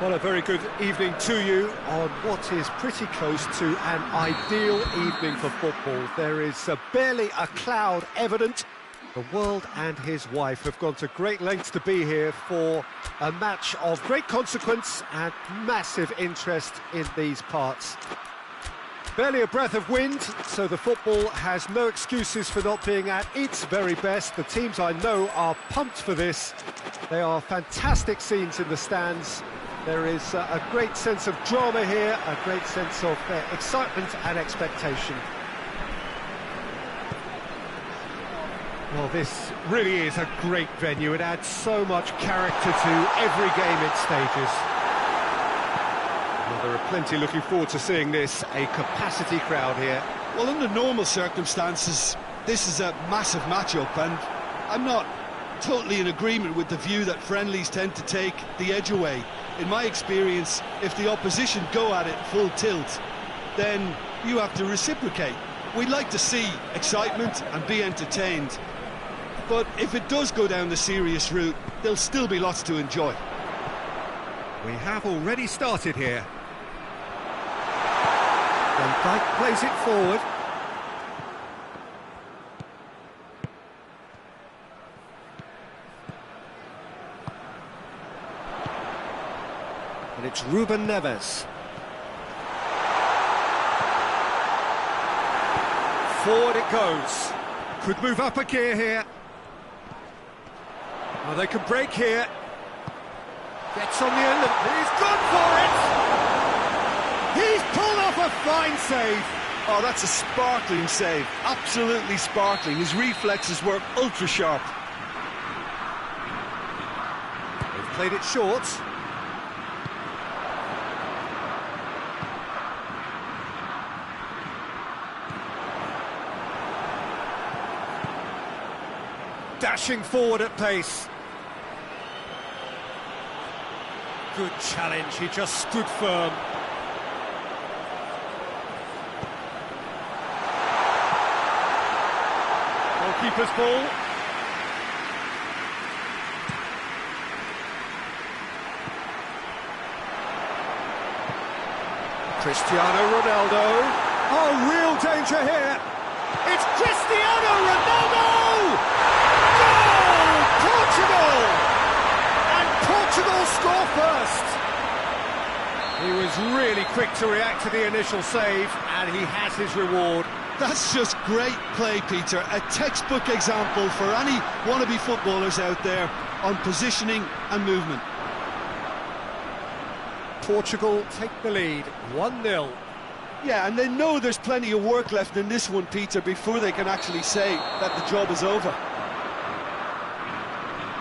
Well, a very good evening to you on what is pretty close to an ideal evening for football. There is barely a cloud evident. The world and his wife have gone to great lengths to be here for a match of great consequence and massive interest in these parts. Barely a breath of wind, so the football has no excuses for not being at its very best. The teams I know are pumped for this. They are fantastic scenes in the stands. There is a great sense of drama here, a great sense of excitement and expectation. Well, this really is a great venue. It adds so much character to every game it stages. Well, there are plenty looking forward to seeing this, a capacity crowd here. Well, under normal circumstances, this is a massive match-up, and I'm not totally in agreement with the view that friendlies tend to take the edge away. In my experience, if the opposition go at it full tilt, then you have to reciprocate. We'd like to see excitement and be entertained, but if it does go down the serious route, there'll still be lots to enjoy. We have already started here. Van Dijk plays it forward. And it's Ruben Neves. Forward it goes. Could move up a gear here. Oh, they can break here. Gets on the end of it. He's gone for it! He's pulled off a fine save. Oh, that's a sparkling save. Absolutely sparkling. His reflexes work ultra sharp. They've played it short. Dashing forward at pace. Good challenge, he just stood firm. Goalkeeper's ball. Cristiano Ronaldo. Oh, real danger here. It's Cristiano Ronaldo! Goal! Portugal! And Portugal score first. He was really quick to react to the initial save, and he has his reward. That's just great play, Peter. A textbook example for any wannabe footballers out there on positioning and movement. Portugal take the lead, 1-0. Yeah, and they know there's plenty of work left in this one, Peter, before they can actually say that the job is over.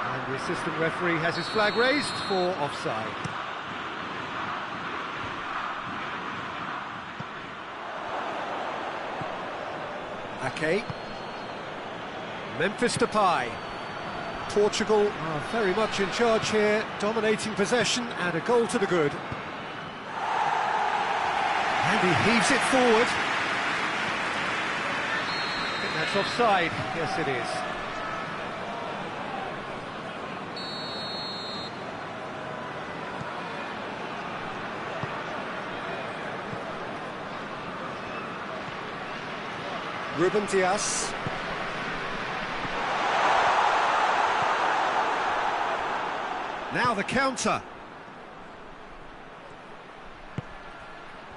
And the assistant referee has his flag raised for offside. Ake. Memphis Depay. Portugal are very much in charge here, dominating possession and a goal to the good. And he heaves it forward. I think that's offside. Yes, it is. Ruben Dias. Now the counter.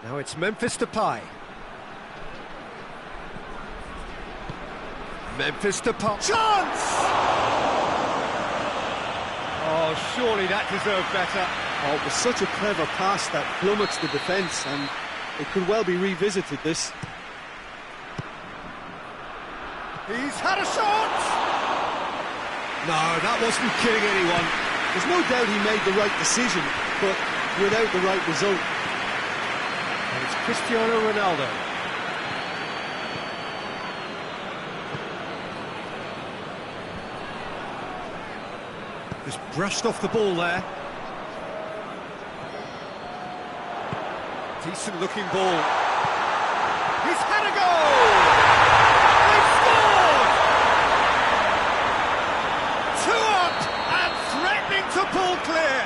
Now it's Memphis Depay. Memphis Depay. Chance! Oh, surely that deserved better. Oh, it was such a clever pass that flummoxed the defence, and it could well be revisited, this. He's had a shot! No, that wasn't kidding anyone. There's no doubt he made the right decision, but without the right result. And it's Cristiano Ronaldo. Just brushed off the ball there. Decent looking ball. He's had a goal! They've scored! 2 up and threatening to pull clear.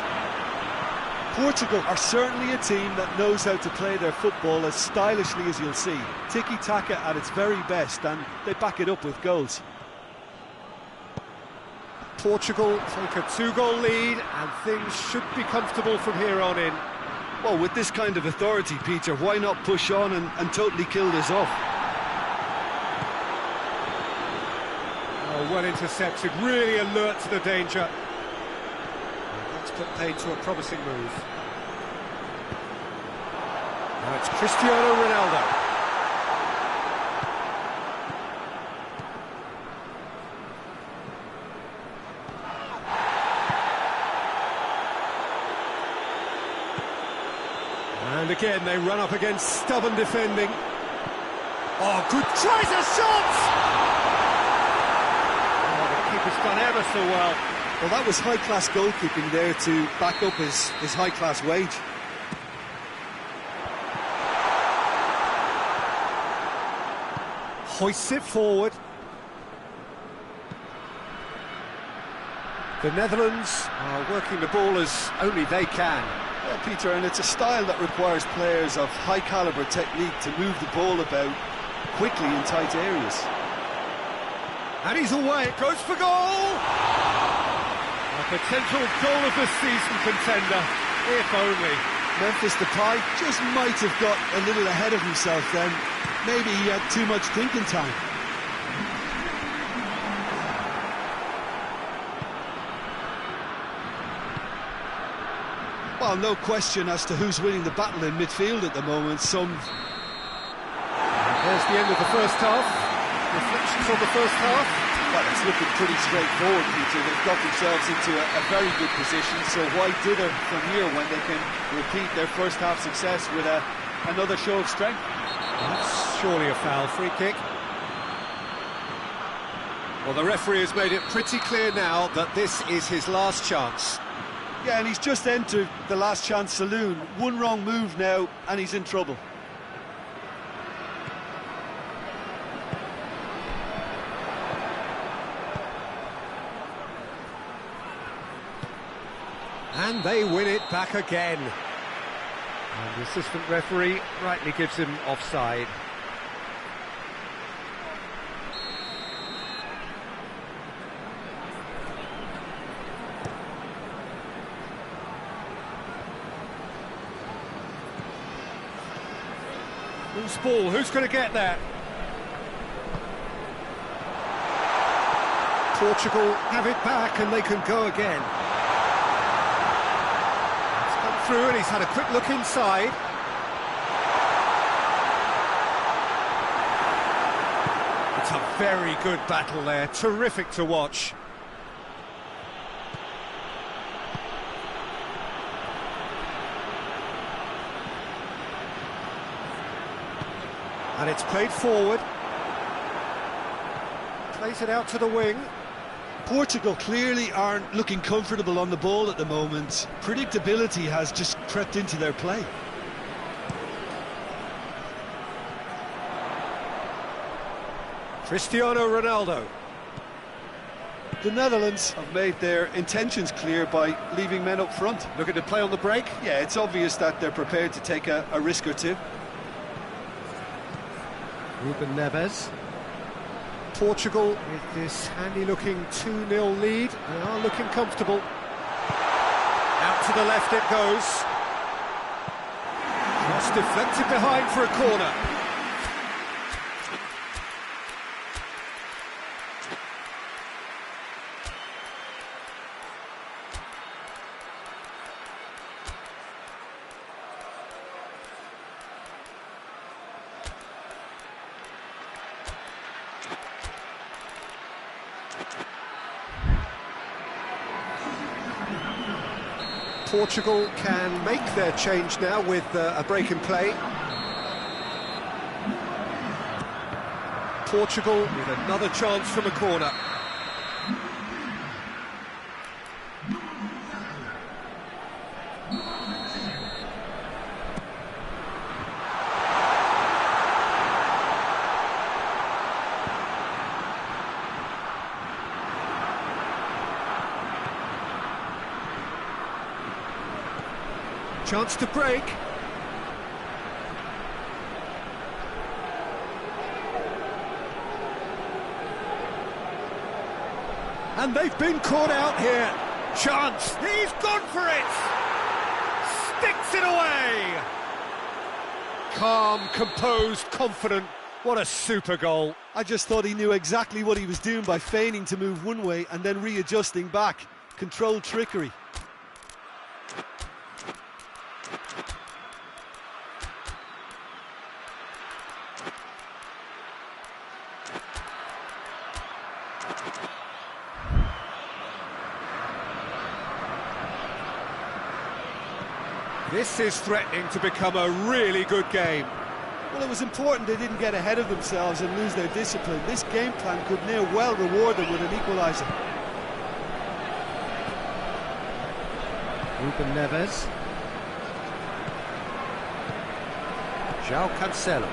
Portugal are certainly a team that knows how to play their football as stylishly as you'll see. Tiki-taka at its very best, and they back it up with goals. Portugal take a 2-goal lead, and things should be comfortable from here on in. Well, with this kind of authority, Peter, why not push on and totally kill this off? Oh, well intercepted, really alert to the danger. That's put paid to a promising move. Now it's Cristiano Ronaldo. And again, they run up against stubborn defending. Oh, good, tries a shot! Oh, the keeper's done ever so well. Well, that was high-class goalkeeping there to back up his high-class wage. Hoists it forward. The Netherlands are working the ball as only they can. Yeah, Peter, and it's a style that requires players of high-calibre technique to move the ball about quickly in tight areas. And he's away, it goes for goal! A potential goal of the season contender, if only. Memphis Depay just might have got a little ahead of himself then. Maybe he had too much thinking time. Well, no question as to who's winning the battle in midfield at the moment. There's the end of the first half. Reflections on the first half. Well, it's looking pretty straightforward, Peter. They've got themselves into a very good position, so why dither from here when they can repeat their first half success with another show of strength? That's surely a foul, free kick. Well, the referee has made it pretty clear now that this is his last chance. Yeah, and he's just entered the last chance saloon. One wrong move now, and he's in trouble. And they win it back again. And the assistant referee rightly gives him offside. Loose ball, who's going to get that? Portugal have it back and they can go again. It's come through and he's had a quick look inside. It's a very good battle there, terrific to watch. And it's played forward. Plays it out to the wing. Portugal clearly aren't looking comfortable on the ball at the moment. Predictability has just crept into their play. Cristiano Ronaldo. The Netherlands have made their intentions clear by leaving men up front. Looking to play on the break. Yeah, it's obvious that they're prepared to take a risk or two. Ruben Neves. Portugal with this handy-looking 2-0 lead. They are looking comfortable. Out to the left it goes. Cross deflected behind for a corner. Portugal can make their change now with a break in play. Portugal with another chance from a corner. Chance to break. And they've been caught out here. Chance. He's gone for it. Sticks it away. Calm, composed, confident. What a super goal. I just thought he knew exactly what he was doing by feigning to move one way and then readjusting back. Controlled trickery. This is threatening to become a really good game. Well, it was important they didn't get ahead of themselves and lose their discipline. This game plan could near well reward them with an equaliser. Ruben Neves. João Cancelo.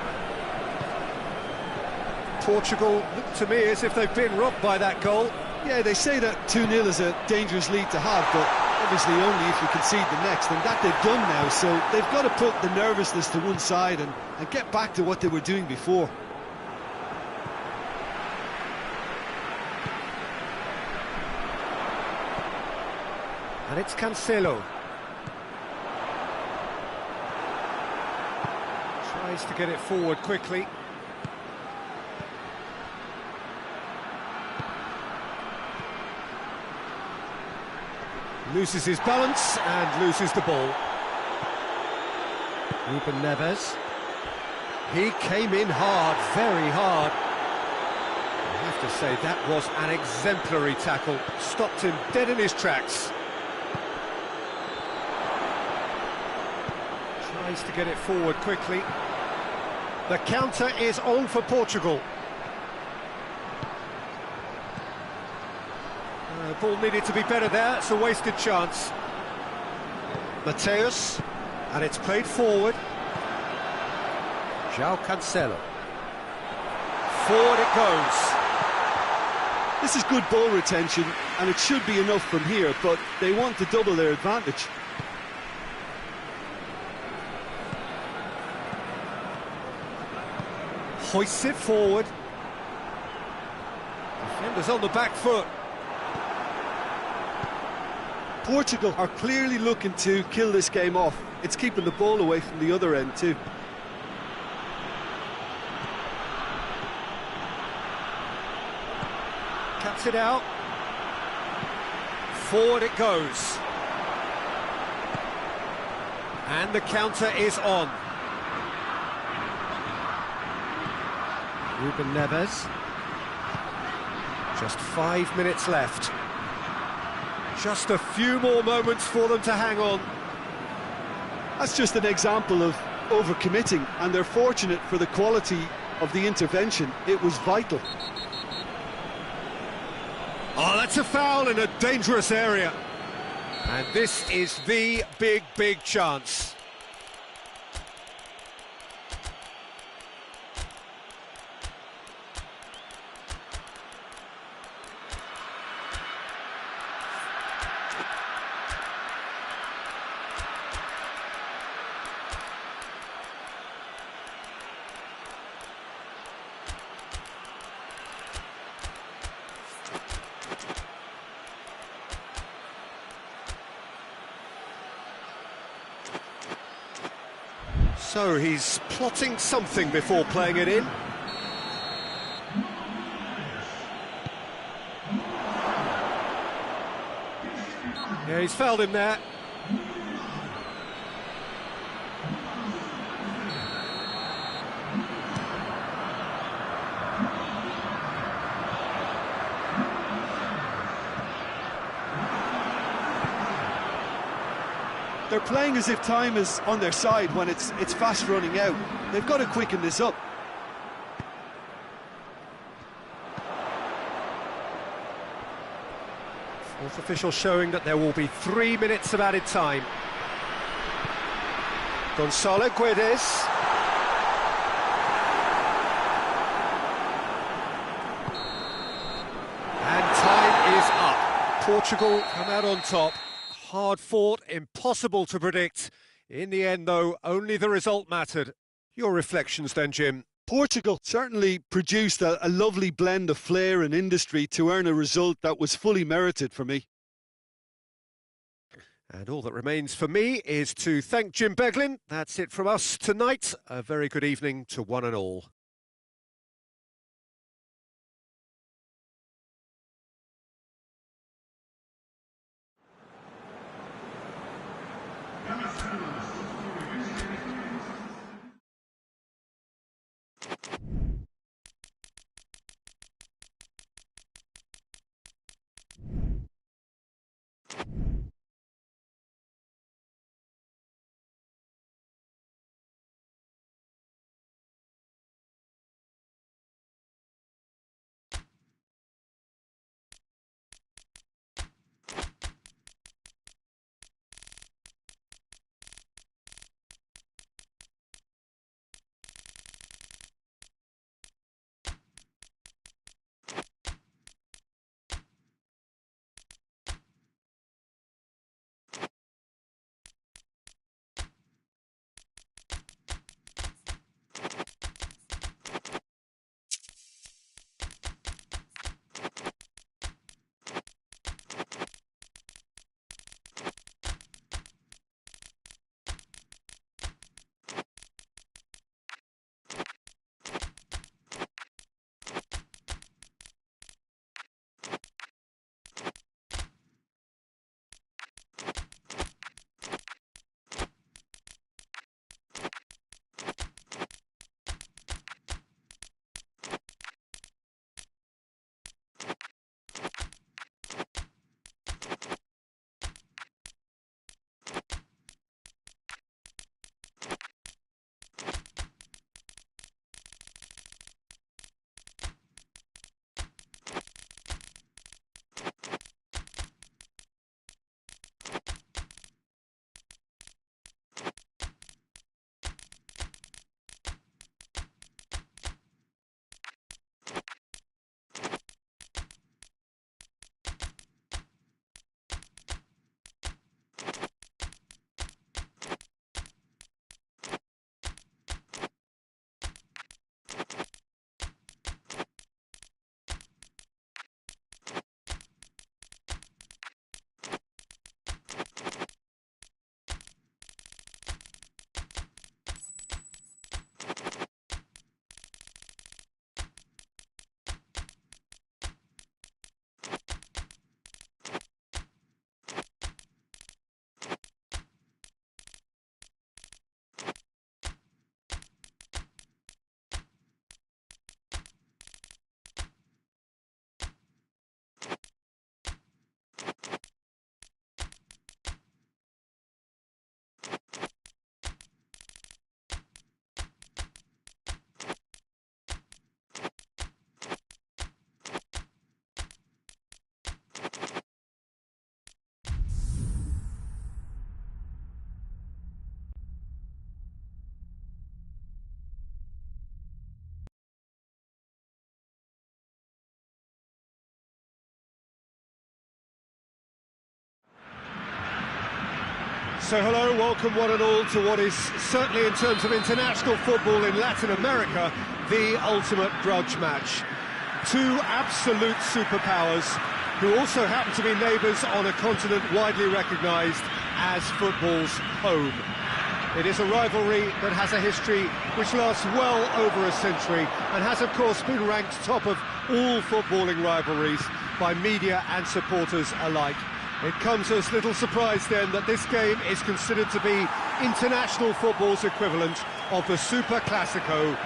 Portugal look to me as if they've been robbed by that goal. Yeah, they say that 2-0 is a dangerous lead to have, but obviously only if you concede the next, and that they've done now, so they've got to put the nervousness to one side and get back to what they were doing before. And it's Cancelo. Tries to get it forward quickly. Loses his balance and loses the ball. Ruben Neves. He came in hard, very hard. I have to say, that was an exemplary tackle. Stopped him dead in his tracks. Tries to get it forward quickly. The counter is on for Portugal. The ball needed to be better there, it's a wasted chance. Mateus, and it's played forward. João Cancelo. Forward it goes. This is good ball retention, and it should be enough from here, but they want to double their advantage. Hoists it forward. Defenders on the back foot. Portugal are clearly looking to kill this game off. It's keeping the ball away from the other end too. Cuts it out. Forward it goes. And the counter is on. Ruben Neves. Just 5 minutes left. Just a few more moments for them to hang on. That's just an example of overcommitting, and they're fortunate for the quality of the intervention. It was vital. Oh, that's a foul in a dangerous area. And this is the big chance. So he's plotting something before playing it in. Yeah, he's fouled him there. They're playing as if time is on their side when it's fast running out. They've got to quicken this up. Fourth official showing that there will be 3 minutes of added time. Gonzalo Guedes. And time is up. Portugal come out on top. Hard fought, impossible to predict. In the end, though, only the result mattered. Your reflections then, Jim? Portugal certainly produced a lovely blend of flair and industry to earn a result that was fully merited for me. And all that remains for me is to thank Jim Beglin. That's it from us tonight. A very good evening to one and all. So hello, welcome one and all to what is certainly in terms of international football in Latin America, the ultimate grudge match. Two absolute superpowers who also happen to be neighbours on a continent widely recognised as football's home. It is a rivalry that has a history which lasts well over a century and has of course been ranked top of all footballing rivalries by media and supporters alike. It comes as little surprise then that this game is considered to be international football's equivalent of the Super Classico.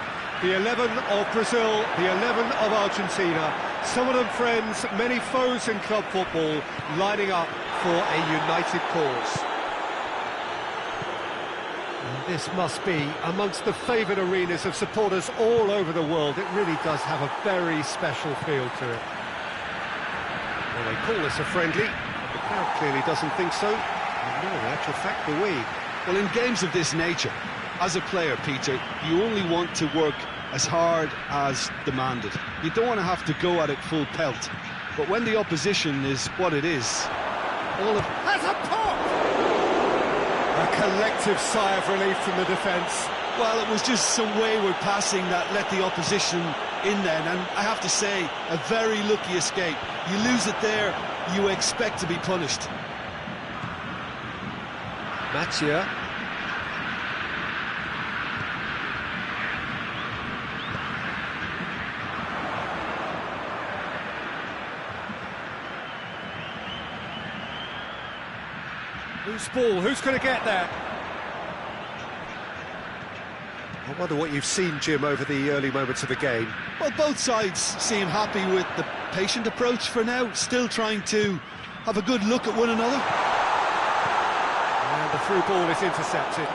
The 11 of Brazil, the 11 of Argentina, some of them friends, many foes in club football, lining up for a united cause. And this must be amongst the favoured arenas of supporters all over the world. It really does have a very special feel to it. Well, they call this a friendly. The crowd clearly doesn't think so. No, in actual fact, the way. Well, in games of this nature, as a player, Peter, you only want to work as hard as demanded. You don't want to have to go at it full pelt. But when the opposition is what it is, all of... Has a pop! A collective sigh of relief from the defence. Well, it was just some wayward passing that let the opposition in then, and I have to say, a very lucky escape. You lose it there, you expect to be punished. Mathieu. Who's ball? Who's going to get there? I wonder what you've seen, Jim, over the early moments of the game. Well, both sides seem happy with the patient approach for now, still trying to have a good look at one another. And the through ball is intercepted.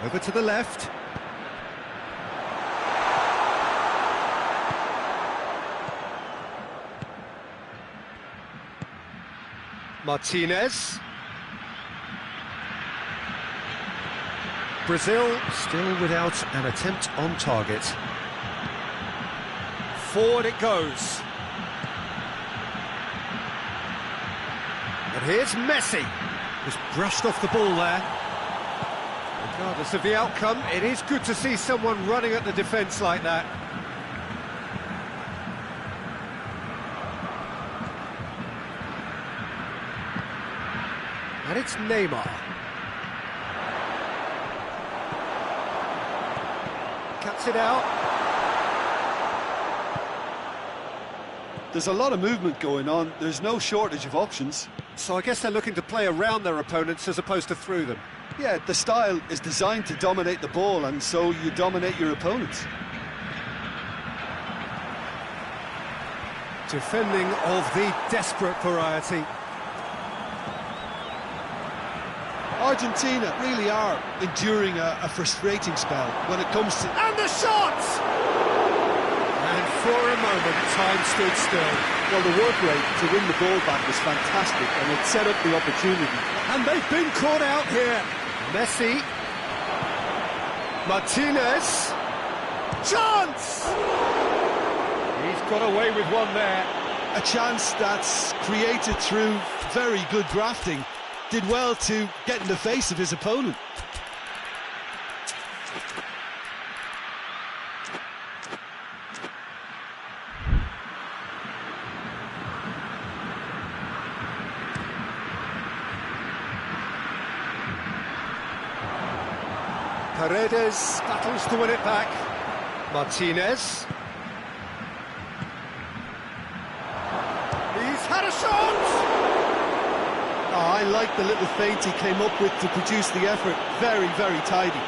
Over to the left. Martinez. Brazil still without an attempt on target. Forward it goes. And here's Messi, who's brushed off the ball there. Regardless of the outcome, it is good to see someone running at the defence like that. And it's Neymar. Cuts it out. There's a lot of movement going on, there's no shortage of options. So I guess they're looking to play around their opponents as opposed to through them. Yeah, the style is designed to dominate the ball, and so you dominate your opponents. Defending of the desperate variety. Argentina really are enduring a frustrating spell when it comes to... And the shot! And for a moment, time stood still. Well, the work rate to win the ball back was fantastic, and it set up the opportunity. And they've been caught out here. Messi. Martinez. Chance! He's got away with one there. A chance that's created through very good drafting. Did well to get in the face of his opponent. Paredes battles to win it back. Martinez. He's had a shot! Oh, I like the little feint he came up with to produce the effort. Very, very tidy.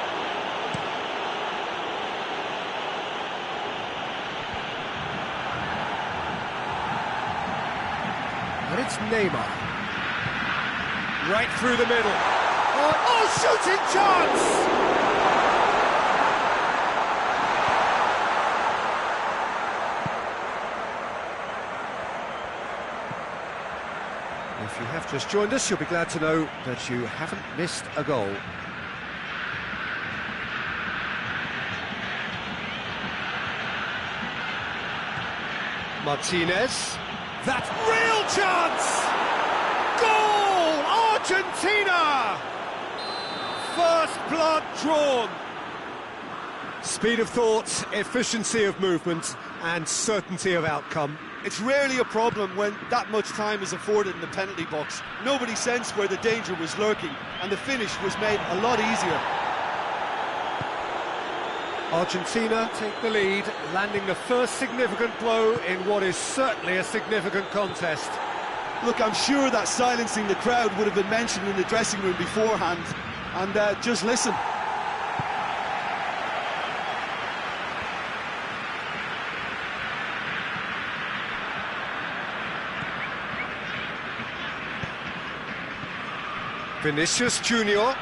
And it's Neymar. Right through the middle. Oh, shooting chance! If you have just joined us, you'll be glad to know that you haven't missed a goal. Martinez. That real chance! Goal! Argentina! First blood drawn. Speed of thought, efficiency of movement, and certainty of outcome. It's rarely a problem when that much time is afforded in the penalty box. Nobody sensed where the danger was lurking, and the finish was made a lot easier. Argentina take the lead, landing the first significant blow in what is certainly a significant contest. Look, I'm sure that silencing the crowd would have been mentioned in the dressing room beforehand, and just listen. Vinicius Junior.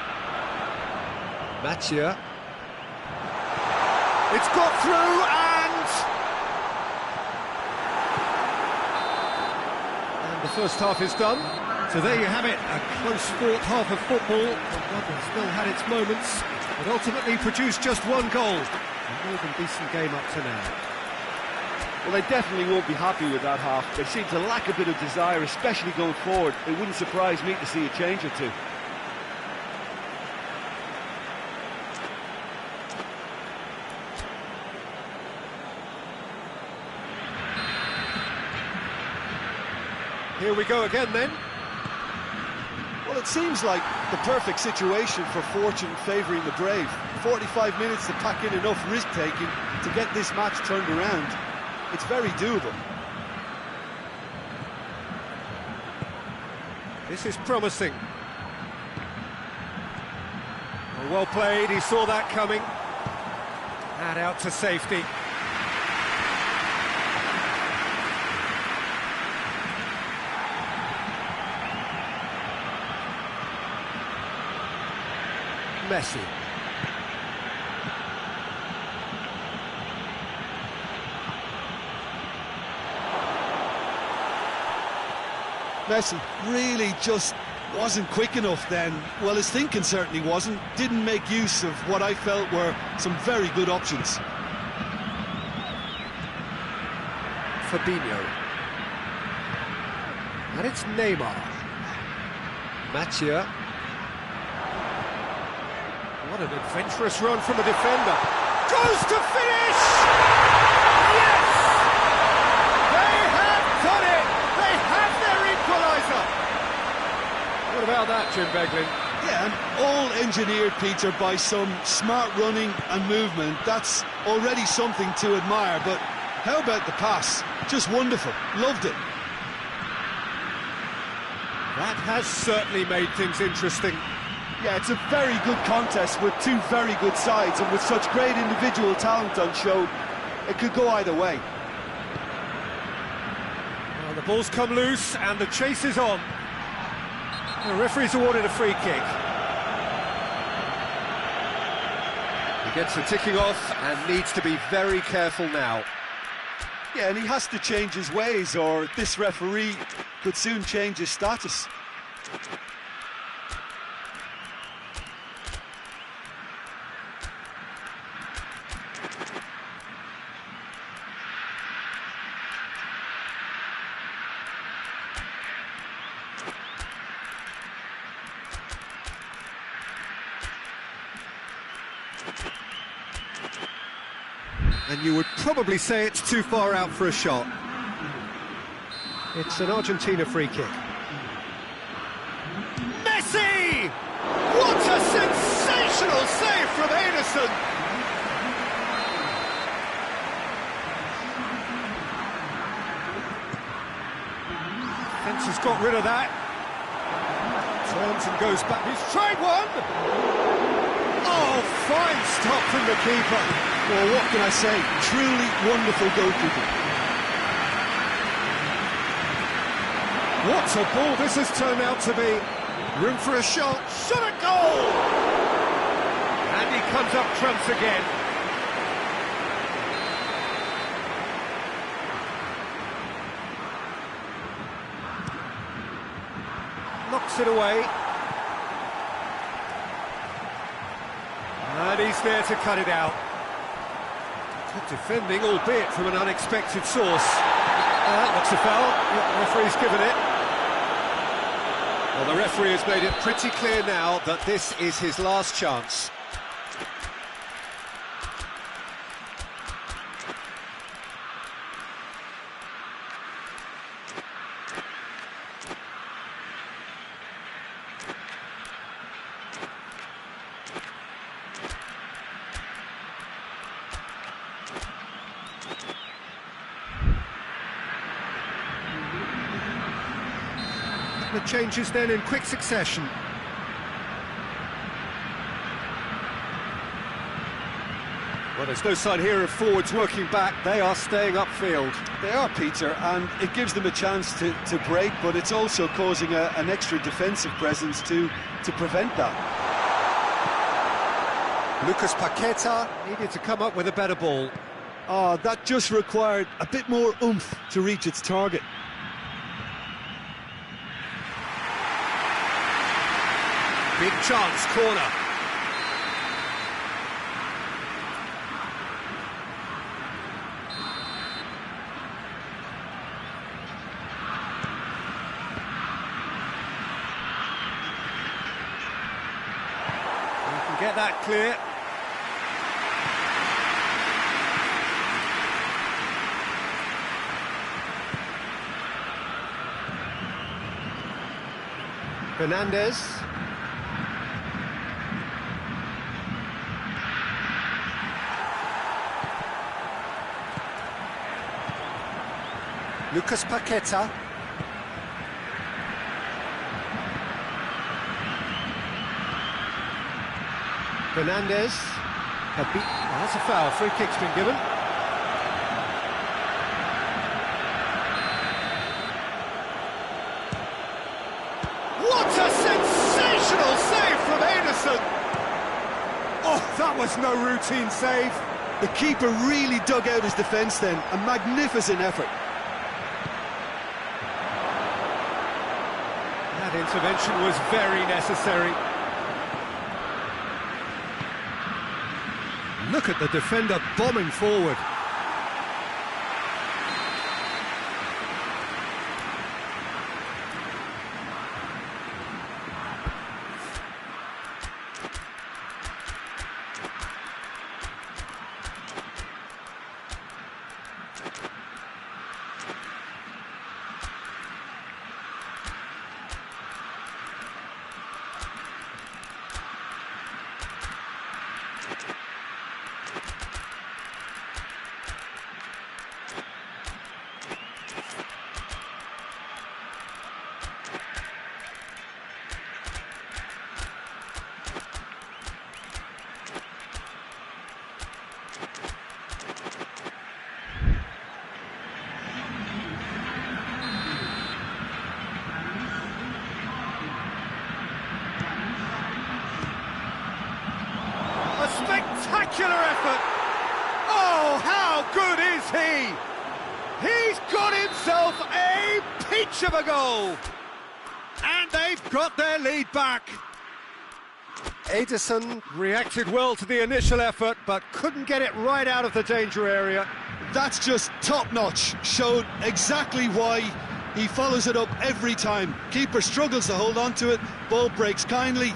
Mathieu. It's got through and the first half is done. So there you have it, a close-fought half of football. One that still had its moments, but ultimately produced just one goal. A more than decent game up to now. Well, they definitely won't be happy with that half. They seem to lack a bit of desire, especially going forward. It wouldn't surprise me to see a change or two. Here we go again then. Well, it seems like the perfect situation for fortune favouring the brave. 45 minutes to pack in enough risk-taking to get this match turned around. It's very doable. This is promising. Well played, he saw that coming. And out to safety. Messi. Messi really just wasn't quick enough then. Well, his thinking certainly wasn't. Didn't make use of what I felt were some very good options. Fabinho. And it's Neymar. Matia. What an adventurous run from a defender. Goes to finish! Yes! They have done it! They have their equaliser! What about that, Jim Beglin? Yeah, and all engineered, Peter, by some smart running and movement. That's already something to admire, but how about the pass? Just wonderful. Loved it. That has certainly made things interesting. Yeah, it's a very good contest with two very good sides, and with such great individual talent on show, it could go either way. Well, the ball's come loose and the chase is on. The referee's awarded a free kick. He gets the ticking off and needs to be very careful now. Yeah, and he has to change his ways, or this referee could soon change his status. And you would probably say it's too far out for a shot. It's an Argentina free kick. Messi! What a sensational save from Ederson! Fence has got rid of that. Turns and goes back. He's tried one! Oh, fine stop from the keeper. Well, what can I say? Truly wonderful goalkeeping. What a ball this has turned out to be. Room for a shot. Shot a goal! And he comes up trumps again. Knocks it away. And he's there to cut it out. Good defending, albeit from an unexpected source. Looks a foul. The referee's given it. Well, the referee has made it pretty clear now that this is his last chance. The changes then in quick succession. Well, there's no sign here of forwards working back. They are staying upfield. They are, Peter, and it gives them a chance to break, but it's also causing an extra defensive presence to prevent that. Lucas Paqueta needed to come up with a better ball. That just required a bit more oomph to reach its target. Big chance, corner. We can get that clear. Fernandez. Lucas Paqueta. Fernandez. That's a foul. Free kick's been given. What a sensational save from Anderson! Oh, that was no routine save. The keeper really dug out his defence then. A magnificent effort. That intervention was very necessary. Look at the defender bombing forward. Spectacular effort! Oh, how good is he? He's got himself a peach of a goal! And they've got their lead back. Ederson reacted well to the initial effort, but couldn't get it right out of the danger area. That's just top-notch. Showed exactly why he follows it up every time. Keeper struggles to hold on to it, ball breaks kindly.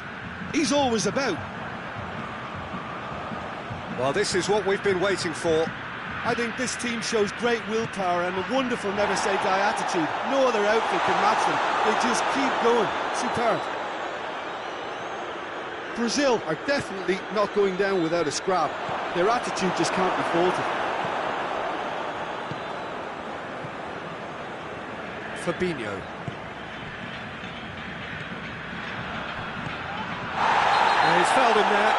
He's always about. Well, this is what we've been waiting for. I think this team shows great willpower and a wonderful never-say-die attitude. No other outfit can match them. They just keep going. Superb. Brazil are definitely not going down without a scrap. Their attitude just can't be faulted. Fabinho. And he's fouled him there.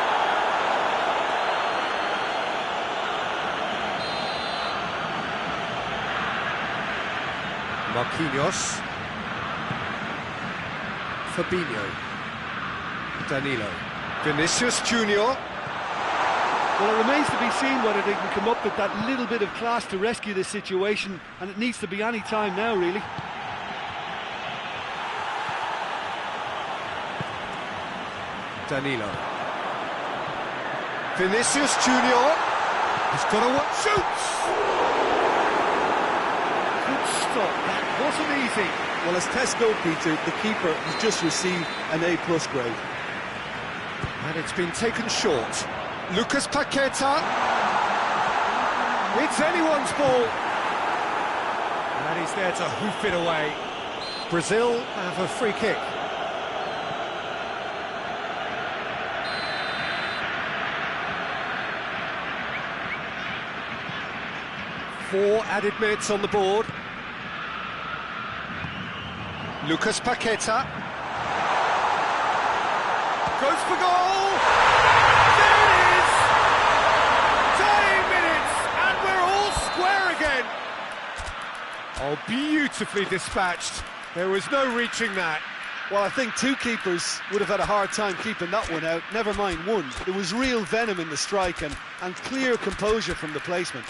Marquinhos. Fabinho. Danilo. Vinicius Junior. Well, it remains to be seen whether they can come up with that little bit of class to rescue this situation, and it needs to be any time now, really. Danilo. Vinicius Junior. He's got a shoots! Good stop, that wasn't easy. Well, as tests go, Peter, the keeper has just received an A+ grade. And it's been taken short. Lucas Paqueta. It's anyone's ball. And he's there to hoof it away. Brazil have a free kick. Four added minutes on the board. Lucas Paqueta. Goes for goal! There it is! Dying minutes, and we're all square again! Oh, beautifully dispatched. There was no reaching that. Well, I think two keepers would have had a hard time keeping that one out, never mind one. There was real venom in the strike and clear composure from the placement.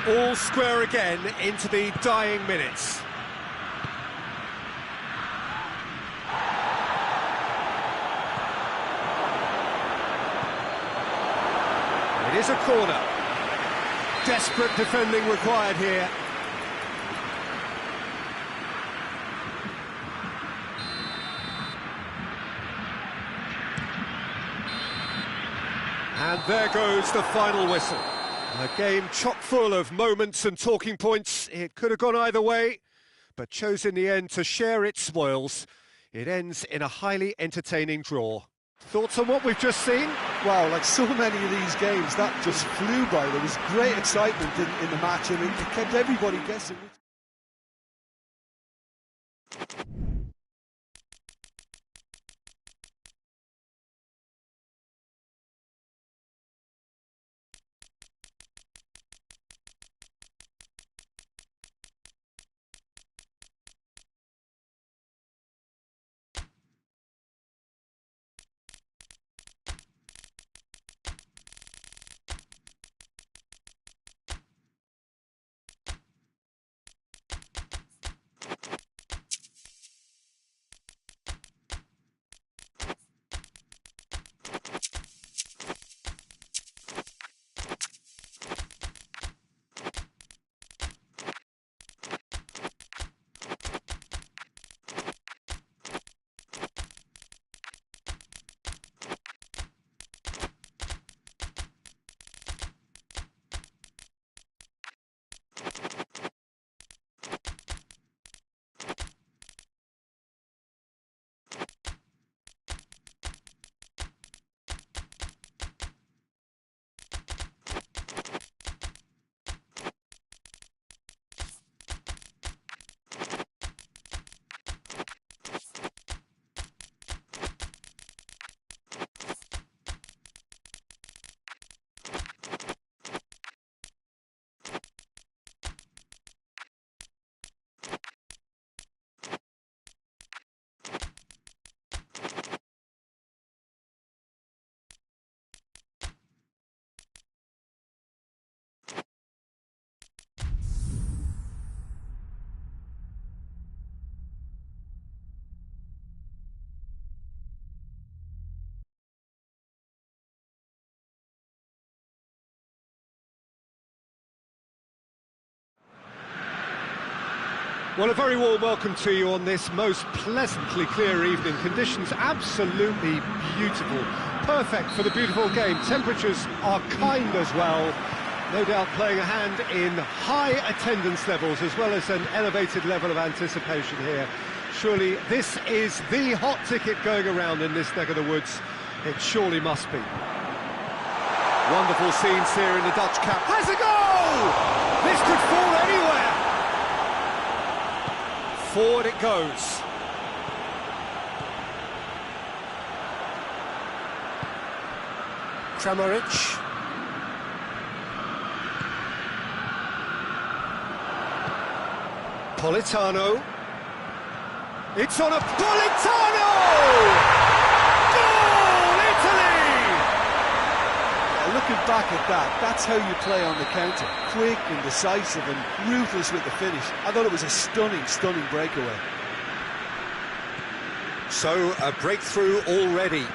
All square again into the dying minutes. It is a corner. Desperate defending required here. And there goes the final whistle. A game chock full of moments and talking points. It could have gone either way, but chose in the end to share its spoils. It ends in a highly entertaining draw. Thoughts on what we've just seen? Wow, like so many of these games, that just flew by. There was great excitement in the match, and it kept everybody guessing. Well, a very warm welcome to you on this most pleasantly clear evening. Conditions absolutely beautiful. Perfect for the beautiful game. Temperatures are kind as well. No doubt playing a hand in high attendance levels as well as an elevated level of anticipation here. Surely this is the hot ticket going around in this neck of the woods. It surely must be. Wonderful scenes here in the Dutch camp. Has a goal! This could fall anywhere. Forward it goes. Kramaric. Politano. It's on a Politano! Goal, Italy! Looking back at that, that's how you play on the counter. Quick and decisive and ruthless with the finish. I thought it was a stunning, stunning breakaway. So, a breakthrough already.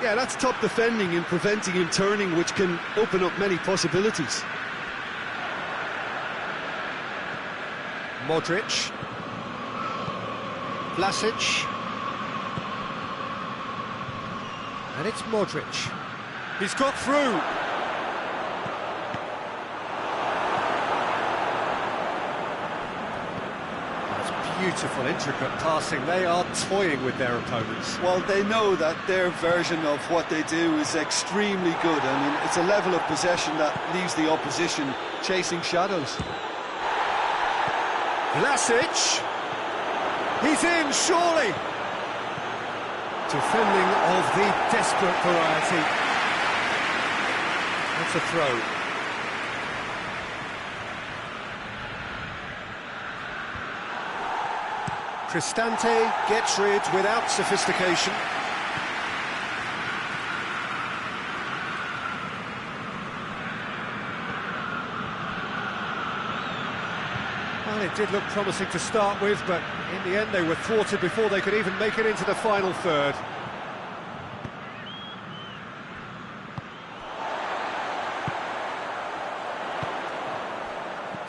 Yeah, that's top defending and preventing him turning, which can open up many possibilities. Modric. Vlasic. And it's Modric. He's got through. That's beautiful, intricate passing. They are toying with their opponents. Well, they know that their version of what they do is extremely good. I mean, it's a level of possession that leaves the opposition chasing shadows. Vlasic. He's in, surely. Defending of the desperate variety. That's a throw. Cristante gets rid without sophistication. Well, it did look promising to start with, but in the end they were thwarted before they could even make it into the final third.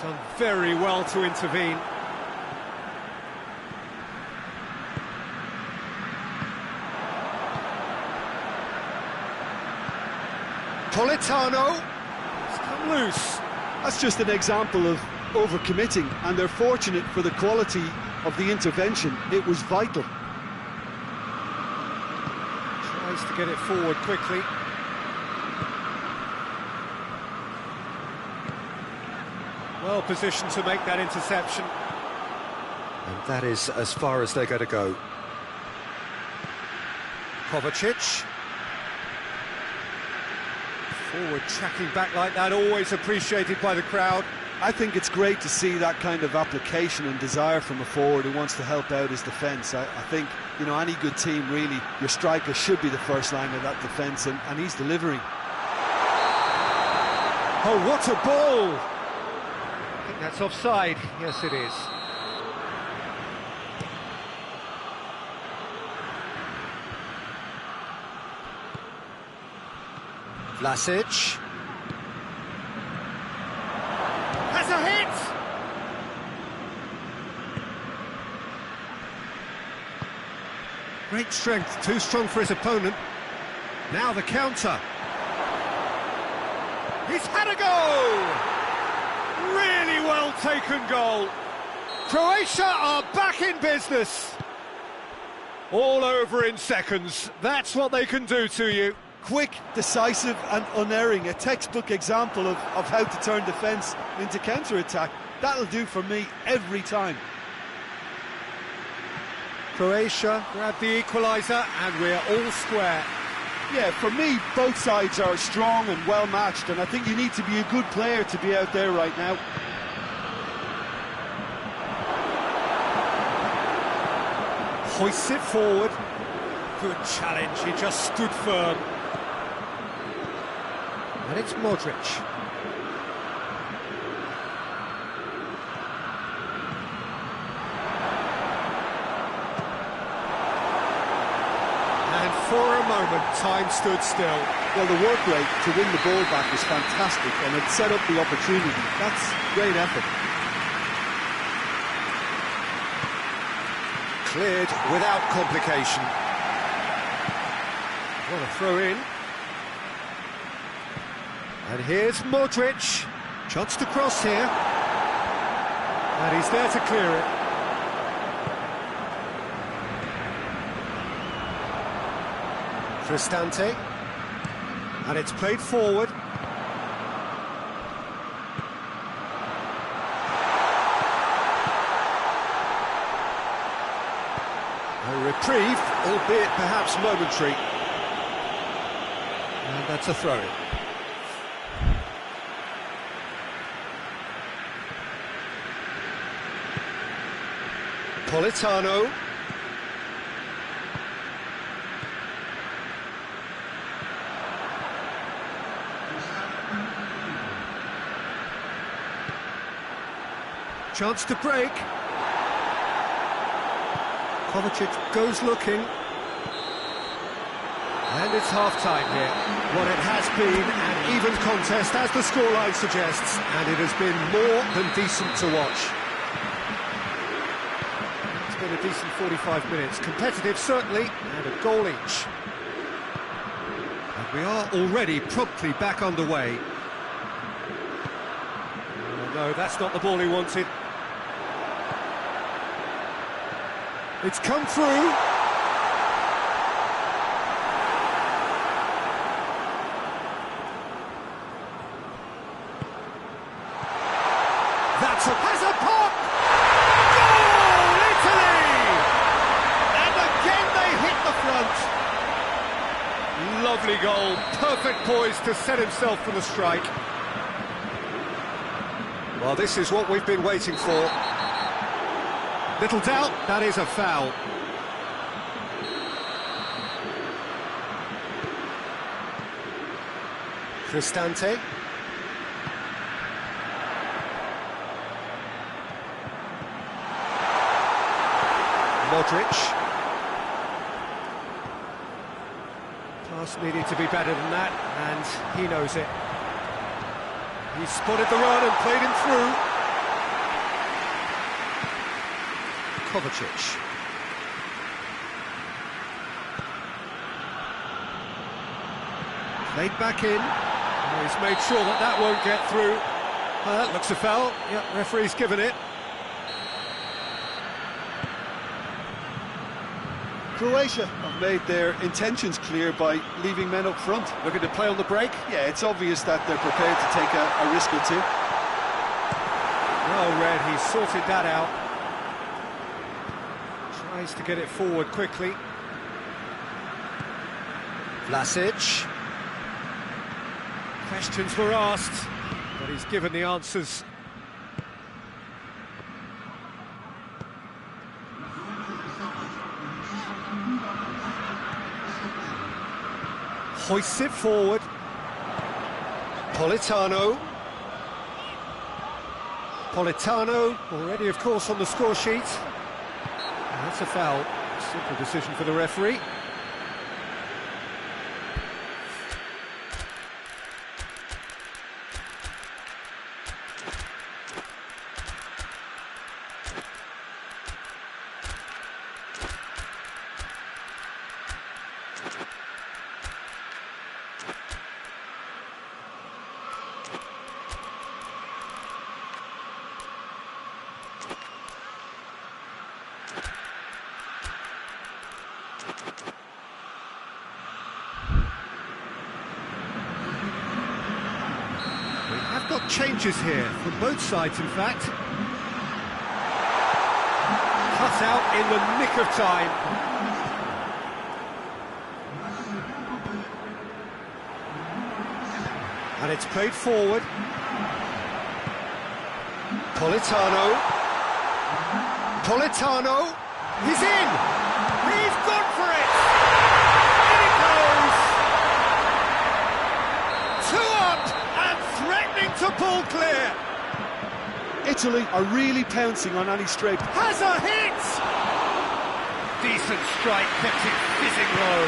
Done very well to intervene. Politano. It's come loose. That's just an example of overcommitting, and they're fortunate for the quality of the intervention. It was vital. Tries to get it forward quickly. Well positioned to make that interception. And that is as far as they're going to go. Kovacic. Forward tracking back like that, always appreciated by the crowd. I think it's great to see that kind of application and desire from a forward who wants to help out his defence. I think, you know, any good team, really, your striker should be the first line of that defence, and he's delivering. Oh, what a ball! I think that's offside. Yes, it is. Vlasic. Has a hit! Great strength, too strong for his opponent. Now the counter. He's had a goal! Really well taken goal. Croatia are back in business. All over in seconds. That's what they can do to you. Quick, decisive and unerring, a textbook example of how to turn defence into counter-attack. That'll do for me every time. Croatia grab the equaliser and we're all square. Yeah, for me, both sides are strong and well-matched, and I think you need to be a good player to be out there right now. Hoists it forward. Good challenge, he just stood firm. And it's Modric. And for a moment, time stood still. Well, the work rate to win the ball back was fantastic, and it set up the opportunity. That's great effort. Cleared without complication. What a throw in. And here's Modric. Chance to cross here. And he's there to clear it. Cristante. And it's played forward. A reprieve, albeit perhaps momentary. And that's a throw-in. Politano. Chance to break. Kovacic goes looking. And it's half-time here. What it has been an even contest, as the scoreline suggests, and it has been more than decent to watch. It's been a decent 45 minutes. Competitive, certainly, and a goal each. And we are already promptly back underway. Oh, no, that's not the ball he wanted. It's come through. Has a pop! Goal, Italy! And again they hit the front. Lovely goal, perfect poise to set himself for the strike. Well, this is what we've been waiting for. Little doubt, that is a foul. Cristante. Modric. Pass needed to be better than that, and he knows it. He spotted the run and played him through. Kovacic. Played back in. He's made sure that that won't get through. That looks a foul. Yep, referee's given it. Croatia have made their intentions clear by leaving men up front. Looking to play on the break. Yeah, it's obvious that they're prepared to take a risk or two. Well read, he's sorted that out. Tries to get it forward quickly. Vlasic. Questions were asked, but he's given the answers. Hoists it forward. Politano. Politano, already of course on the score sheet. And that's a foul. Simple decision for the referee. I've got changes here, from both sides in fact. Cut out in the nick of time. And it's played forward. Politano. Politano. He's in! He's gone for it! In it goes! 2 up! Threatening to pull clear. Italy are really pouncing on any stray. Has a hit! Decent strike, kept it fizzing low.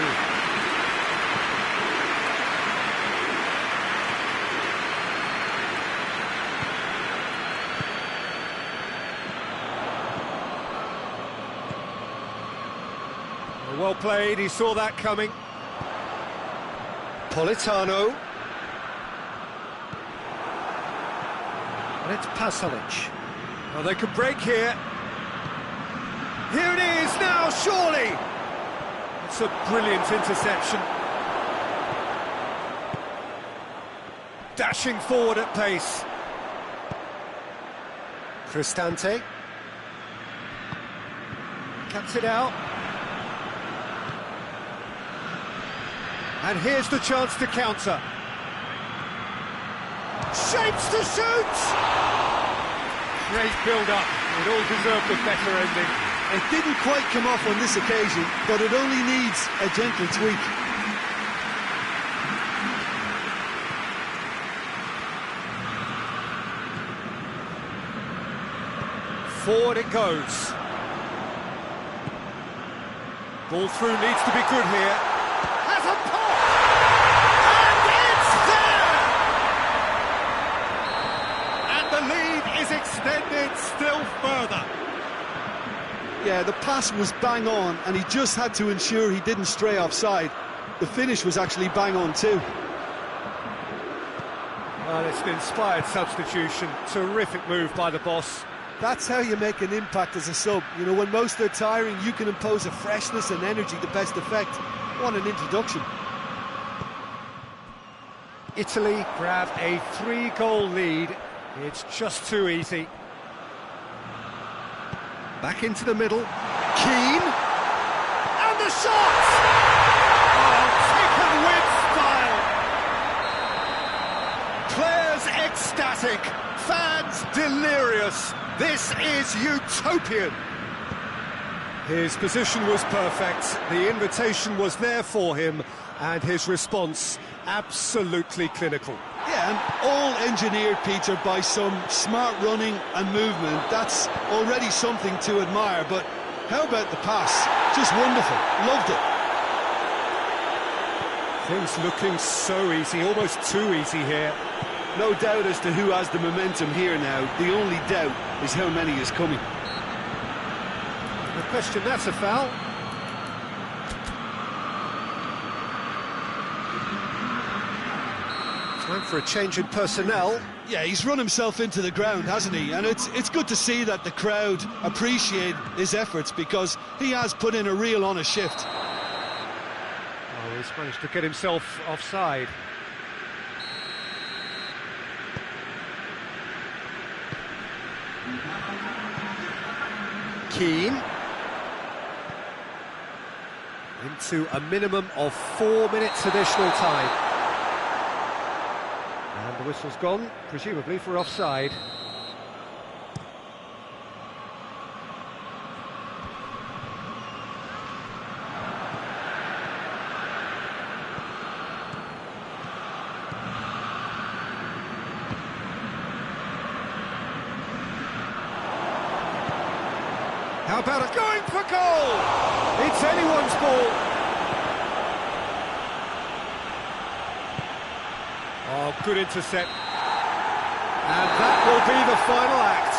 Well played, he saw that coming. Politano. And it's Pasalic. Well, they could break here. Here it is now, surely! It's a brilliant interception. Dashing forward at pace. Cristante. Cuts it out. And here's the chance to counter. Shapes to shoot! Great build-up. It all deserved a better ending. It didn't quite come off on this occasion, but it only needs a gentle tweak. Forward it goes. Ball through needs to be good here. Has a pop! And it's there! And the lead is extended still further. Yeah, the pass was bang on, and he just had to ensure he didn't stray offside. The finish was actually bang on too. Well, it's an inspired substitution. Terrific move by the boss. That's how you make an impact as a sub. You know, when most are tiring, you can impose a freshness and energy to best effect. What an introduction. Italy grab a 3-goal lead. It's just too easy. Back into the middle. Keane. And the shot! Oh, taken with style. Players ecstatic. Fans delirious. This is utopian. His position was perfect. The invitation was there for him. And his response absolutely clinical. Yeah, and all engineered, Peter, by some smart running and movement. That's already something to admire, but how about the pass? Just wonderful. Loved it. Things looking so easy, almost too easy here. No doubt as to who has the momentum here now. The only doubt is how many is coming. No question, that's a foul. Time for a change in personnel. Yeah, he's run himself into the ground, hasn't he? And it's good to see that the crowd appreciate his efforts, because he has put in a real honest shift. Oh, he's managed to get himself offside. Keane. Into a minimum of 4 minutes additional time. And the whistle's gone, presumably for offside. How about it? Going for goal! It's anyone's ball. Oh, good intercept. And that will be the final act.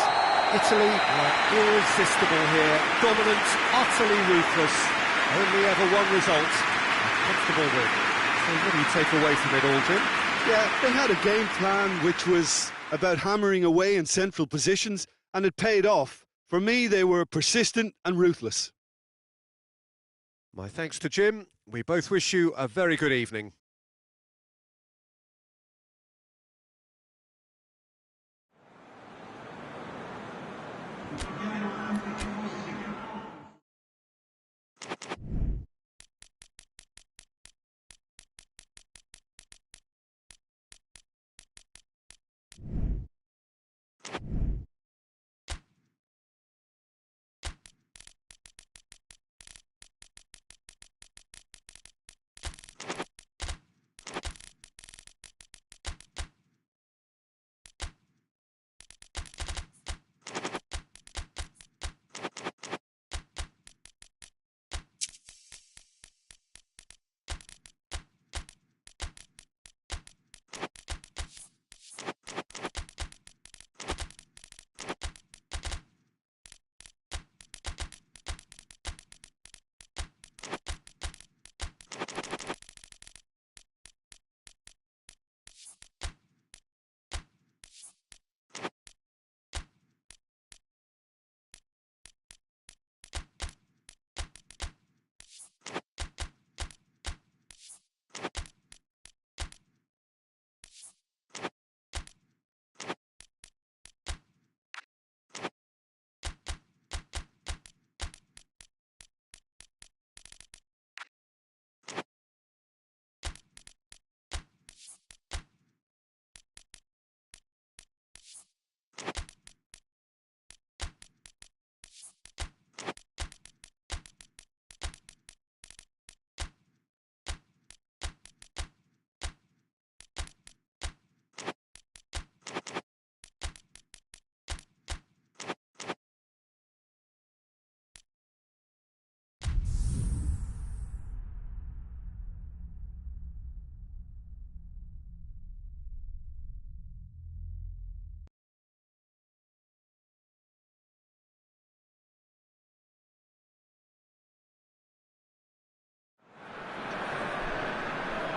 Italy are irresistible here. Dominant, utterly ruthless. Only ever one result. A comfortable win. So what do you take away from it all, Jim? Yeah, they had a game plan which was about hammering away in central positions, and it paid off. For me, they were persistent and ruthless. My thanks to Jim. We both wish you a very good evening.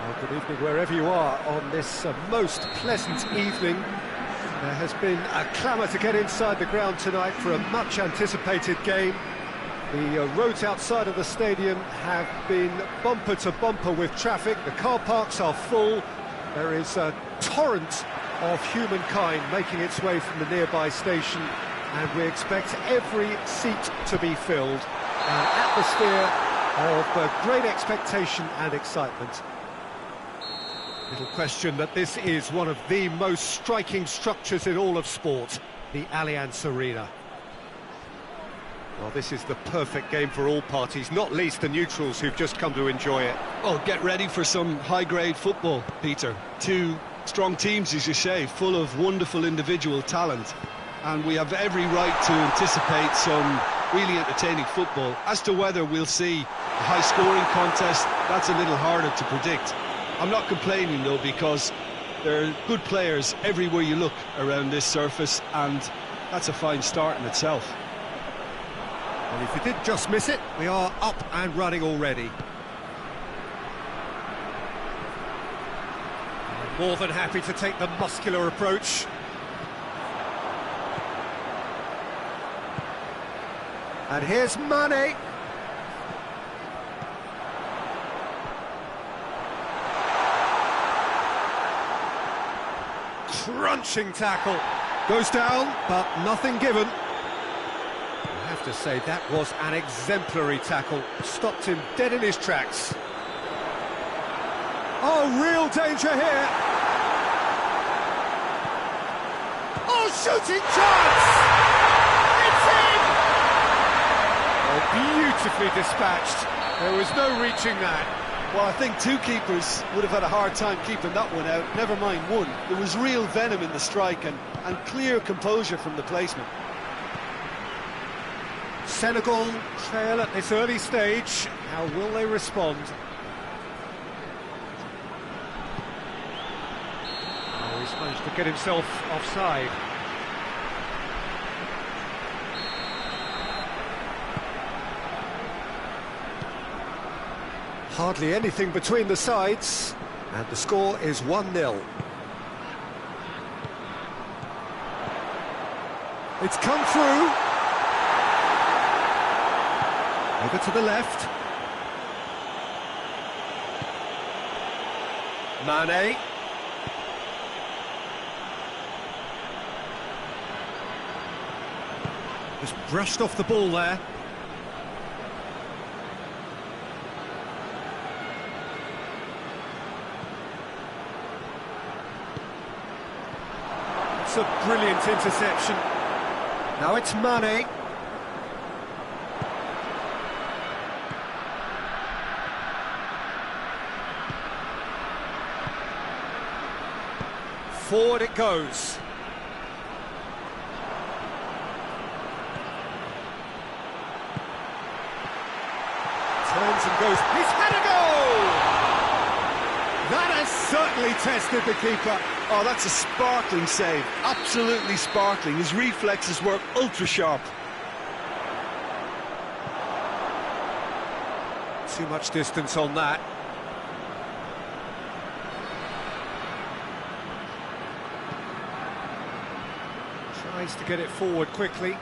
Well, good evening wherever you are on this most pleasant evening. There has been a clamour to get inside the ground tonight for a much anticipated game. The roads outside of the stadium have been bumper to bumper with traffic. The car parks are full. There is a torrent of humankind making its way from the nearby station, and we expect every seat to be filled. An atmosphere of great expectation and excitement. Little question that this is one of the most striking structures in all of sport, the Allianz Arena. Well, this is the perfect game for all parties, not least the neutrals who've just come to enjoy it. Well, get ready for some high-grade football, Peter. Two strong teams, as you say, full of wonderful individual talent. And we have every right to anticipate some really entertaining football. As to whether we'll see a high-scoring contest, that's a little harder to predict. I'm not complaining, though, because there are good players everywhere you look around this surface, and that's a fine start in itself. And if you did just miss it, we are up and running already. More than happy to take the muscular approach. And here's Mane. Crunching tackle. Goes down, but nothing given. I have to say, that was an exemplary tackle. Stopped him dead in his tracks. Oh, real danger here. Oh, shooting chance! It's in! Oh, beautifully dispatched. There was no reaching that. Well, I think two keepers would have had a hard time keeping that one out, never mind one. There was real venom in the strike and clear composure from the placement. Senegal trail at this early stage. How will they respond? Oh, he's managed to get himself offside. Hardly anything between the sides, and the score is 1-0. It's come through. Over to the left. Mane. Just brushed off the ball there. It's a brilliant interception. Now it's Mane. Forward it goes. Turns and goes. He's had a goal! That has certainly tested the keeper. Oh, that's a sparkling save. Absolutely sparkling. His reflexes work ultra sharp. Too much distance on that. Tries to get it forward quickly.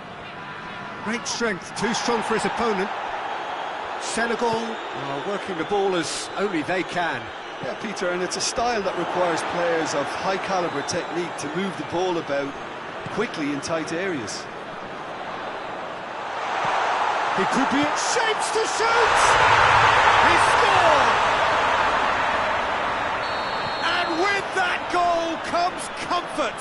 Great strength, too strong for his opponent. Senegal are working the ball as only they can. Yeah, Peter, and it's a style that requires players of high-caliber technique to move the ball about quickly in tight areas. He could be in shapes to shoot! He scored! And with that goal comes comfort.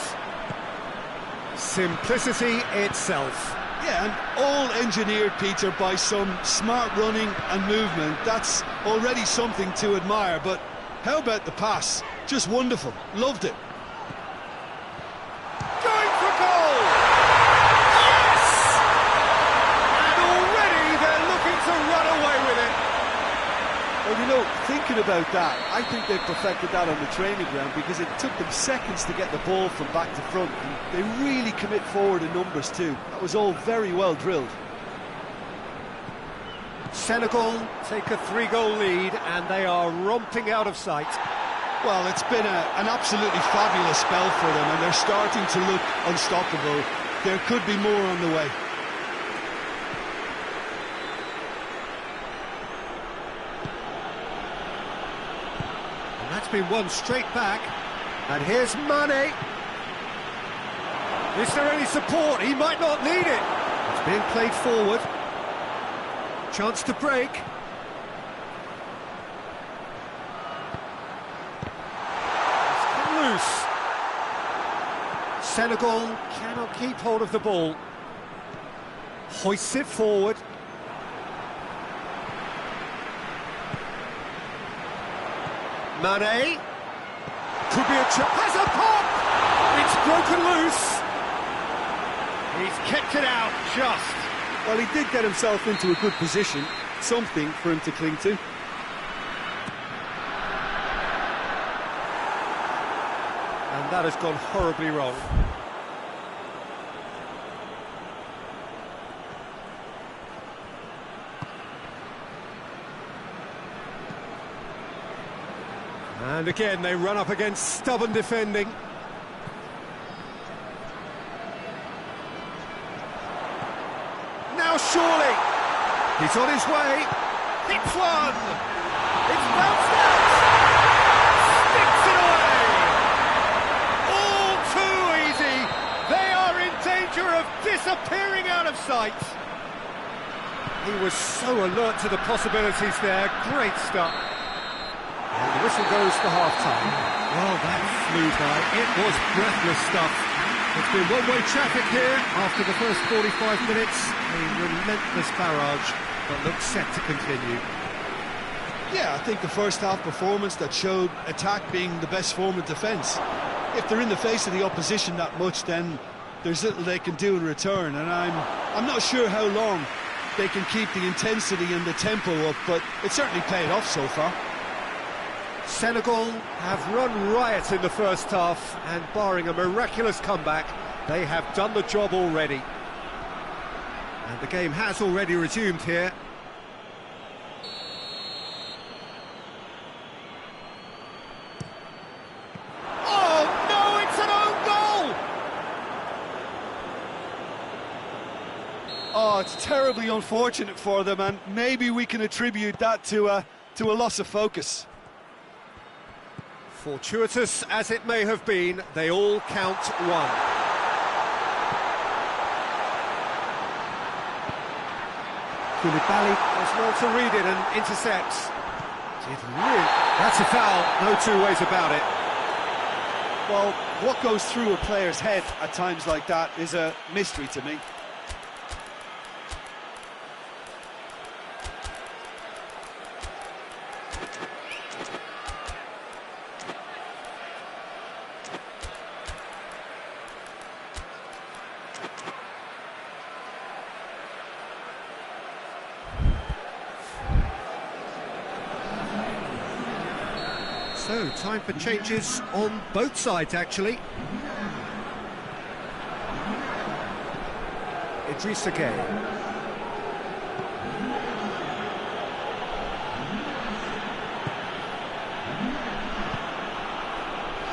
Simplicity itself. Yeah, and all engineered, Peter, by some smart running and movement. That's already something to admire, but how about the pass? Just wonderful. Loved it. Going for goal! Yes! And already they're looking to run away with it. Well, you know, thinking about that, I think they've perfected that on the training ground because it took them seconds to get the ball from back to front. And they really commit forward in numbers too. That was all very well drilled. Senegal take a 3-goal lead and they are romping out of sight. Well, it's been an absolutely fabulous spell for them and they're starting to look unstoppable. There could be more on the way. And that's been won straight back. And here's Mane. Is there any support? He might not need it. It's being played forward. Chance to break. It's come loose. Senegal cannot keep hold of the ball. Hoists it forward. Mane. Could be a chance. Has a pop! It's broken loose. He's kept it out just. Well, he did get himself into a good position, something for him to cling to. And that has gone horribly wrong. And again, they run up against stubborn defending. Now surely, he's on his way. Hits one. It's bounced out. Sticks it away. All too easy. They are in danger of disappearing out of sight. He was so alert to the possibilities there. Great start. And the whistle goes for half-time. Well, that flew by. It was breathless stuff. It's been one-way traffic here after the first 45 minutes. A relentless barrage, but looks set to continue. Yeah, I think the first half performance that showed attack being the best form of defence. If they're in the face of the opposition that much, then there's little they can do in return, and I'm not sure how long they can keep the intensity and the tempo up, but it certainly paid off so far. Senegal have run riot in the first half, and barring a miraculous comeback, they have done the job already. And the game has already resumed here. Oh no, it's an own goal! Oh, it's terribly unfortunate for them, and maybe we can attribute that to a loss of focus. Fortuitous as it may have been, they all count one. Koulibaly does well to read it and intercepts. That's a foul, no two ways about it. Well, what goes through a player's head at times like that is a mystery to me. So, time for changes on both sides, actually. Idrissa Gueye.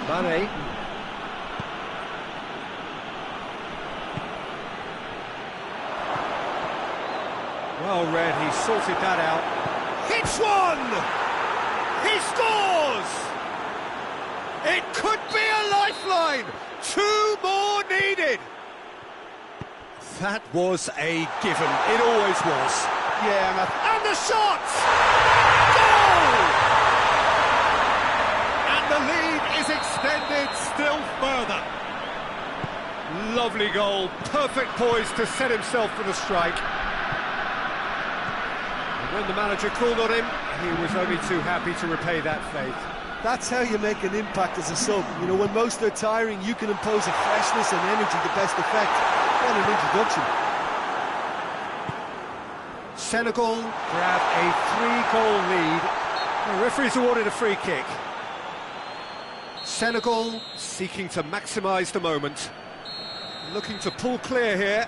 Mane. Well read, he sorted that out. Hits one! He scores! It could be a lifeline! 2 more needed! That was a given, it always was. Yeah, and the shot! Goal! And the lead is extended still further. Lovely goal, perfect poise to set himself for the strike. And when the manager called on him, he was only too happy to repay that faith. that's how you make an impact as a sub. You know, when most are tiring, you can impose a freshness and energy to best effect. What an introduction. Senegal grab a 3-goal lead. The referee's awarded a free kick. Senegal seeking to maximise the moment. Looking to pull clear here.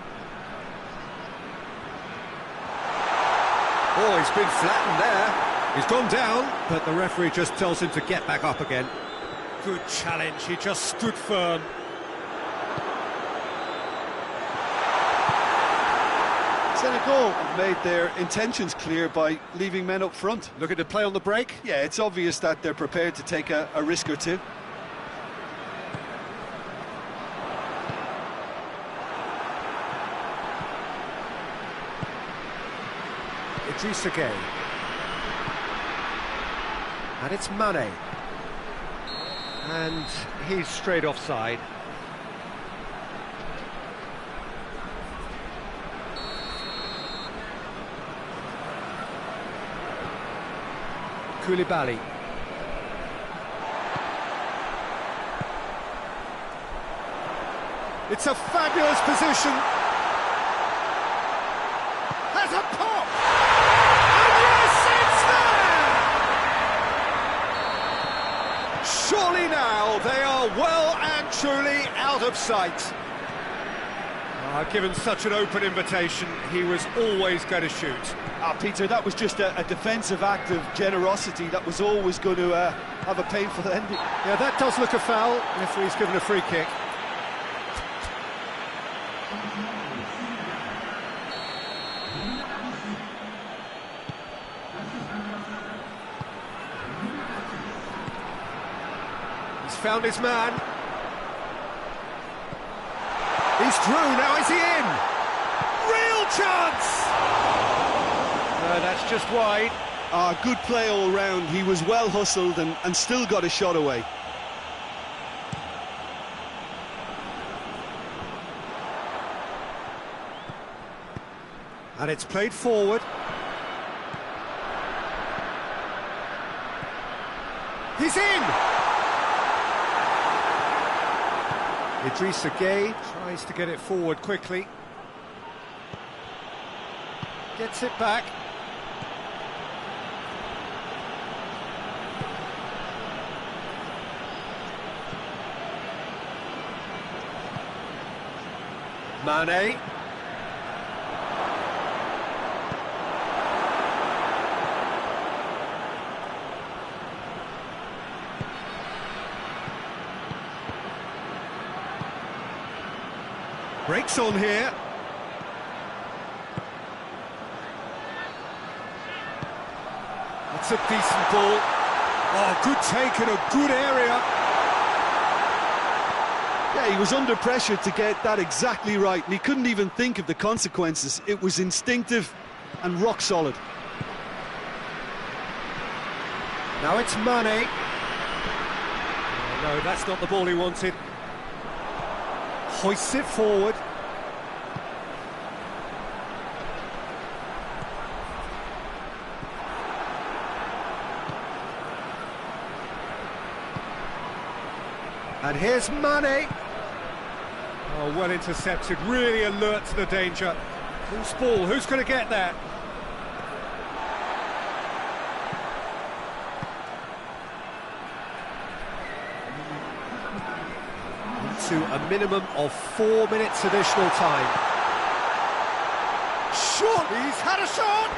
Oh, he's been flattened there. He's gone down, but the referee just tells him to get back up again. Good challenge, he just stood firm. Senegal have made their intentions clear by leaving men up front. Looking to play on the break? Yeah, it's obvious that they're prepared to take a risk or two. Idrissa Gueye. And it's Mane. And he's straight offside. Koulibaly. It's a fabulous position. Has a pop! And yes, it's there! Surely now they are well and truly out of sight. Given such an open invitation, he was always going to shoot. Peter, that was just a defensive act of generosity that was always going to have a painful ending. Yeah, that does look a foul. Referee's given a free kick. He's found his man. He's through, now is he in? Real chance! That's just wide. Good play all round. He was well hustled and still got a shot away. And it's played forward. He's in! Idrissa Gueye tries to get it forward quickly. Gets it back. Mane. Breaks on here. It's a decent ball. Oh, good take in a good area. Yeah, he was under pressure to get that exactly right, and he couldn't even think of the consequences. It was instinctive and rock solid. Now it's Mane. No, that's not the ball he wanted. Hoists it forward. And here's Mane. Oh, well intercepted, really alert to the danger. Who's ball? Who's going to get that? Into a minimum of 4 minutes additional time. Shot! He's had a shot!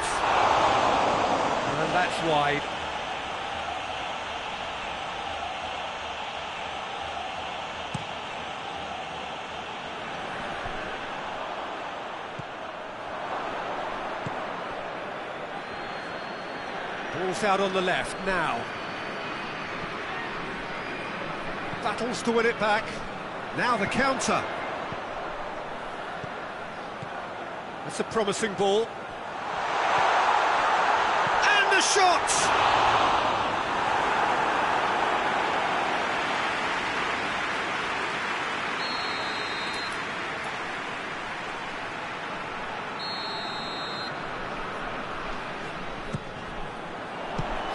And that's wide. Ball's out on the left now. Battles to win it back. Now the counter. That's a promising ball. And the shot!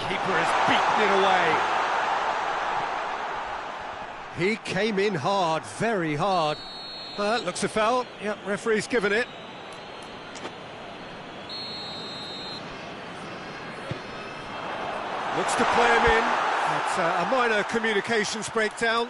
Keeper has beaten it away. He came in hard, very hard. Looks a foul. Yep, referee's given it. Looks to play him in. It's a minor communications breakdown.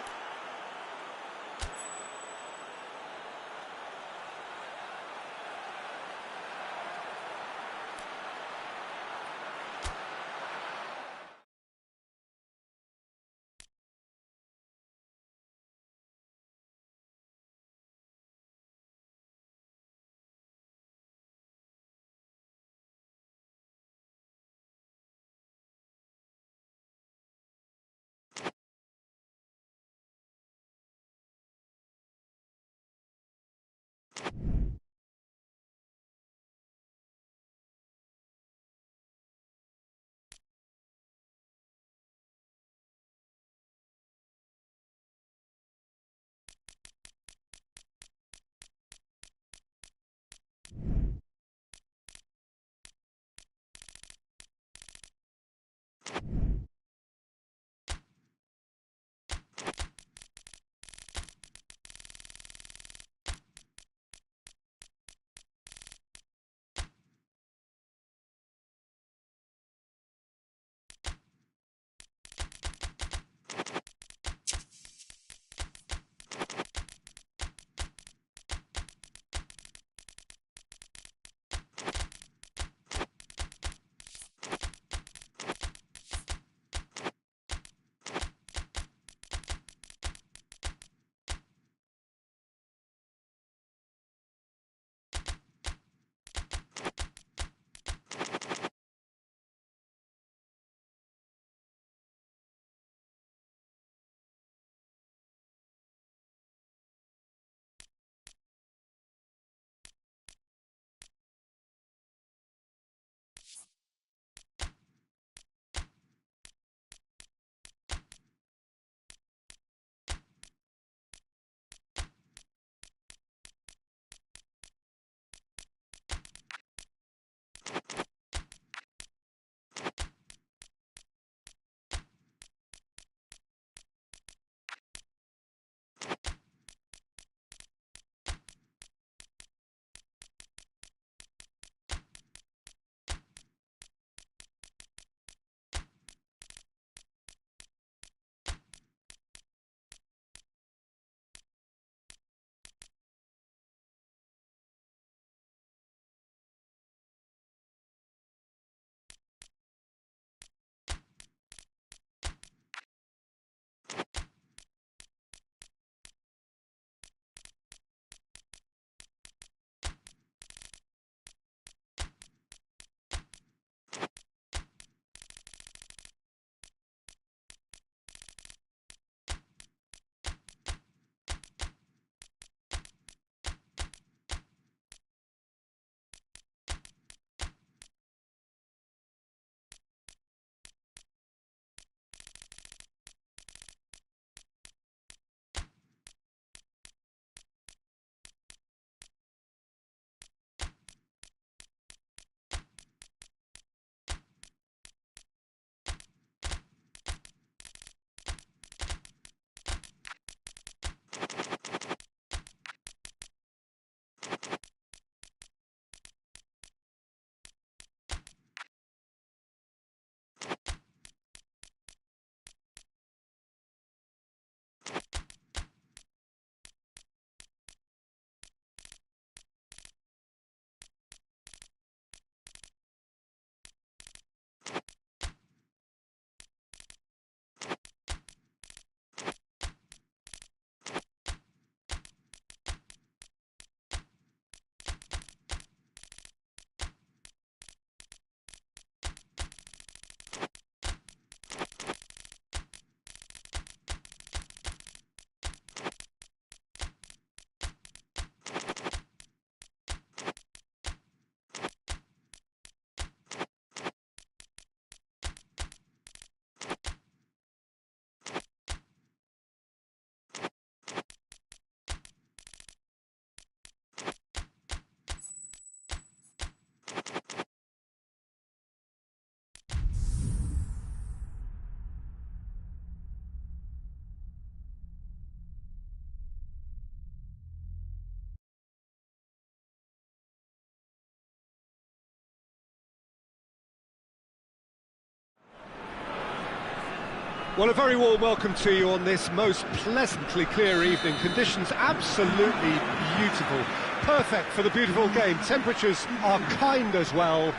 Well, a very warm welcome to you on this most pleasantly clear evening. Conditions absolutely beautiful. Perfect for the beautiful game. Temperatures are kind as well.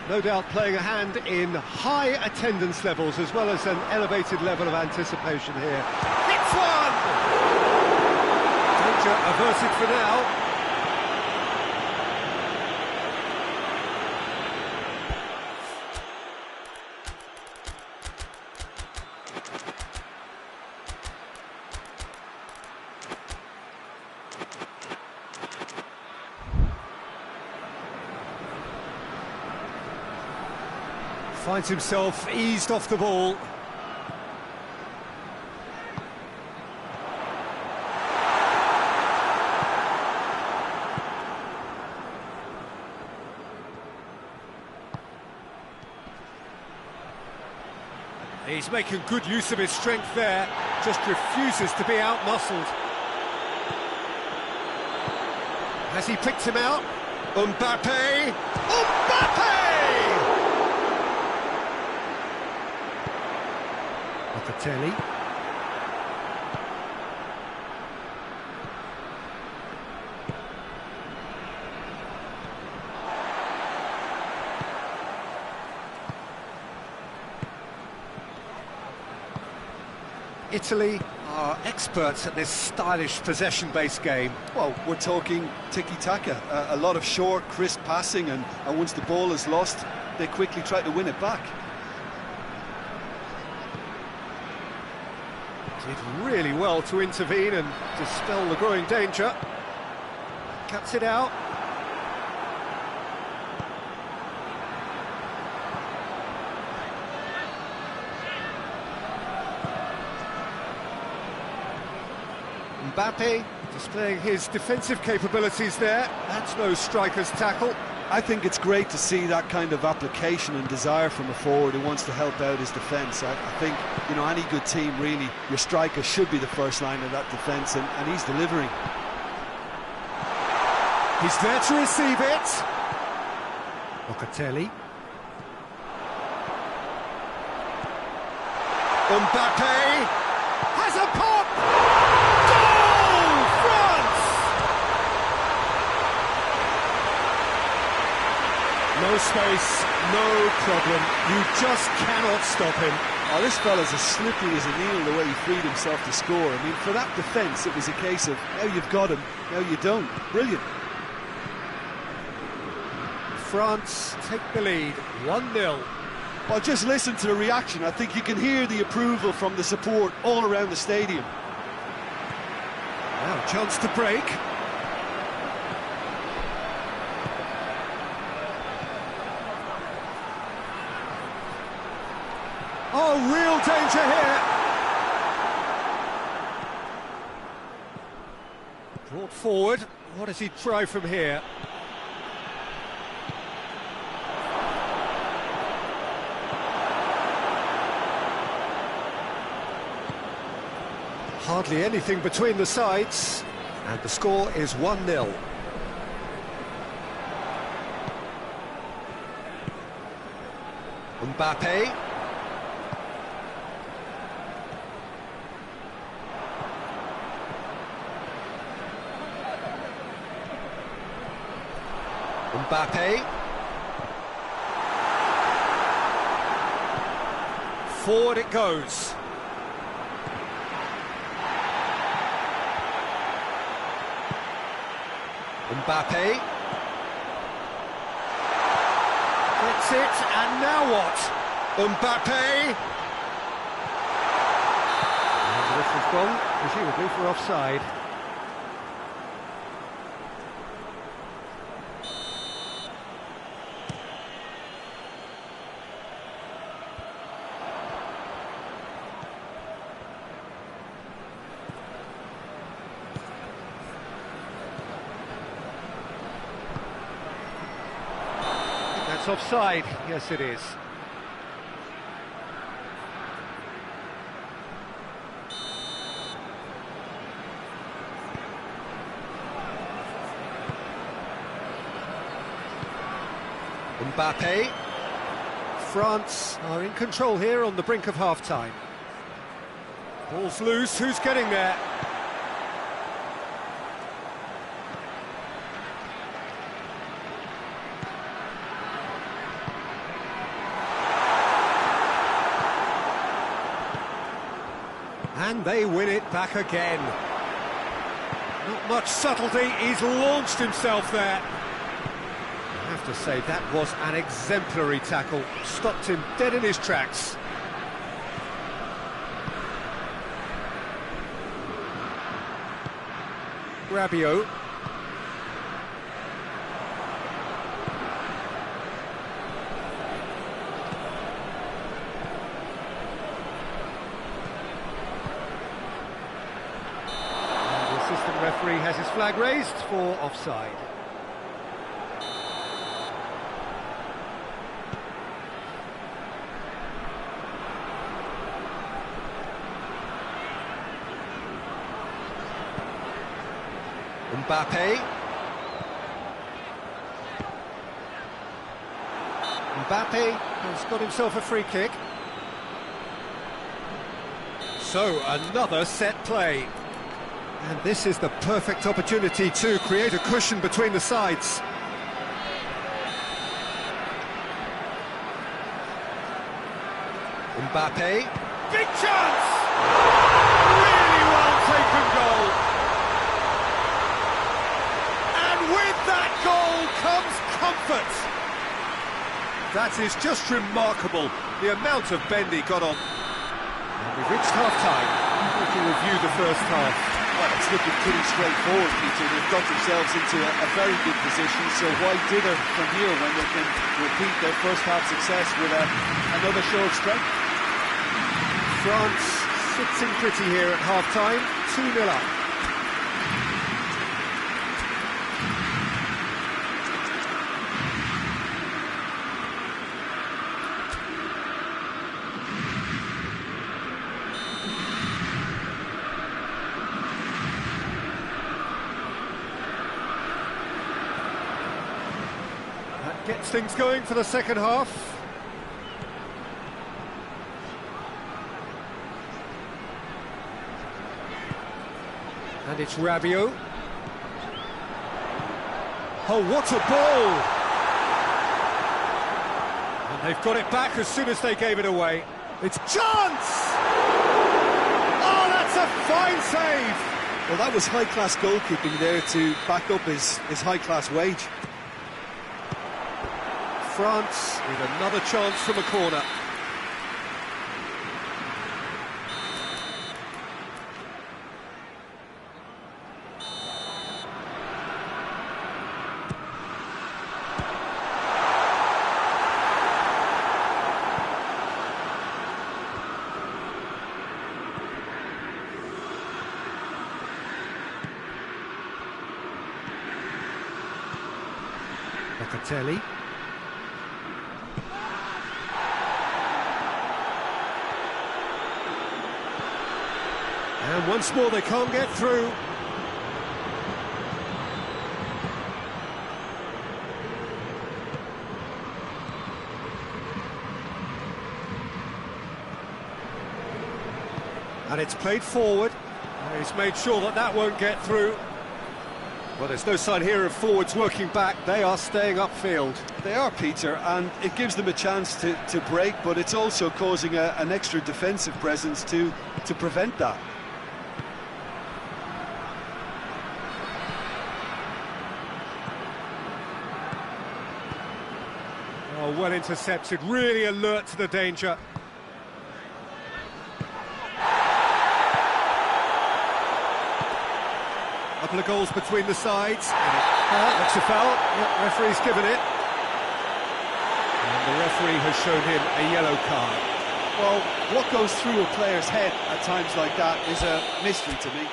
No doubt playing a hand in high attendance levels as well as an elevated level of anticipation here. It's one! Danger averted for now. Finds himself eased off the ball. He's making good use of his strength there, just refuses to be out-muscled. Has he picked him out? Mbappe! Mbappe! Locatelli. Italy are experts at this stylish possession-based game. Well, we're talking tiki-taka, a lot of short, crisp passing, and once the ball is lost, they quickly try to win it back. Did really well to intervene and dispel the growing danger. Cuts it out. Mbappe displaying his defensive capabilities there. That's no striker's tackle. I think it's great to see that kind of application and desire from a forward who wants to help out his defence. I think, you know, any good team, really, your striker should be the first line of that defence, and he's delivering. He's there to receive it. Locatelli. Mbappe has a pop! Goal! France! No space, no problem. You just cannot stop him. Oh, this fella's as slippery as a needle the way he freed himself to score. I mean, for that defence, it was a case of, now you've got him, now you don't. Brilliant. France take the lead, 1-0. Well, just listen to the reaction. I think you can hear the approval from the support all around the stadium. Now, chance to break. Oh, real danger here. Brought forward. What does he try from here? Hardly anything between the sides, and the score is 1-0. Mbappe. Mbappe. Forward it goes. Mbappe gets it, and now what? Mbappe! And this has gone, presumably for offside. Offside, yes it is. Mbappe. France are in control here on the brink of half-time. Ball's loose, who's getting there? And they win it back again. Not much subtlety, he's launched himself there. I have to say, that was an exemplary tackle. Stopped him dead in his tracks. Rabiot. And the assistant referee has his flag raised for offside. Mbappe. Mbappe has got himself a free kick. So, another set play. And this is the perfect opportunity to create a cushion between the sides. Mbappe. Big chance! Really well taken goal. With that goal comes comfort. That is just remarkable, the amount of bend he got on. And we've reached half-time. We can review the first half. Well, it's looking pretty straightforward, Peter. They've got themselves into a very good position, so why dither from here when they can repeat their first half success with another show of strength? France sits in pretty here at half-time, 2-0 up. Gets things going for the second half. And it's Rabiot. Oh, what a ball! And they've got it back as soon as they gave it away. It's chance! Oh, that's a fine save! Well, that was high-class goalkeeping there to back up his high-class wage. France with another chance from a corner. Locatelli. And once more they can't get through. And it's played forward. And he's made sure that that won't get through. Well, there's no sign here of forwards working back. They are staying upfield. They are, Peter, and it gives them a chance to break, but it's also causing an extra defensive presence to prevent that. Oh, well intercepted, really alert to the danger. Couple of goals between the sides. Looks a foul. Yep, referee's given it. And the referee has shown him a yellow card. Well, what goes through a player's head at times like that is a mystery to me.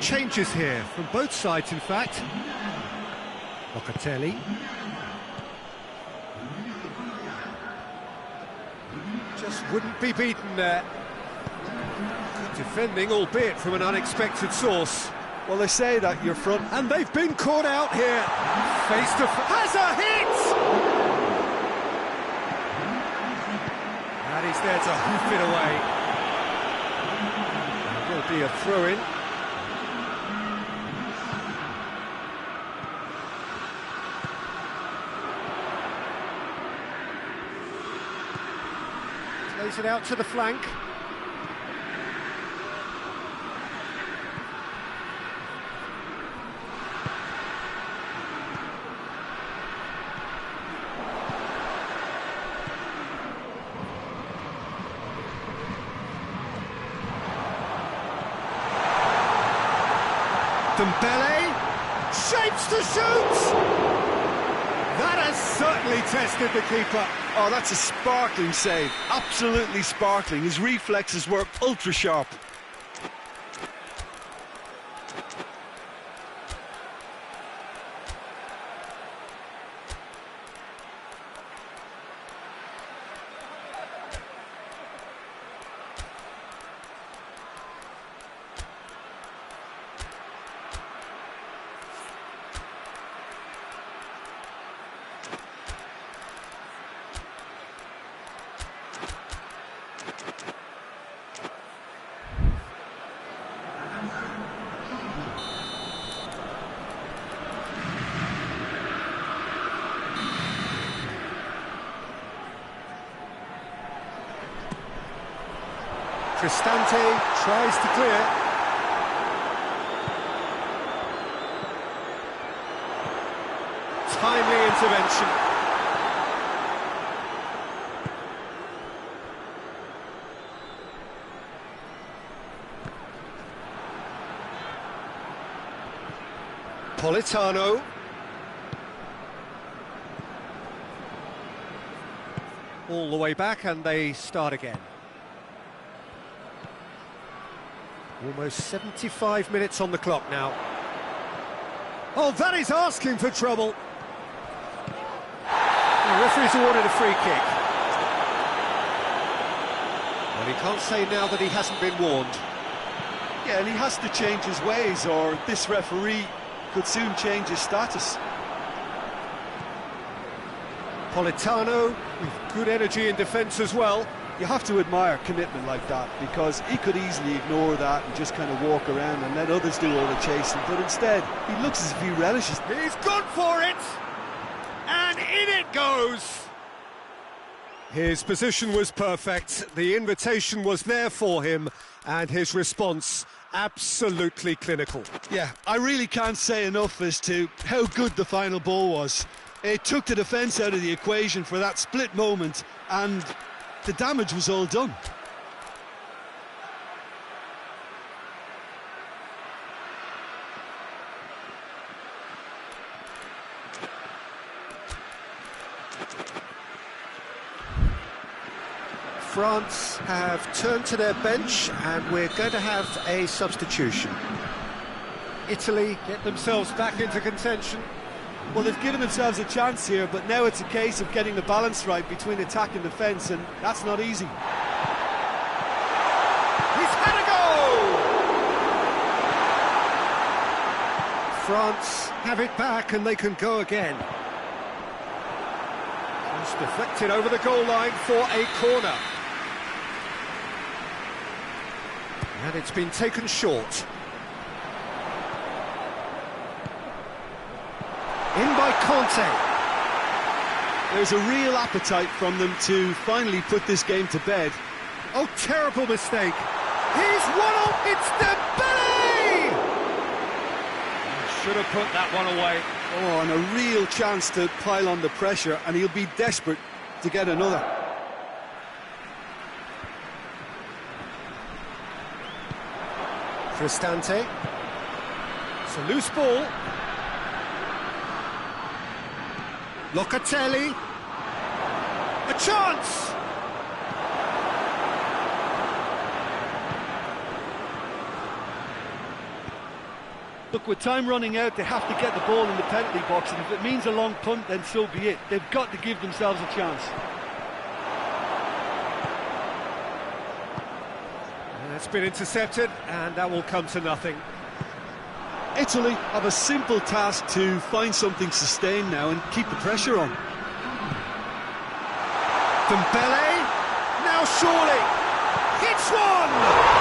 changes here, from both sides in fact. Locatelli. Just wouldn't be beaten there. Good defending, albeit from an unexpected source. Well, they say that your front... And they've been caught out here. Face to face. Has a hit! And he's there to hoof it away. Will be a throw-in. Plays it out to the flank. Dembele shapes to shoot! That has certainly tested the keeper. Oh, that's a sparkling save. Absolutely sparkling. His reflexes were ultra sharp. Cristante tries to clear. Timely intervention. Politano. All the way back and they start again. Almost 75 minutes on the clock now. Oh, that is asking for trouble. The referee's awarded a free kick. Well, he can't say now that he hasn't been warned. Yeah, and he has to change his ways, or this referee could soon change his status. Politano with good energy in defence as well. You have to admire commitment like that, because he could easily ignore that and just kind of walk around and let others do all the chasing, but instead he looks as if he relishes. He's gone for it, and in it goes. His position was perfect, the invitation was there for him, and his response absolutely clinical. Yeah, I really can't say enough as to how good the final ball was. It took the defence out of the equation for that split moment, and the damage was all done. France have turned to their bench and we're going to have a substitution. Italy get themselves back into contention. Well, they've given themselves a chance here, but now it's a case of getting the balance right between attack and defence, and that's not easy. He's had a go! France have it back and they can go again. It's deflected over the goal line for a corner. And it's been taken short. In by Conte. There's a real appetite from them to finally put this game to bed. Oh, terrible mistake. He's one on. It's Dembele! Should have put that one away. Oh, and a real chance to pile on the pressure, and he'll be desperate to get another. Cristante. It's a loose ball. Locatelli. A chance! Look, with time running out, they have to get the ball in the penalty box, and if it means a long punt, then so be it. They've got to give themselves a chance. It's been intercepted, and that will come to nothing. Italy have a simple task to find something sustained now and keep the pressure on. Dembele, now surely, hits one!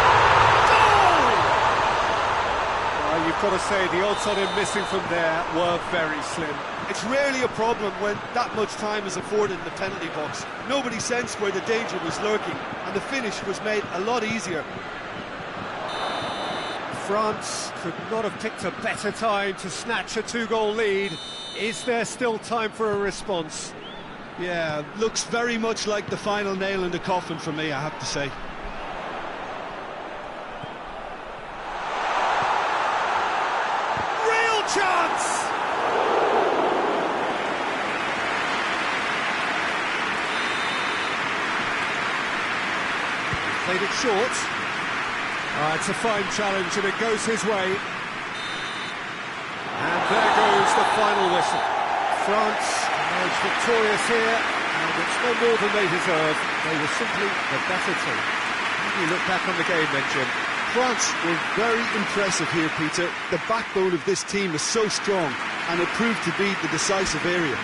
You've got to say the odds on him missing from there were very slim. It's rarely a problem when that much time is afforded in the penalty box. Nobody sensed where the danger was lurking, and the finish was made a lot easier. France could not have picked a better time to snatch a two-goal lead. Is there still time for a response? Yeah, looks very much like the final nail in the coffin for me, I have to say. Chance! Played it short. It's a fine challenge and it goes his way. And there goes the final whistle. France emerged victorious here, and it's no more than they deserve. They were simply the better team. How do you look back on the game then, Jim? France were very impressive here, Peter. The backbone of this team is so strong, and it proved to be the decisive area.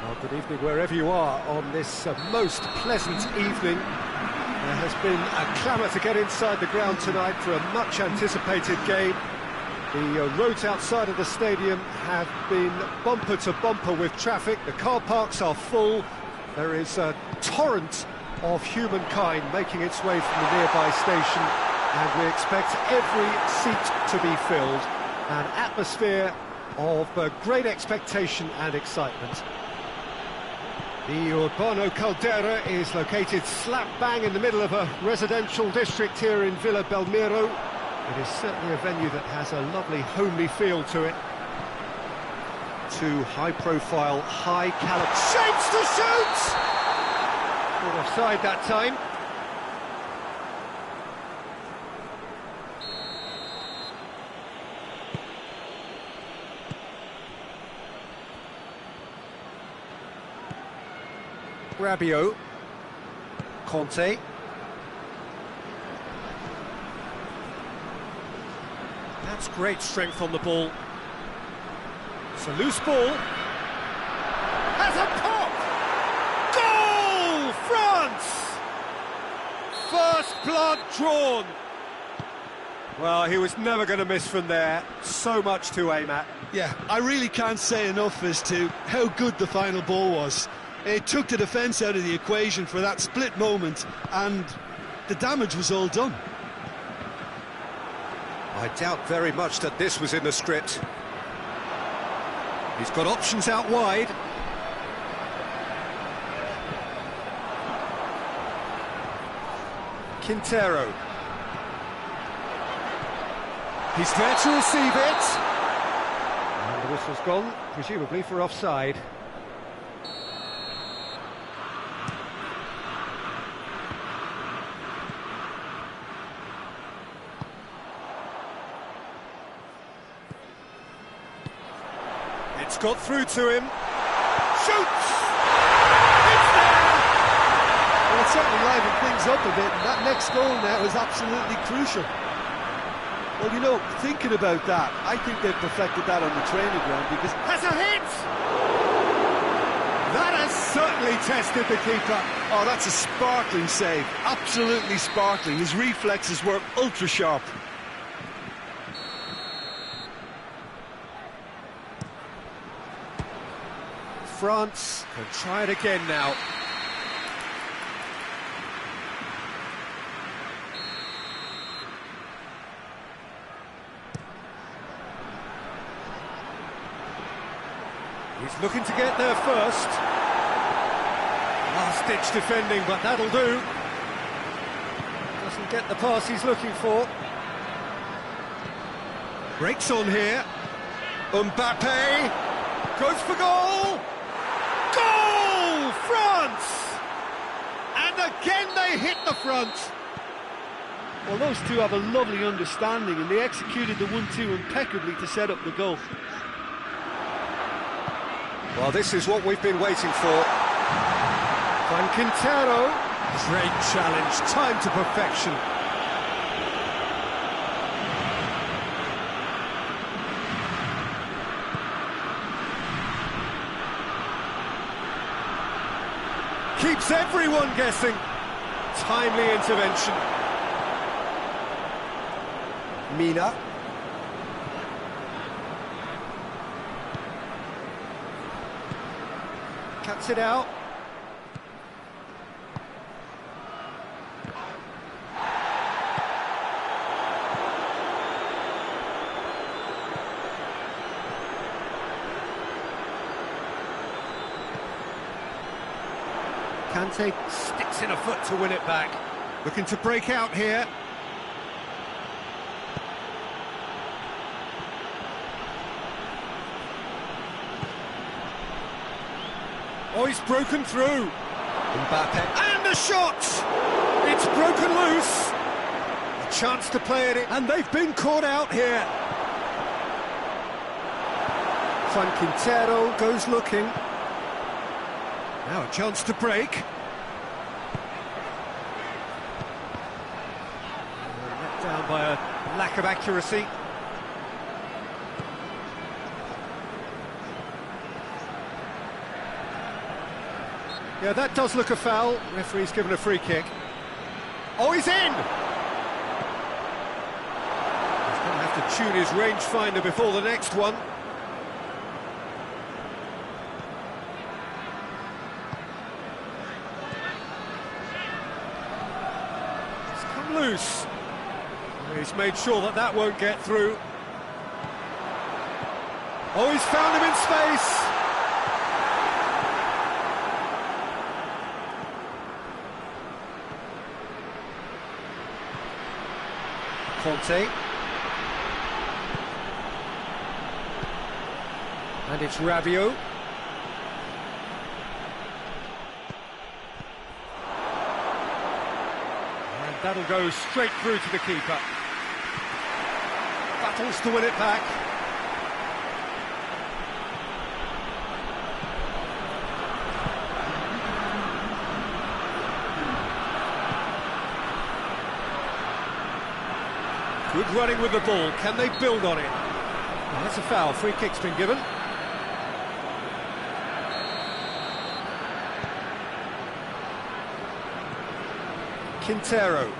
Well, good evening wherever you are on this most pleasant evening. There has been a clamour to get inside the ground tonight for a much anticipated game. The roads outside of the stadium have been bumper to bumper with traffic. The car parks are full. There is a torrent of humankind making its way from the nearby station, and we expect every seat to be filled. An atmosphere of great expectation and excitement. The Urbano Caldera is located slap bang in the middle of a residential district here in Villa Belmiro. It is certainly a venue that has a lovely homely feel to it. Two high-profile, high-caliber shapes to shoot! Not offside that time. Rabiot, Conte, that's great strength on the ball. It's a loose ball, has a pop! Goal, France! first blood drawn. Well, he was never going to miss from there. So much to aim at. Yeah, I really can't say enough as to how good the final ball was. It took the defence out of the equation for that split moment, and the damage was all done. I doubt very much that this was in the script. He's got options out wide. Quintero. He's there to receive it. And the whistle's gone, presumably for offside. It's got through to him. Shoots! It's there! Well, it certainly livened things up a bit, and that next goal now is absolutely crucial. Well, you know, thinking about that, I think they've perfected that on the training ground because... Has a hit! That has certainly tested the keeper. Oh, that's a sparkling save. Absolutely sparkling. His reflexes were ultra-sharp. France can try it again now. He's looking to get there first. Last-ditch defending, but that'll do. Doesn't get the pass he's looking for. Breaks on here. Mbappe goes for goal. Goal! France! And again they hit the front. Well, those two have a lovely understanding, and they executed the 1-2 impeccably to set up the goal. Well, this is what we've been waiting for. Van Quintero. Great challenge, time to perfection. Keeps everyone guessing. Timely intervention. Mina. Cuts it out. Kante sticks in a foot to win it back. Looking to break out here. Oh, he's broken through. Mbappe, and the shot! It's broken loose. A chance to play it in, and they've been caught out here. Van Quintero goes looking. Now a chance to break. Let down by a lack of accuracy. Yeah, that does look a foul. Referee's given a free kick. Oh, he's in! He's going to have to tune his rangefinder before the next one. It's come loose. He's made sure that that won't get through. Oh, he's found him in space! Conte. And it's Rabiot. And that'll go straight through to the keeper. Battles to win it back. Good running with the ball. Can they build on it? Well, that's a foul. Free kick's been given. Quintero.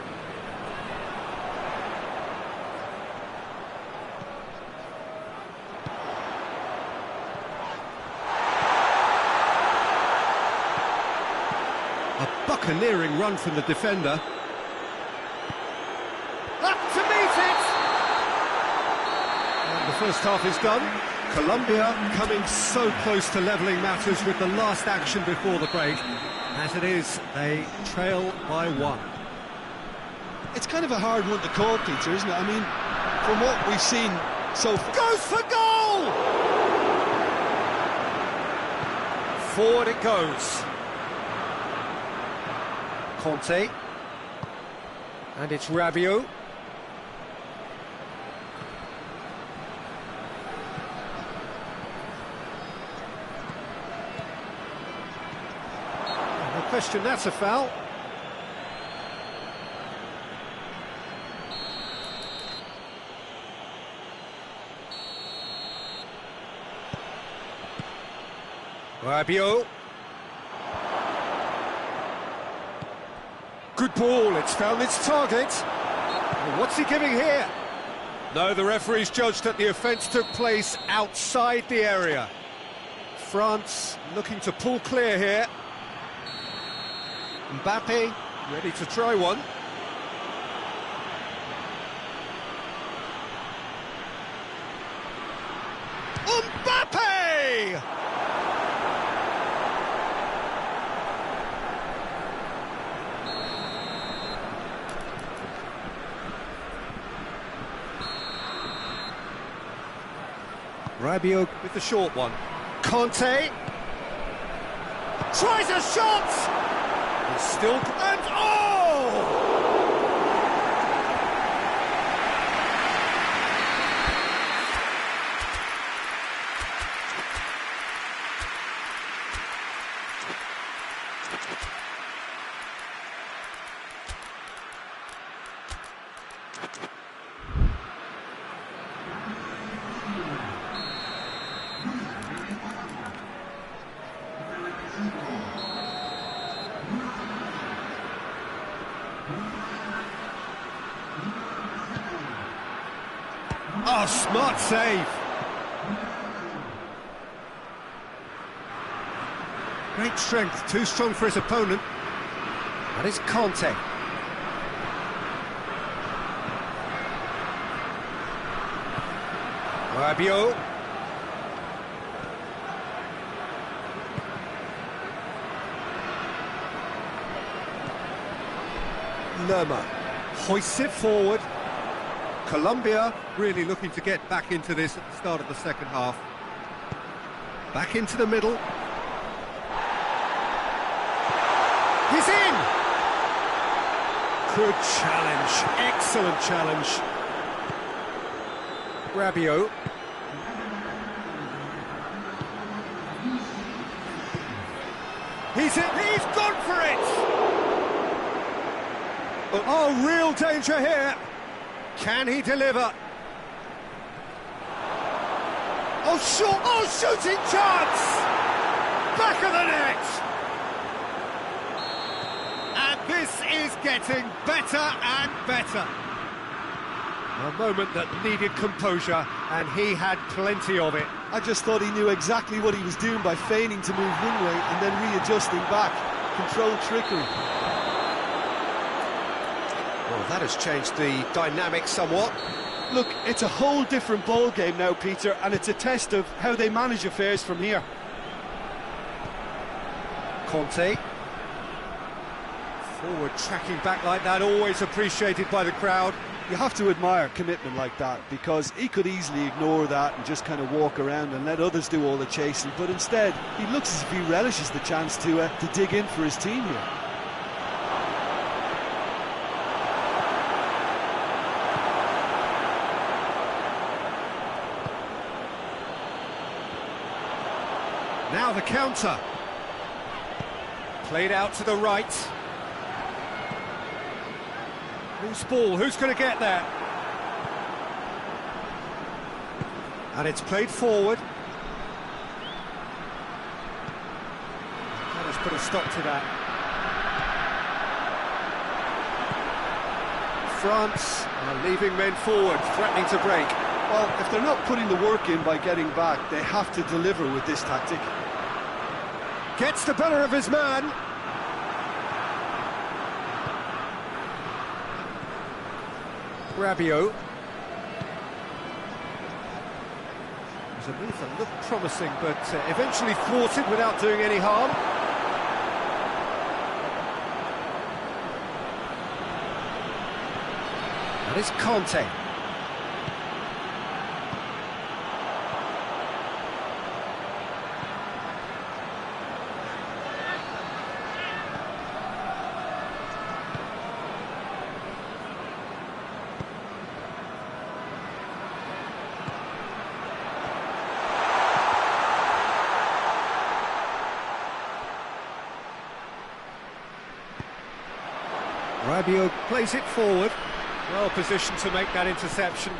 A buccaneering run from the defender. Up to meet it! And the first half is done. Colombia coming so close to levelling matters with the last action before the break. As it is, they trail by 1. It's kind of a hard one to call, Peter, isn't it? I mean, from what we've seen so far... Goes for goal! Forward it goes. Conte. And it's Rabiot. No question, that's a foul. Rabiot. Good ball, it's found its target. Well, what's he giving here? No, the referee's judged that the offence took place outside the area. France looking to pull clear here. Mbappe ready to try one. Mbappe! Rabiot with the short one. Conte tries a shot. It's still and oh! Oh, smart save. Great strength, too strong for his opponent. That is Conte. Rabiot. Lerma hoists it forward. Colombia really looking to get back into this at the start of the second half. Back into the middle. He's in! Good challenge, excellent challenge. Rabiot. He's gone for it! Oh, real danger here. Can he deliver? Oh, shooting chance! Back of the net! And this is getting better and better. A moment that needed composure, and he had plenty of it. I just thought he knew exactly what he was doing by feigning to move one way and then readjusting back. Controlled trickery. Well, that has changed the dynamic somewhat. Look, it's a whole different ball game now, Peter, and it's a test of how they manage affairs from here. Conte. Forward tracking back like that, always appreciated by the crowd. You have to admire commitment like that, because he could easily ignore that and just kind of walk around and let others do all the chasing, but instead, he looks as if he relishes the chance to dig in for his team here. Now the counter. Played out to the right. Loose ball, who's going to get there? And it's played forward. That has put a stop to that. France are leaving men forward, threatening to break. Well, if they're not putting the work in by getting back, they have to deliver with this tactic. Gets the better of his man. Rabiot. It was a move that looked promising, but eventually thwarted without doing any harm. And it's Conte. Rabiot plays it forward. Well positioned to make that interception.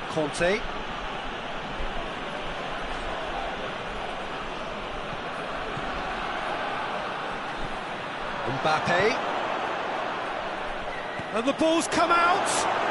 Conte. Mbappe. And the ball's come out!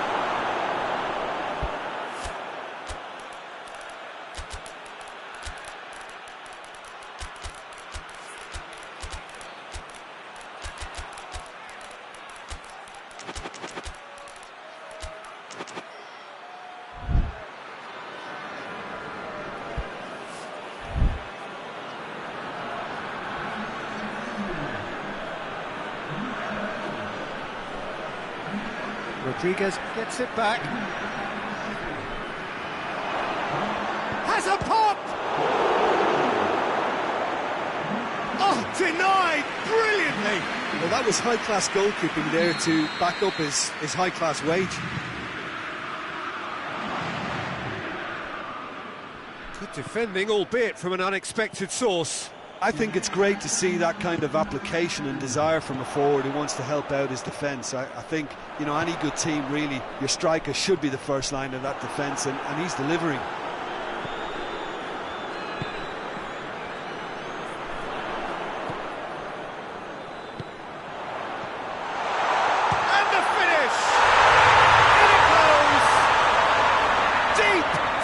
Rodriguez gets it back. Has a pop! Oh, denied brilliantly! Well, that was high-class goalkeeping there to back up his high-class wage. Good defending, albeit from an unexpected source. I think it's great to see that kind of application and desire from a forward who wants to help out his defence. I think, you know, any good team, really, your striker should be the first line of that defence, and he's delivering. And the finish! In it goes!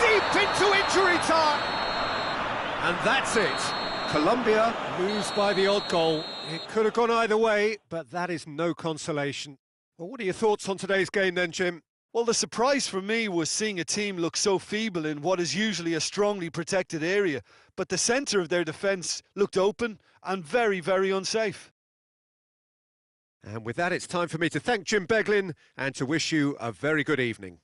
Deep into injury time! And that's it. Colombia lose by the odd goal. It could have gone either way, but that is no consolation. Well, what are your thoughts on today's game then, Jim? Well, the surprise for me was seeing a team look so feeble in what is usually a strongly protected area, but the centre of their defence looked open and very, very unsafe. And with that, it's time for me to thank Jim Beglin and to wish you a very good evening.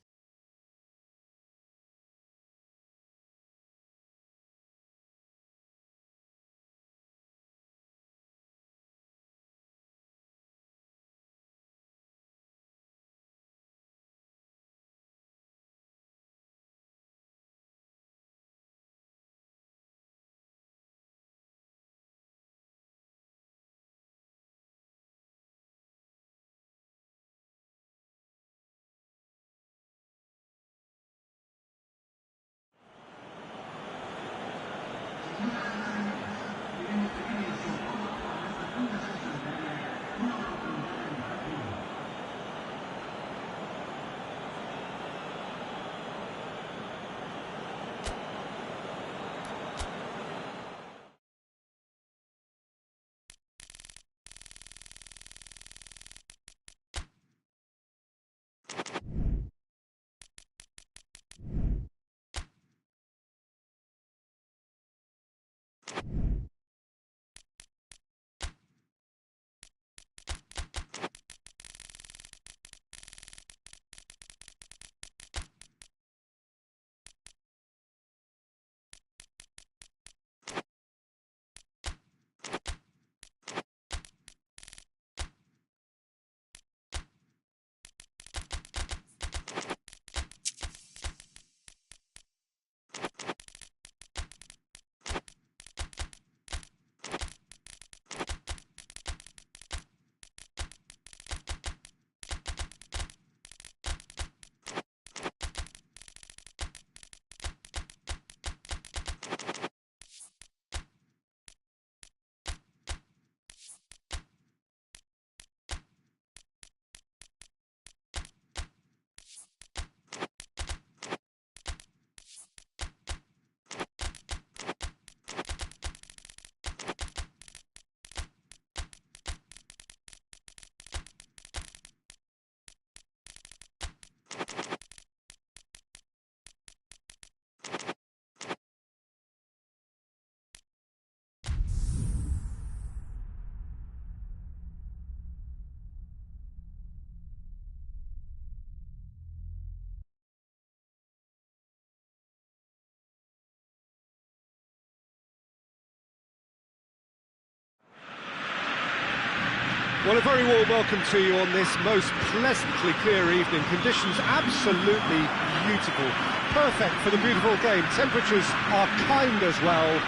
Well, a very warm welcome to you on this most pleasantly clear evening. Conditions absolutely beautiful. Perfect for the beautiful game. Temperatures are kind as well.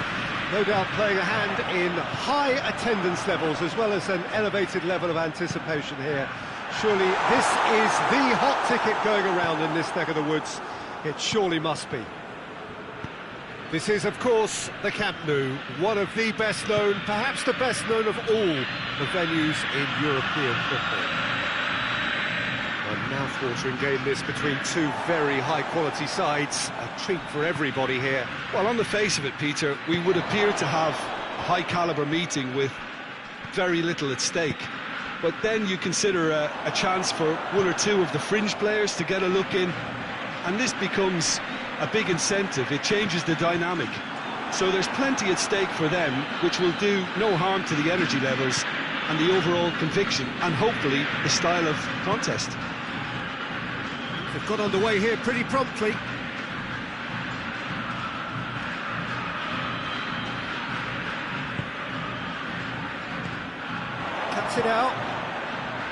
No doubt playing a hand in high attendance levels as well as an elevated level of anticipation here. Surely this is the hot ticket going around in this neck of the woods. It surely must be. This is, of course, the Camp Nou, one of the best known, perhaps the best known of all the venues in European football. A mouth-watering game this between two very high-quality sides. A treat for everybody here. Well, on the face of it, Peter, we would appear to have a high-caliber meeting with very little at stake. But then you consider a chance for one or two of the fringe players to get a look in, and this becomes a big incentive. It changes the dynamic. So there's plenty at stake for them, which will do no harm to the energy levels and the overall conviction, and hopefully the style of contest. They've got underway here pretty promptly. Cuts it out.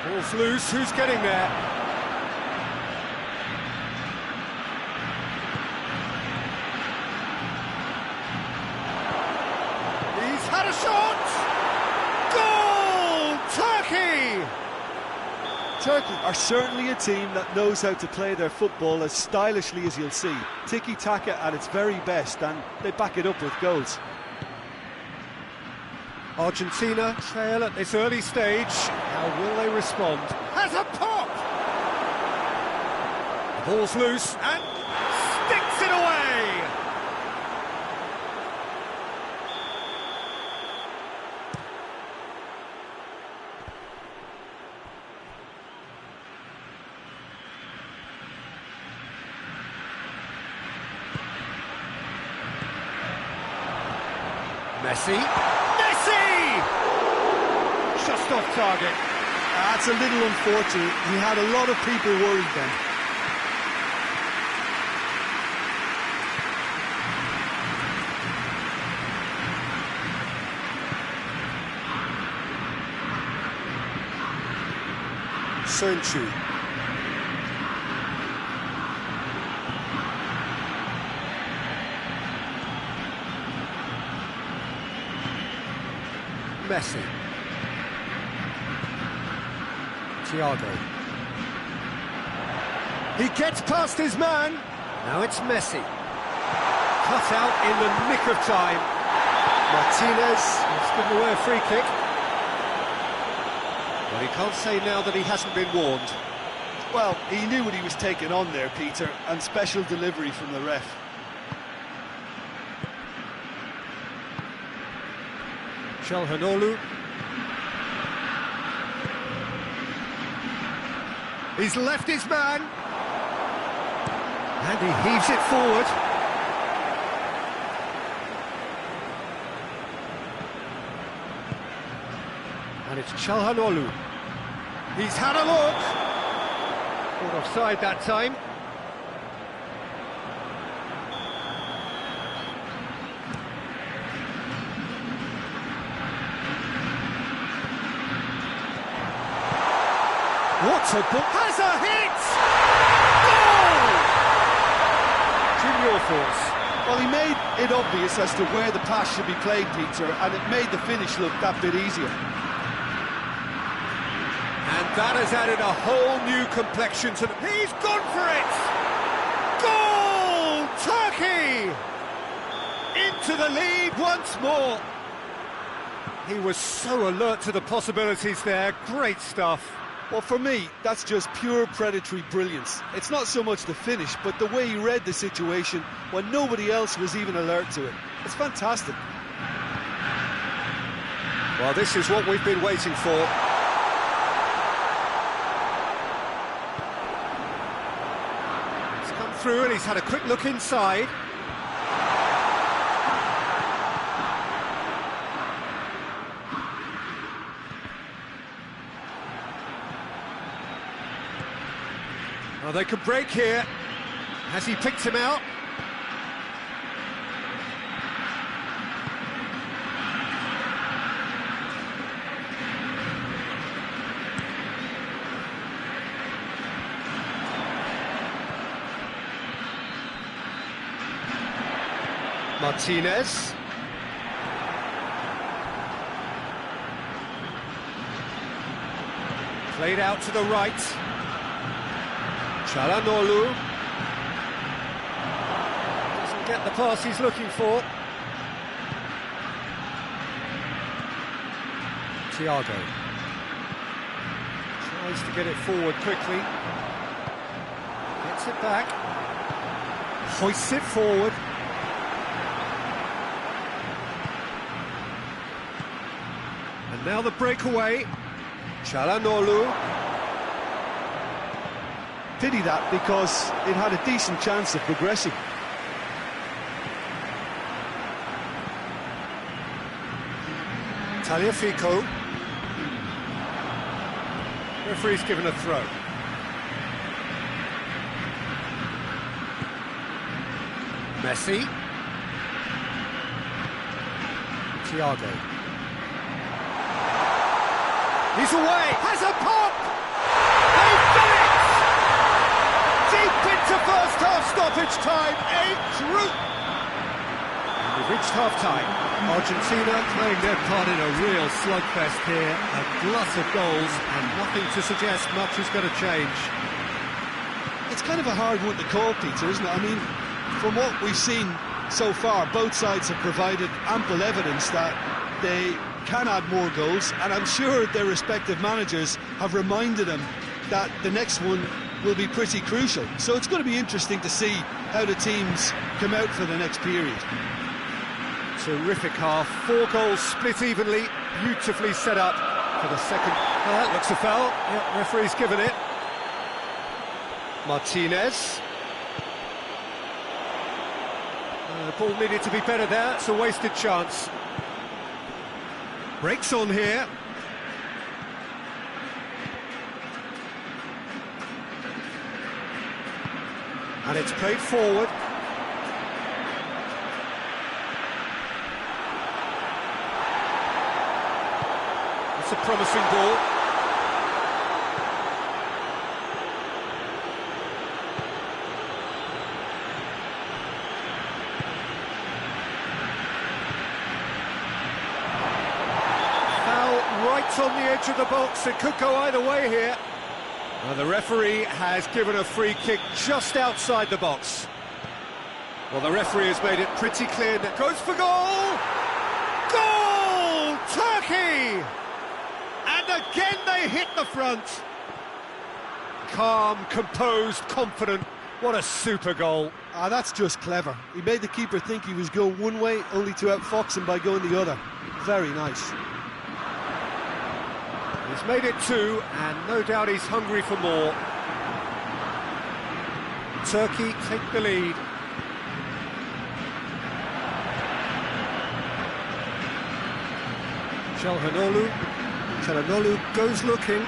Ball's loose. Who's getting there? He's had a shot! Goal! Turkey! Turkey are certainly a team that knows how to play their football as stylishly as you'll see. Tiki-taka at its very best, and they back it up with goals. Argentina trail at this early stage. How will they respond? Has a pop! The ball's loose and sticks it away! Messi! Just off target. That's a little unfortunate. He had a lot of people worried then. Sonchu. Messi. Thiago. He gets past his man. Now it's Messi. Cut out in the nick of time. Martinez has given away a free kick. Well, he can't say now that he hasn't been warned. Well, he knew what he was taking on there, Peter, and special delivery from the ref. Çalhanoğlu. He's left his man. And he heaves it forward. And it's Çalhanoğlu. He's had a look. Caught offside that time. What a ball! Has a hit! Goal! Junior force. Well, he made it obvious as to where the pass should be played, Peter, and it made the finish look that bit easier. And that has added a whole new complexion to the... He's gone for it! Goal! Turkey! Into the lead once more. He was so alert to the possibilities there. Great stuff. Well, for me, that's just pure predatory brilliance. It's not so much the finish, but the way he read the situation when nobody else was even alert to it. It's fantastic. Well, this is what we've been waiting for. He's come through and he's had a quick look inside. Well, they could break here. Has he picked him out? Martinez. Played out to the right. Çalhanoğlu. Doesn't get the pass he's looking for. Thiago. Tries to get it forward quickly. Gets it back. Hoists it forward. And now the breakaway. Çalhanoğlu. Pity that, because it had a decent chance of progressing. Tagliafico. Referee's given a throw. Messi. Thiago. He's away. Has a pop. They've done it. Deep into first half stoppage time. A drew. We've reached half time. Argentina playing their part in a real slugfest here. A glut of goals and nothing to suggest much is going to change. It's kind of a hard one to call, Peter, isn't it? I mean, from what we've seen so far, both sides have provided ample evidence that they can add more goals, and I'm sure their respective managers have reminded them that the next one will be pretty crucial. So it's going to be interesting to see how the teams come out for the next period. Terrific half, 4 goals split evenly, beautifully set up for the second. That looks a foul. Yep, referee's given it. Martinez. The ball needed to be better there, it's a wasted chance. Breaks on here. And it's played forward. It's a promising ball. Right on the edge of the box, it could go either way here. Well, the referee has given a free kick just outside the box. Well, the referee has made it pretty clear that goes for goal! Goal! Turkey! And again they hit the front. Calm, composed, confident. What a super goal. Ah, that's just clever. He made the keeper think he was going one way, only to outfox him by going the other. Very nice. He's made it 2, and no doubt he's hungry for more. Turkey take the lead. Çalhanoğlu goes looking.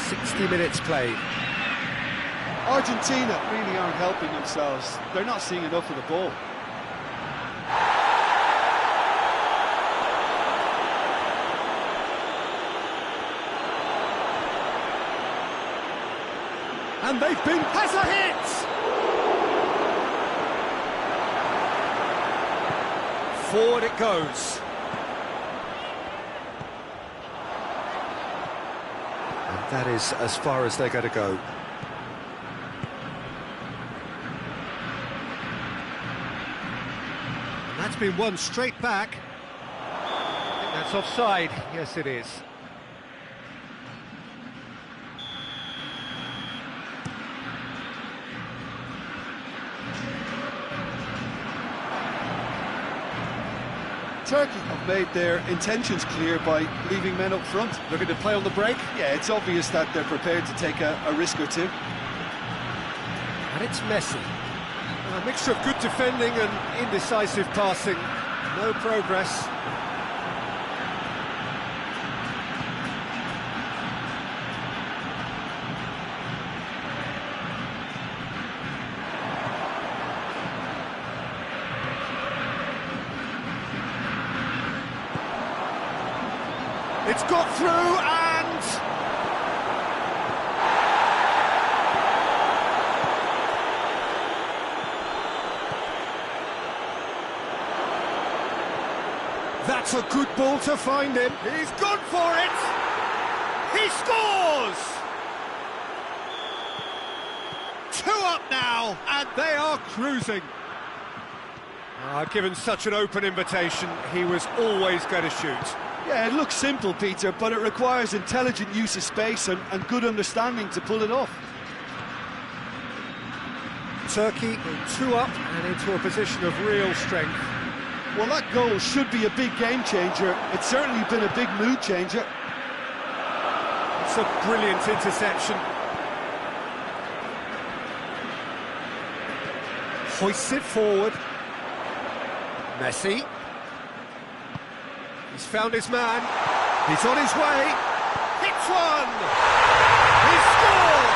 60 minutes played. Argentina really aren't helping themselves. They're not seeing enough of the ball. And they've been... has a hit! Forward it goes. And that is as far as they're going to go. And that's been won straight back. I think that's offside. Yes, it is. Turkey have made their intentions clear by leaving men up front. Looking to play on the break. Yeah, it's obvious that they're prepared to take a risk or two. And it's Messi. A mixture of good defending and indecisive passing. No progress. It's got through and... That's a good ball to find him. He's gone for it! He scores! 2 up now, And they are cruising. Given such an open invitation, he was always going to shoot. Yeah, it looks simple, Peter, but it requires intelligent use of space and good understanding to pull it off. Turkey 2 up and into a position of real strength. Well, that goal should be a big game changer. It's certainly been a big mood changer. It's a brilliant interception. Hoists it forward. Messi. He's found his man. He's on his way. Hits one! He scored!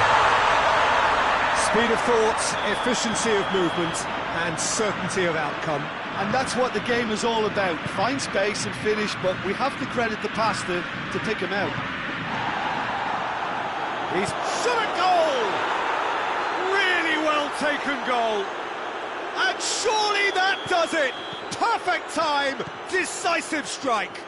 Speed of thought, efficiency of movement, and certainty of outcome. And that's what the game is all about. Find space and finish, but we have to credit the pass to pick him out. He's shot a goal! Really well taken goal. And surely that does it! Perfect time, decisive strike.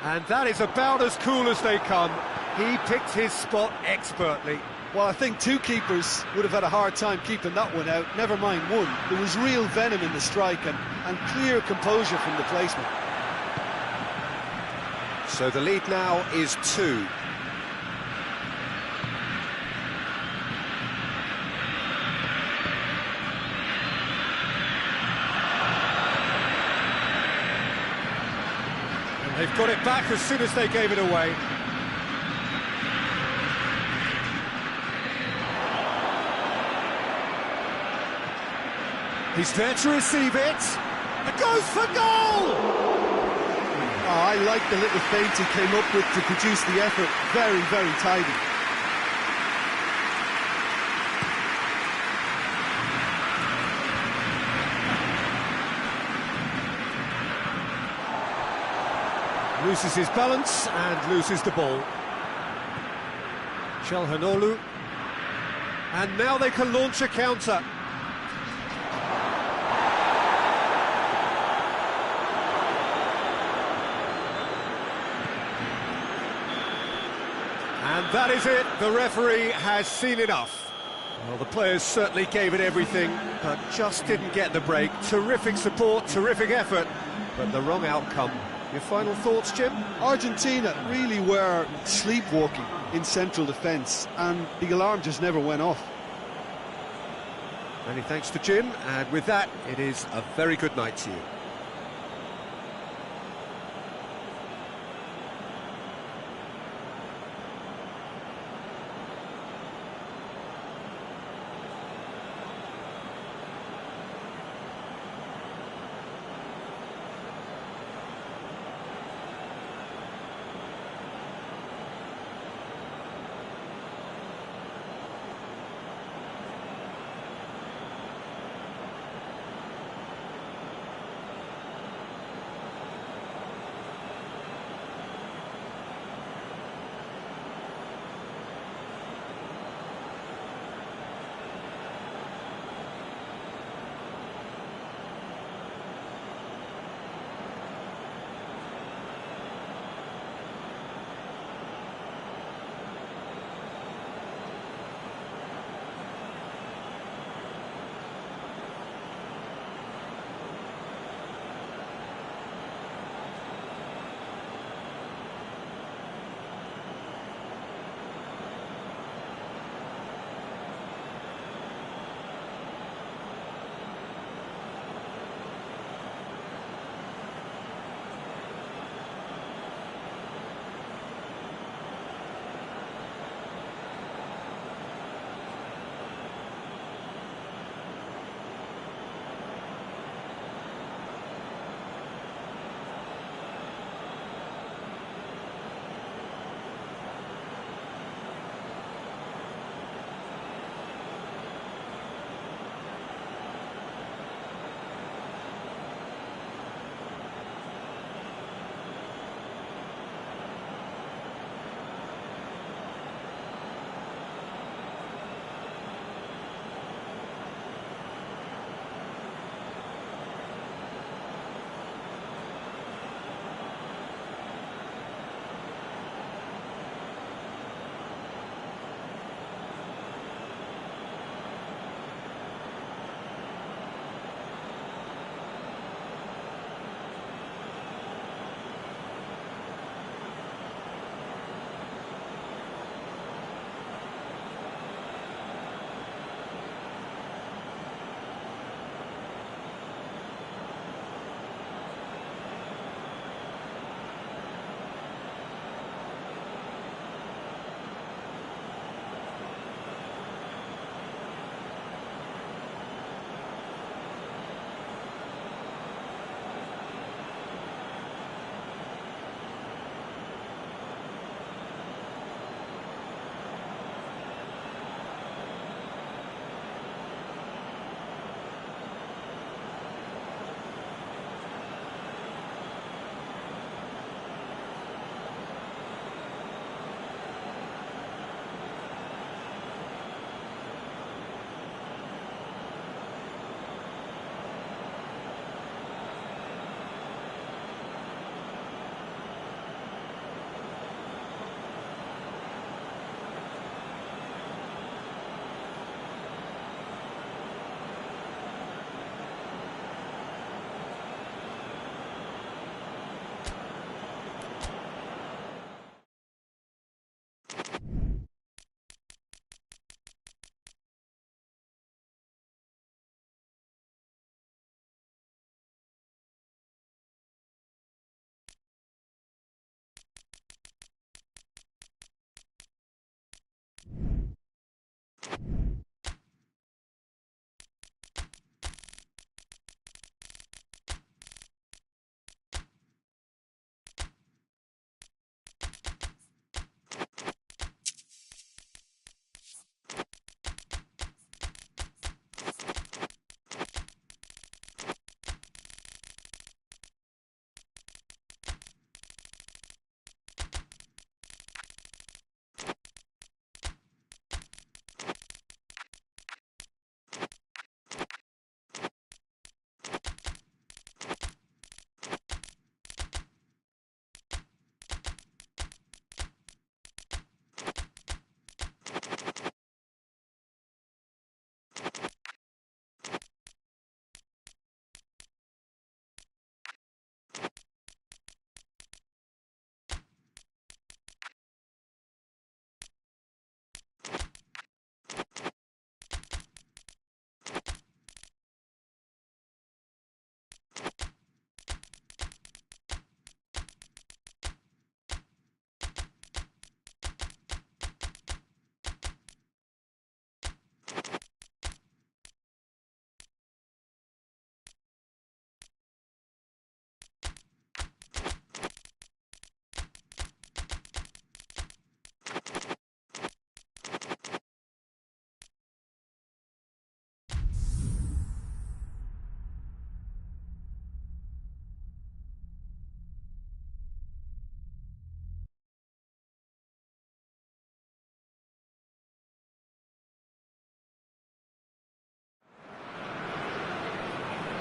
And that is about as cool as they come. He picked his spot expertly. Well, I think 2 keepers would have had a hard time keeping that one out, never mind 1. There was real venom in the strike and clear composure from the placement. So the lead now is 2. And they've got it back as soon as they gave it away. He's there to receive it. It goes for goal! Oh, I like the little feint he came up with to produce the effort. Very, very tidy. Loses his balance and loses the ball. Çalhanoğlu. And now they can launch a counter. And that is it, the referee has seen enough. Well, the players certainly gave it everything, but just didn't get the break. Terrific support, terrific effort, but the wrong outcome. Your final thoughts, Jim? Argentina really were sleepwalking in central defence, and the alarm just never went off. Many thanks to Jim, and with that, it is a very good night to you.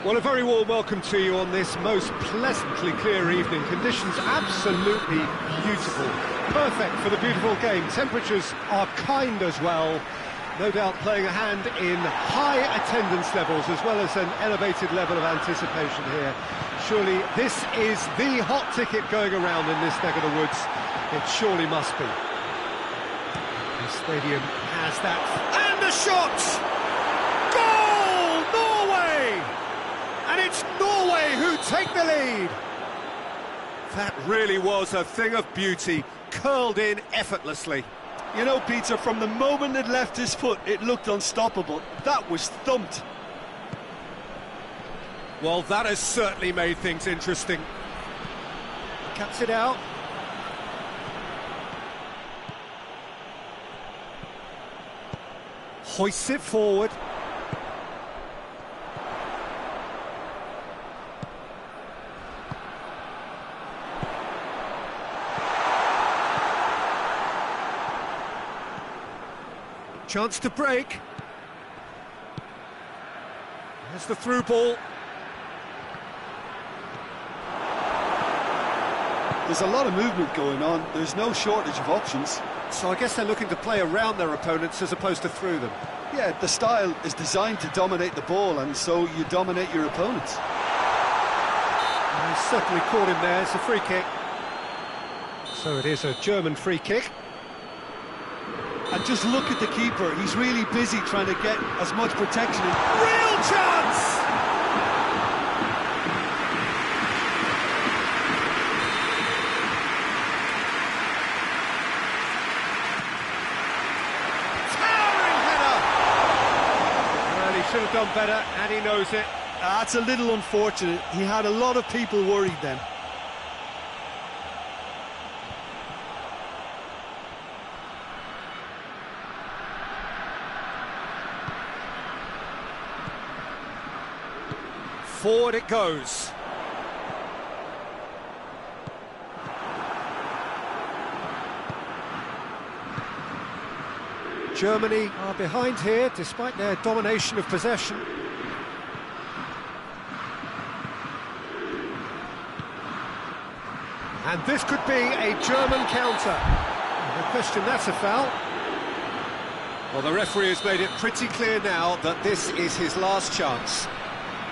Well, a very warm welcome to you on this most pleasantly clear evening. Conditions absolutely beautiful. Perfect for the beautiful game. Temperatures are kind as well. No doubt playing a hand in high attendance levels as well as an elevated level of anticipation here. Surely this is the hot ticket going around in this neck of the woods. It surely must be. The stadium has that. And the shot! Goal! Norway! And it's Norway who take the lead. That really was a thing of beauty, curled in effortlessly. You know, Peter, from the moment it left his foot, it looked unstoppable. That was thumped. Well, that has certainly made things interesting. Cuts it out. Hoists it forward. Chance to break. There's the through ball. There's a lot of movement going on. There's no shortage of options. So I guess they're looking to play around their opponents as opposed to through them. Yeah, the style is designed to dominate the ball, and so you dominate your opponents. And he's certainly caught him there. It's a free kick. So it is a German free kick. And just look at the keeper. He's really busy trying to get as much protection in. Real chance! Towering header! Well, he should have done better, and he knows it. That's a little unfortunate. He had a lot of people worried then. Forward it goes. Germany are behind here, despite their domination of possession. And this could be a German counter. No question, that's a foul. Well, the referee has made it pretty clear now that this is his last chance.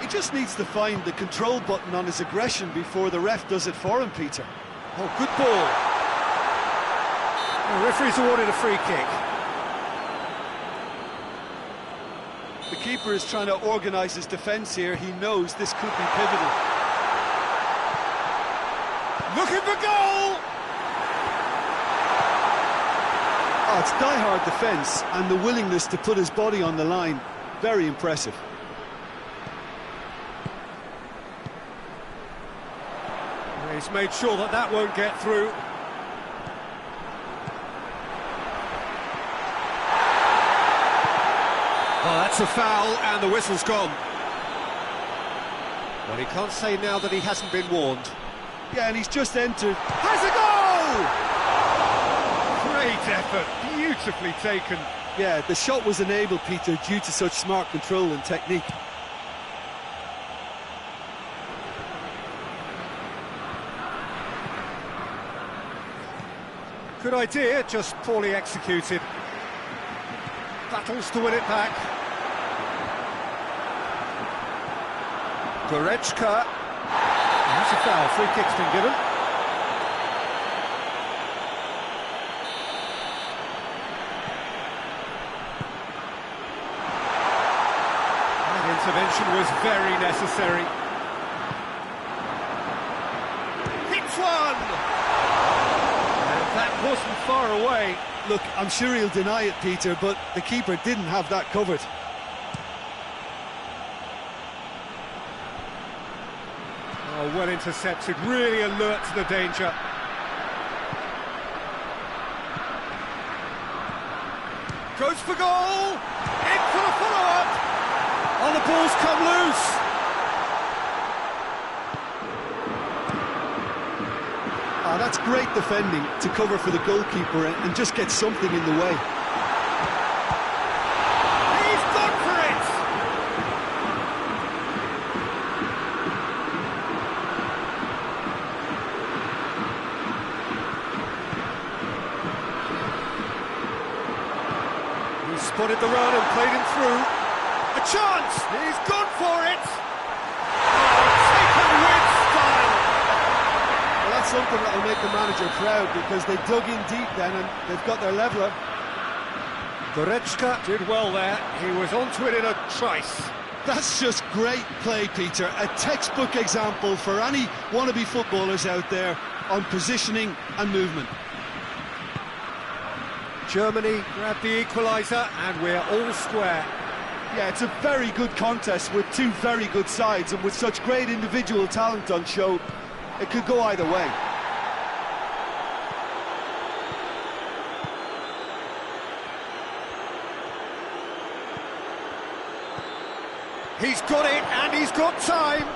He just needs to find the control button on his aggression before the ref does it for him, Peter. Oh, good ball. The referee's awarded a free kick. The keeper is trying to organise his defence here. He knows this could be pivotal. Looking for goal! Oh, it's die-hard defence and the willingness to put his body on the line. Very impressive. He's made sure that that won't get through. Oh, that's a foul, and the whistle's gone. Well, he can't say now that he hasn't been warned. Yeah, and he's just entered. Has a goal! Great effort, beautifully taken. Yeah, the shot was enabled, Peter, due to such smart control and technique. Good idea, just poorly executed. Battles to win it back. Goretzka. That's a foul, free kick's been given. That intervention was very necessary. Hits one! That wasn't far away. Look, I'm sure he'll deny it, Peter, but the keeper didn't have that covered. Oh, well intercepted, really alert to the danger. Goes for goal! In for the follow-up! Oh, the ball's come loose! Oh, that's great defending to cover for the goalkeeper and just get something in the way. He's gone for it! spotted the run and played him through. A chance! He's gone for it! Oh, taken with style! Well, that's something that will make the manager proud, because they dug in deep then and they've got their leveller. Goretzka did well there. He was onto it in a trice. That's just great play, Peter. A textbook example for any wannabe footballers out there on positioning and movement. Germany grabbed the equaliser and we're all square. Yeah, it's a very good contest with two very good sides, and with such great individual talent on show, it could go either way. He's got it, and he's got time.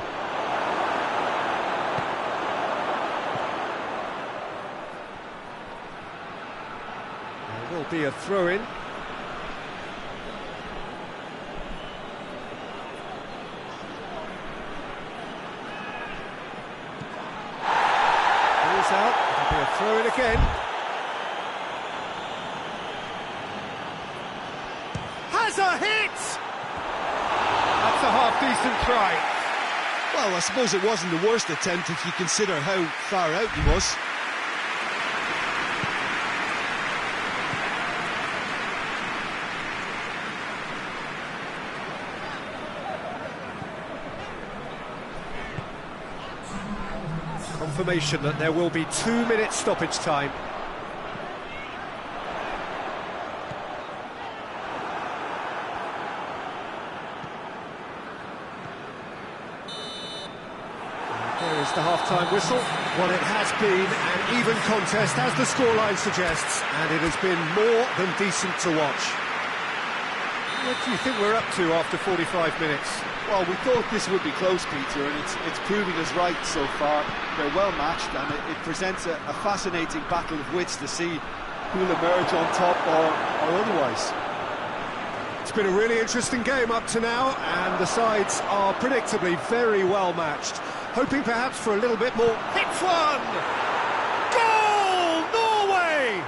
There will be a throw-in. Ball's out, there'll be a throw-in again. Has a hit! That's a half-decent try. Well, I suppose it wasn't the worst attempt if you consider how far out he was. Confirmation that there will be 2 minutes stoppage time. There is the half-time whistle. Well, it has been an even contest, as the scoreline suggests, and it has been more than decent to watch. What do you think we're up to after 45 minutes? Well, we thought this would be close, Peter, and it's proving us right so far. They're well matched, and it presents a fascinating battle of wits to see who'll emerge on top or otherwise. It's been a really interesting game up to now, and the sides are predictably very well matched. Hoping perhaps for a little bit more. Hits one! Goal! Norway!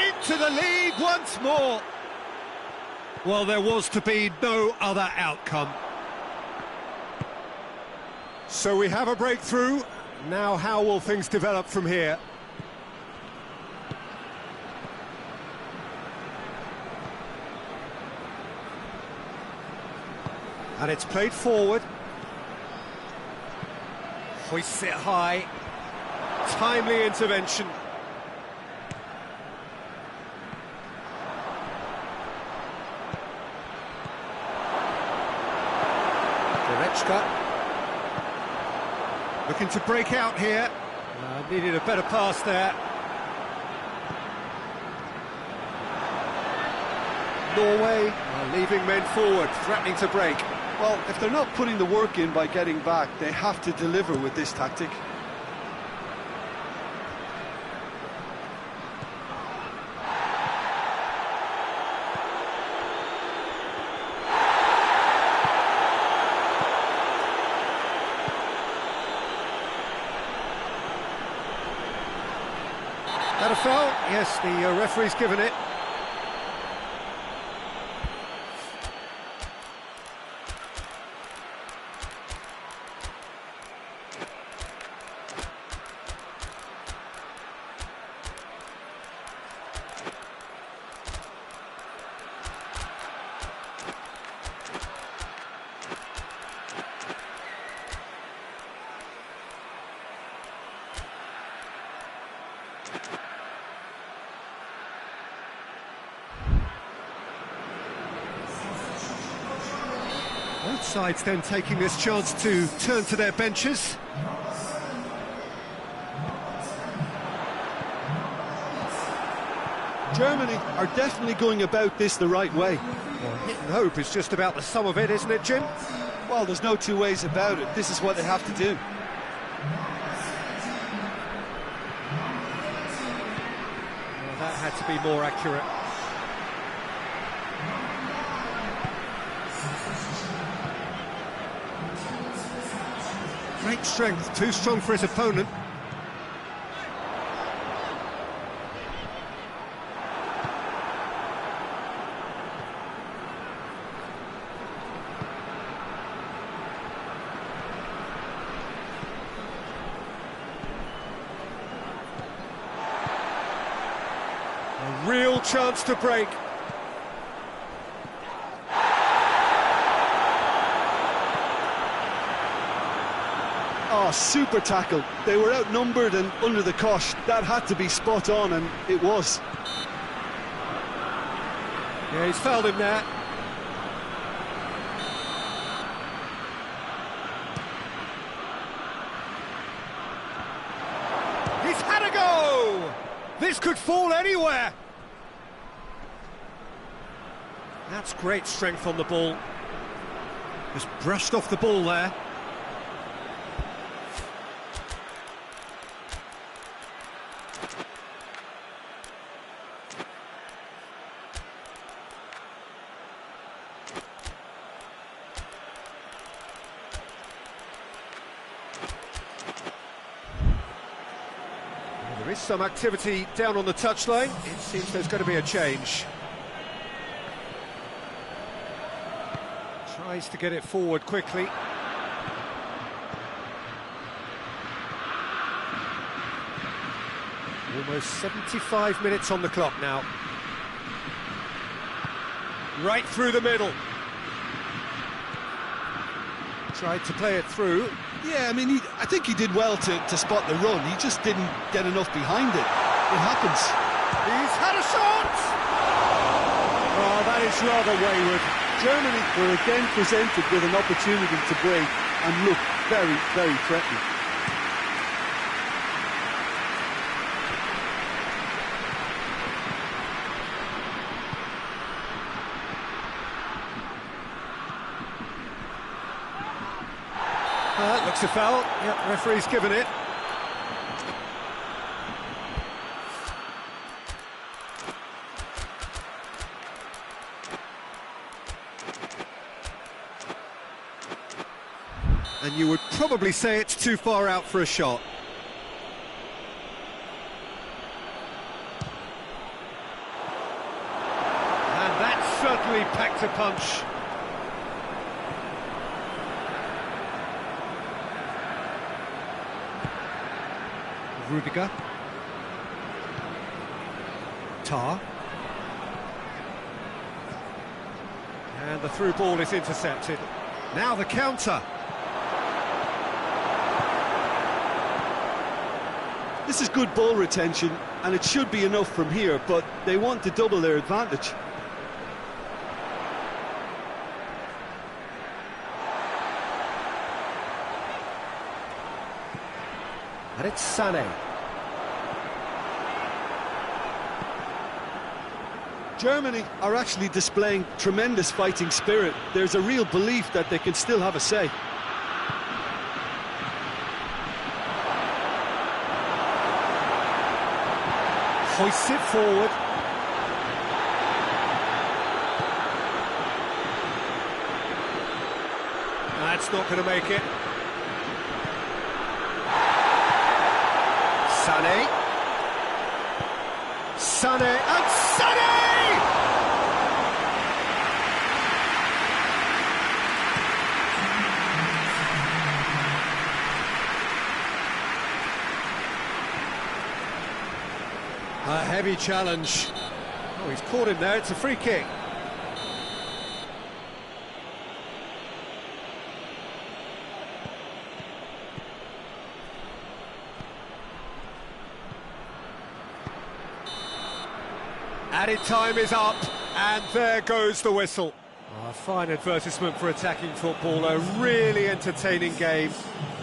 Into the lead once more. Well, there was to be no other outcome. So we have a breakthrough. Now how will things develop from here? And it's played forward. Hoists it high. Timely intervention. Goretzka. Looking to break out here. Needed a better pass there. Norway are leaving men forward, threatening to break. Well, if they're not putting the work in by getting back, they have to deliver with this tactic. That a foul? Yes, the referee's given it. Both sides then taking this chance to turn to their benches. Germany are definitely going about this the right way. Well, hit and hope is just about the sum of it, isn't it, Jim? Well, there's no two ways about it. This is what they have to do. Well, that had to be more accurate. Great strength, too strong for his opponent. chance to break. Oh, super tackle. They were outnumbered and under the cosh. That had to be spot on, and it was. Yeah, he's fouled him there. He's had a go! This could fall anywhere. That's great strength on the ball. Just brushed off the ball there. There is some activity down on the touchline. It seems there's going to be a change. Tries to get it forward quickly. Almost 75 minutes on the clock now. Right through the middle. Tried to play it through. Yeah, I mean, I think he did well to spot the run. He just didn't get enough behind it. It happens. He's had a shot! Oh, that is rather wayward. Germany were again presented with an opportunity to break and look very, very threatening. Looks a foul. Yep, referee's given it. And you would probably say it's too far out for a shot. And that certainly packed a punch. Rudiger. Tar. And the through ball is intercepted. Now the counter. This is good ball retention, and it should be enough from here, but they want to double their advantage. And it's Sané. Germany are actually displaying tremendous fighting spirit. There's a real belief that they can still have a say. Hoists it forward. That's not going to make it. Sané. Sané and Sané! A heavy challenge. Oh, he's caught him there. It's a free kick. Added time is up, and there goes the whistle. Oh, a fine advertisement for attacking football, a really entertaining game.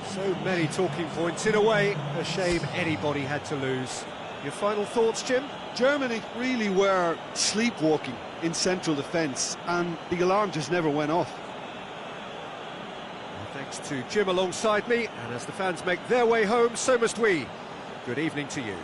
So many talking points. In a way, a shame anybody had to lose. Your final thoughts, Jim? Germany really were sleepwalking in central defence, and the alarm just never went off. Well, thanks to Jim alongside me, and as the fans make their way home, so must we. Good evening to you.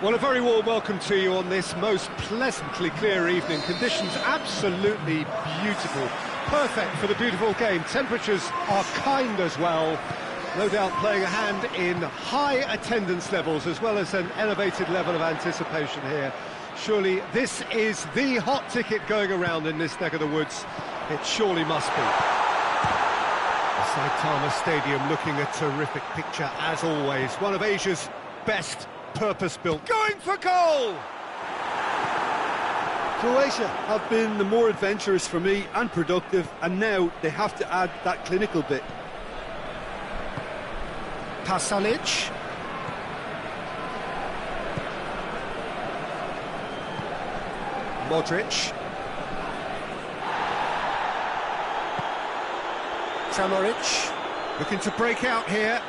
Well, a very warm welcome to you on this most pleasantly clear evening. Conditions absolutely beautiful. Perfect for the beautiful game. Temperatures are kind as well. No doubt playing a hand in high attendance levels as well as an elevated level of anticipation here. Surely this is the hot ticket going around in this neck of the woods. It surely must be. The Saitama Stadium looking a terrific picture as always. One of Asia's best purpose-built. Going for goal! Croatia have been the more adventurous for me and productive, and now they have to add that clinical bit. Pasalic. Modric. Kramaric looking to break out here.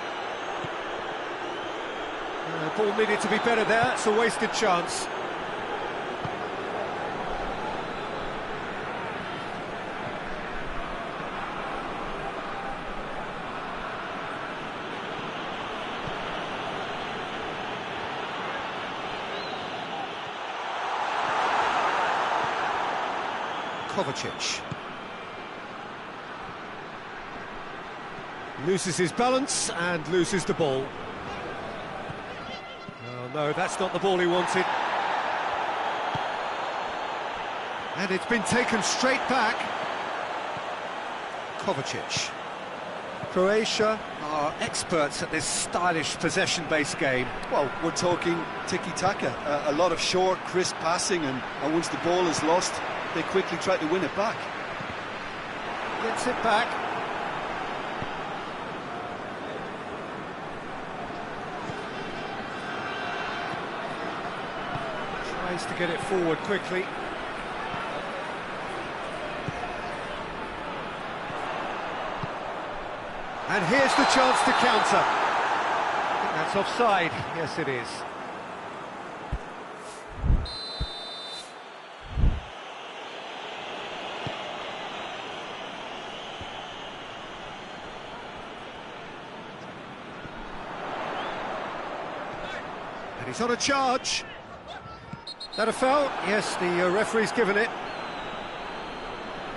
Ball needed to be better there, it's a wasted chance. Kovacic loses his balance and loses the ball. Oh no, that's not the ball he wanted. And it's been taken straight back. Kovacic. Croatia are experts at this stylish possession-based game. Well, we're talking tiki-taka, a lot of short, crisp passing, and once the ball is lost, they quickly try to win it back. Gets it back. Tries to get it forward quickly. And here's the chance to counter. I think that's offside. Yes, it is. And he's on a charge. Is that a foul? Yes, the referee's given it.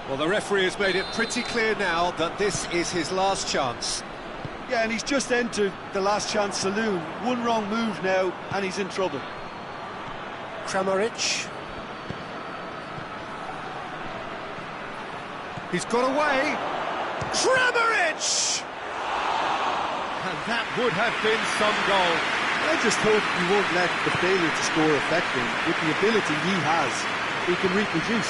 Well, the referee has made it pretty clear now that this is his last chance. Yeah, and he's just entered the last chance saloon. One wrong move now, and he's in trouble. Kramaric. He's got away. Kramaric! And that would have been some goal. I just hope he won't let the failure to score affect him. With the ability he has, he can reproduce.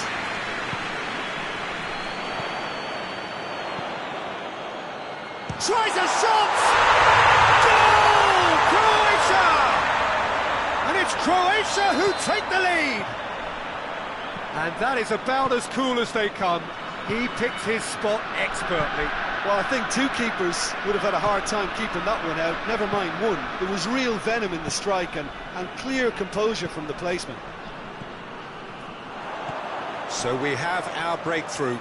Tries a shot! Goal! Croatia! And it's Croatia who take the lead! And that is about as cool as they come. He picked his spot expertly. Well, I think two keepers would have had a hard time keeping that one out, never mind one. There was real venom in the strike and clear composure from the placement. So we have our breakthrough.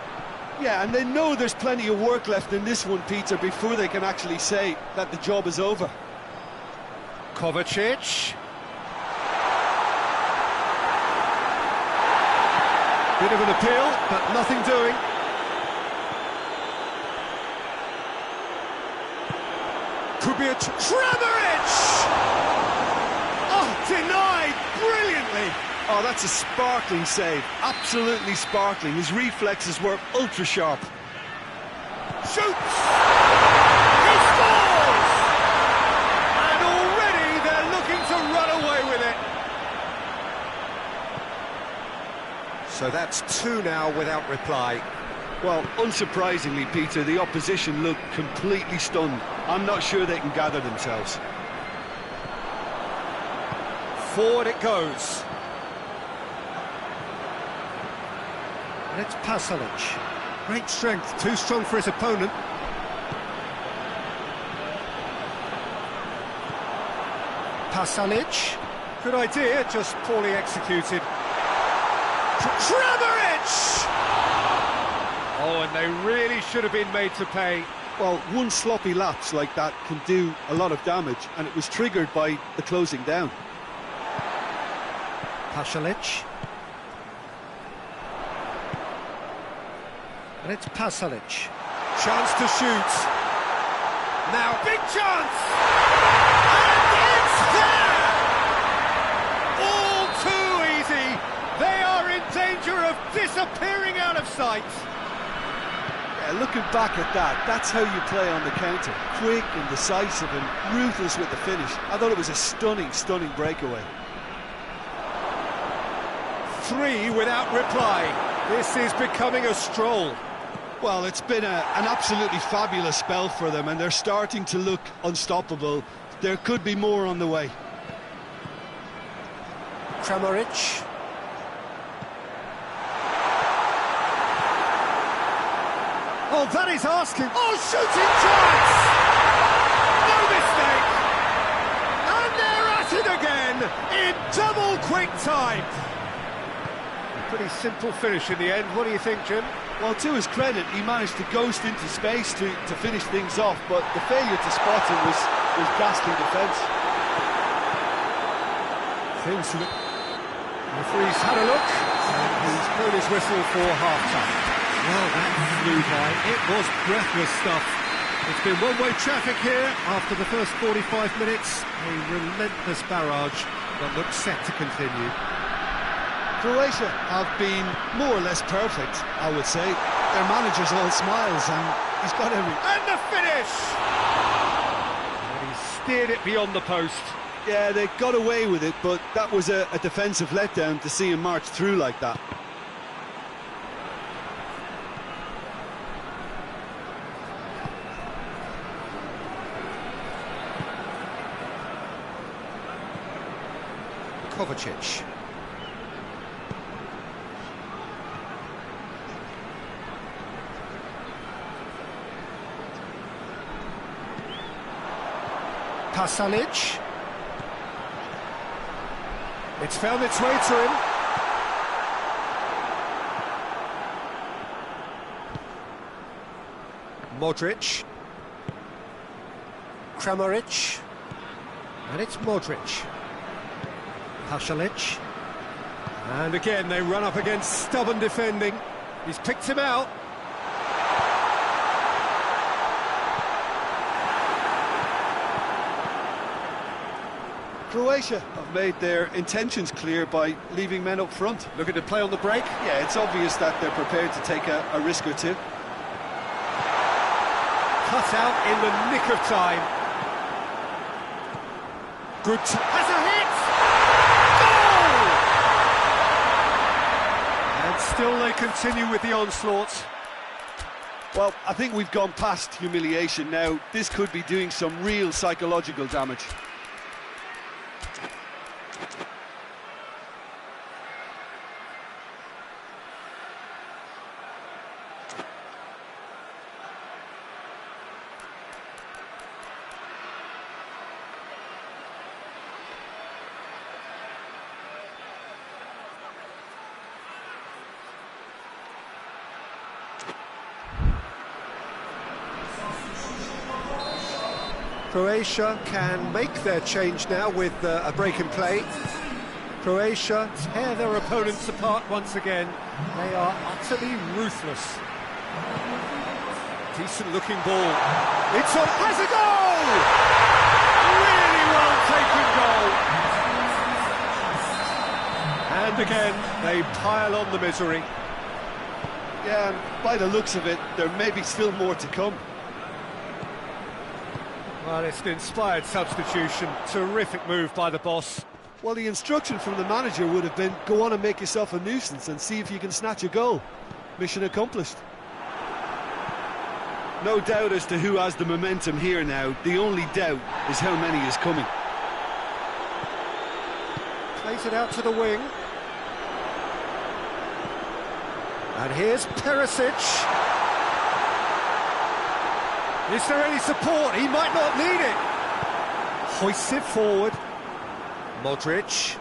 Yeah, and they know there's plenty of work left in this one, Peter, before they can actually say that the job is over. Kovacic. Bit of an appeal, but nothing doing. Kubic. Kramaric! Oh, denied brilliantly. Oh, that's a sparkling save. Absolutely sparkling. His reflexes were ultra sharp. Shoots! He scores! And already they're looking to run away with it. So that's two now without reply. Well, unsurprisingly, Peter, the opposition look completely stunned. I'm not sure they can gather themselves. Forward it goes. And it's Pasalic. Great strength, too strong for his opponent. Pasalic. Good idea, just poorly executed. Kramaric! Oh, and they really should have been made to pay. Well, one sloppy lapse like that can do a lot of damage, and it was triggered by the closing down. Pasalic. And it's Pasalic. Chance to shoot. Now, big chance! And it's there! All too easy. They are in danger of disappearing out of sight. Yeah, looking back at that, that's how you play on the counter. Quick and decisive and ruthless with the finish. I thought it was a stunning, stunning breakaway. 3 without reply. This is becoming a stroll. Well, it's been an absolutely fabulous spell for them, and they're starting to look unstoppable. There could be more on the way. Kramaric. Oh, that is asking. Oh, shooting chance! No mistake! And they're at it again in double quick time. A pretty simple finish in the end. What do you think, Jim? Well, to his credit, he managed to ghost into space to finish things off, but the failure to spot him was ghastly defence. Things to the referee's had a look, and he's blown his whistle for half-time. Well, that flew by. It was breathless stuff. It's been one-way traffic here after the first 45 minutes. A relentless barrage that looks set to continue. Croatia have been more or less perfect, I would say. Their manager's all smiles, and he's got every... And the finish! And he steered it beyond the post. Yeah, they got away with it, but that was a defensive letdown to see him march through like that. Kovacic. Pasalic. It's found its way to him. Modric. Kramaric. And it's Modric. Pasalic. And again they run up against stubborn defending. He's picked him out. Croatia have made their intentions clear by leaving men up front. Looking to play on the break. Yeah, it's obvious that they're prepared to take a risk or two. Cut out in the nick of time. Good. Has a hit! Goal! And still they continue with the onslaught. Well, I think we've gone past humiliation now. This could be doing some real psychological damage. Croatia can make their change now with a break in play. Croatia tear their opponents apart once again. They are utterly ruthless. Decent looking ball. It's on, has a goal! Really well taken goal. And again, they pile on the misery. Yeah, and by the looks of it, there may be still more to come. Well, it's an inspired substitution. Terrific move by the boss. Well, the instruction from the manager would have been, go on and make yourself a nuisance and see if you can snatch a goal. Mission accomplished. No doubt as to who has the momentum here now. The only doubt is how many is coming. Plays it out to the wing. And here's Perisic. Is there any support? He might not need it. Hoists it forward. Modric.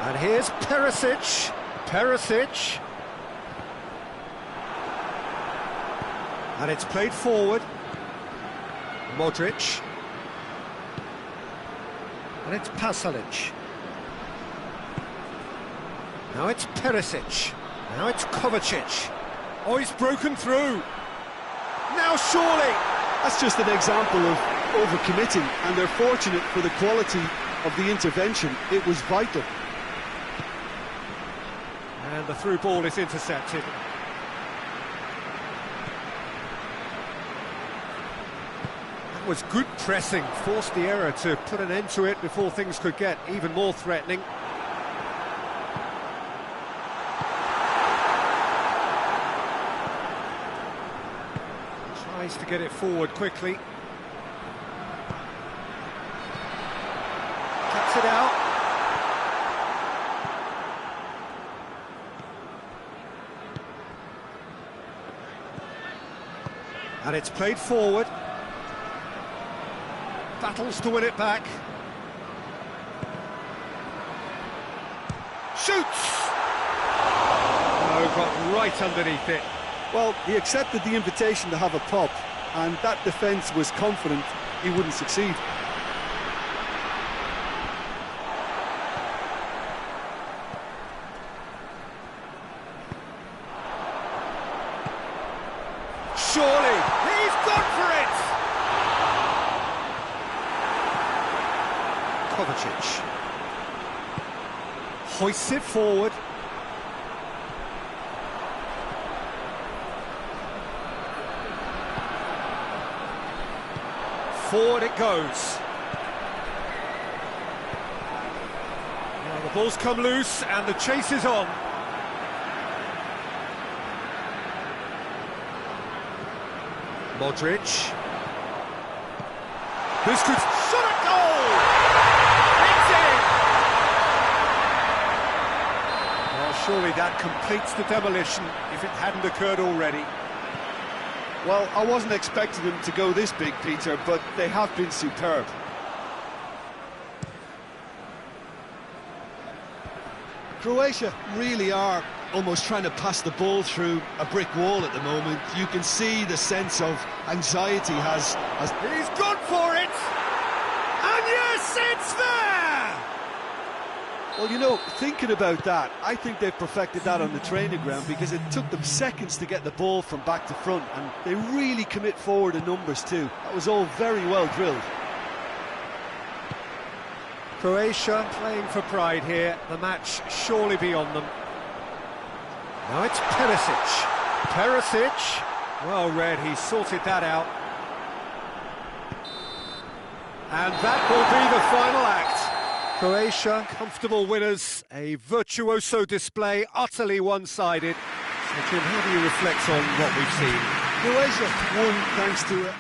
And here's Perisic. Perisic. And it's played forward. Modric. And it's Pasalic. Now it's Perisic. Now it's Kovacic. Oh, he's broken through. Now surely. That's just an example of overcommitting, and they're fortunate for the quality of the intervention. It was vital. And the through ball is intercepted. That was good pressing, forced the error to put an end to it before things could get even more threatening. Tries to get it forward quickly. Cuts it out. And it's played forward. Battles to win it back. Shoots! Oh, got right underneath it. Well, he accepted the invitation to have a pop, and that defence was confident he wouldn't succeed. Surely, he's gone for it! Kovacic hoists it forward. Forward it goes. Now the ball's come loose and the chase is on. Modric. This could shot at goal! It's in! Well, surely that completes the demolition if it hadn't occurred already. Well, I wasn't expecting them to go this big, Peter, but they have been superb. Croatia really are almost trying to pass the ball through a brick wall at the moment. You can see the sense of anxiety has... He's gone for it! And yes, it's there! Well, you know, thinking about that, I think they've perfected that on the training ground, because it took them seconds to get the ball from back to front, and they really commit forward in numbers too. That was all very well drilled. Croatia playing for pride here, the match surely beyond them. Now it's Perisic. Perisic, well read, he sorted that out. And that will be the final act. Croatia, comfortable winners, a virtuoso display, utterly one-sided. So Jim, how do you reflect on what we've seen? Croatia won thanks to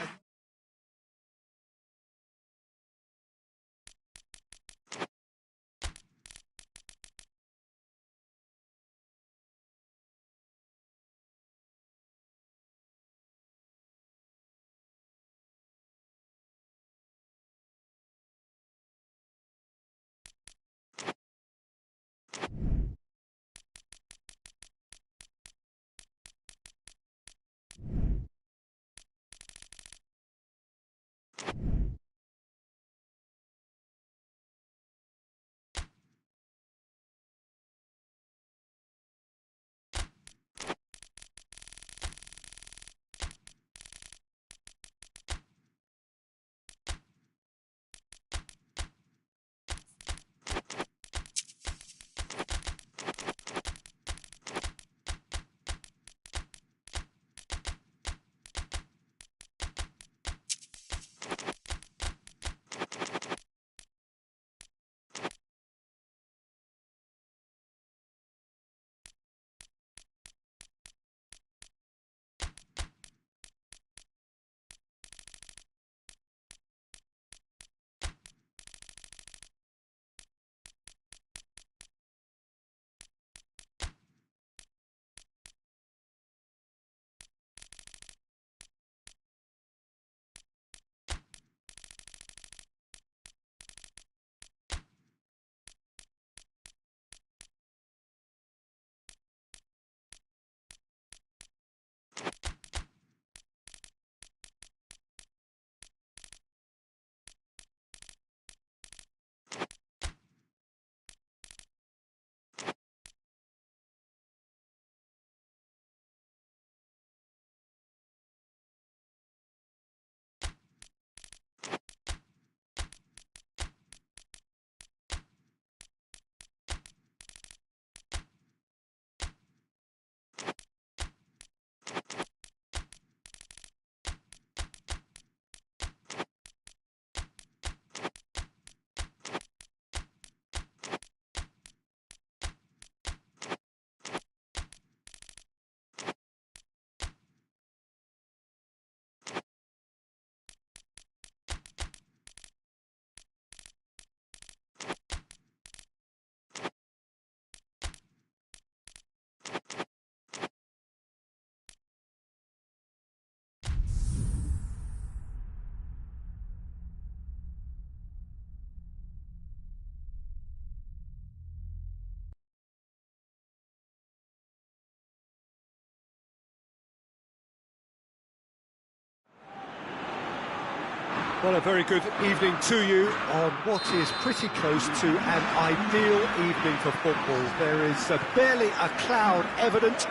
Well, a very good evening to you on what is pretty close to an ideal evening for football. There is barely a cloud evident.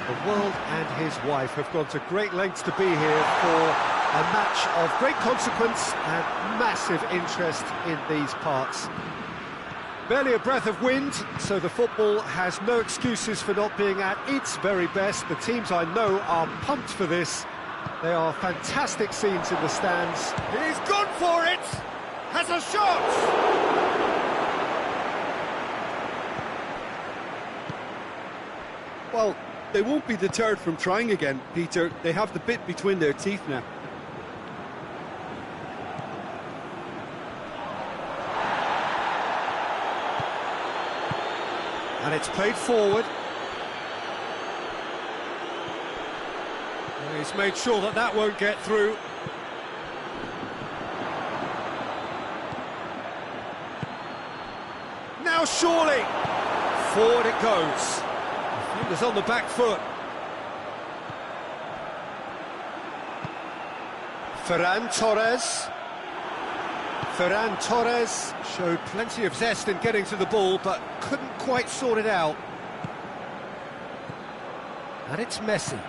The world and his wife have gone to great lengths to be here for a match of great consequence and massive interest in these parts. Barely a breath of wind, so the football has no excuses for not being at its very best. The teams I know are pumped for this. They are fantastic scenes in the stands. He's gone for it! Has a shot! Well, they won't be deterred from trying again, Peter. They have the bit between their teeth now. And it's played forward. He's made sure that that won't get through. Now surely! Forward it goes. Defender's on the back foot. Ferran Torres. Ferran Torres showed plenty of zest in getting to the ball, but couldn't quite sort it out. And it's Messi.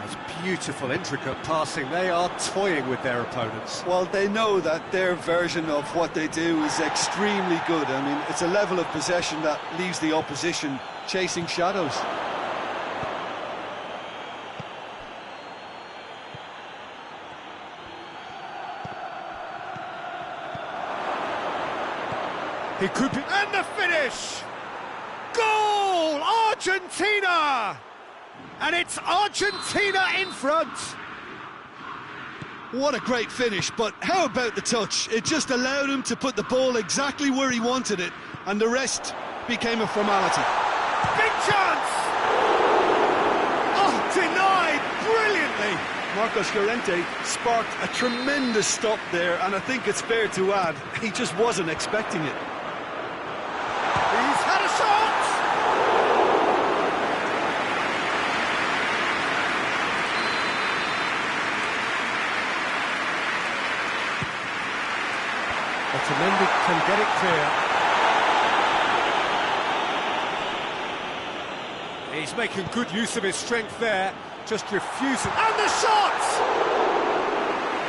That's beautiful, intricate passing. They are toying with their opponents. Well, they know that their version of what they do is extremely good. I mean, it's a level of possession that leaves the opposition chasing shadows. He could be... And the finish! Goal! Argentina! And it's Argentina in front! What a great finish, but how about the touch? It just allowed him to put the ball exactly where he wanted it, and the rest became a formality. Big chance! Oh, denied brilliantly! Marcos Llorente sparked a tremendous stop there, and I think it's fair to add, he just wasn't expecting it. He's had a shot! Otamendi can get it clear. He's making good use of his strength there, just refusing. And the shot!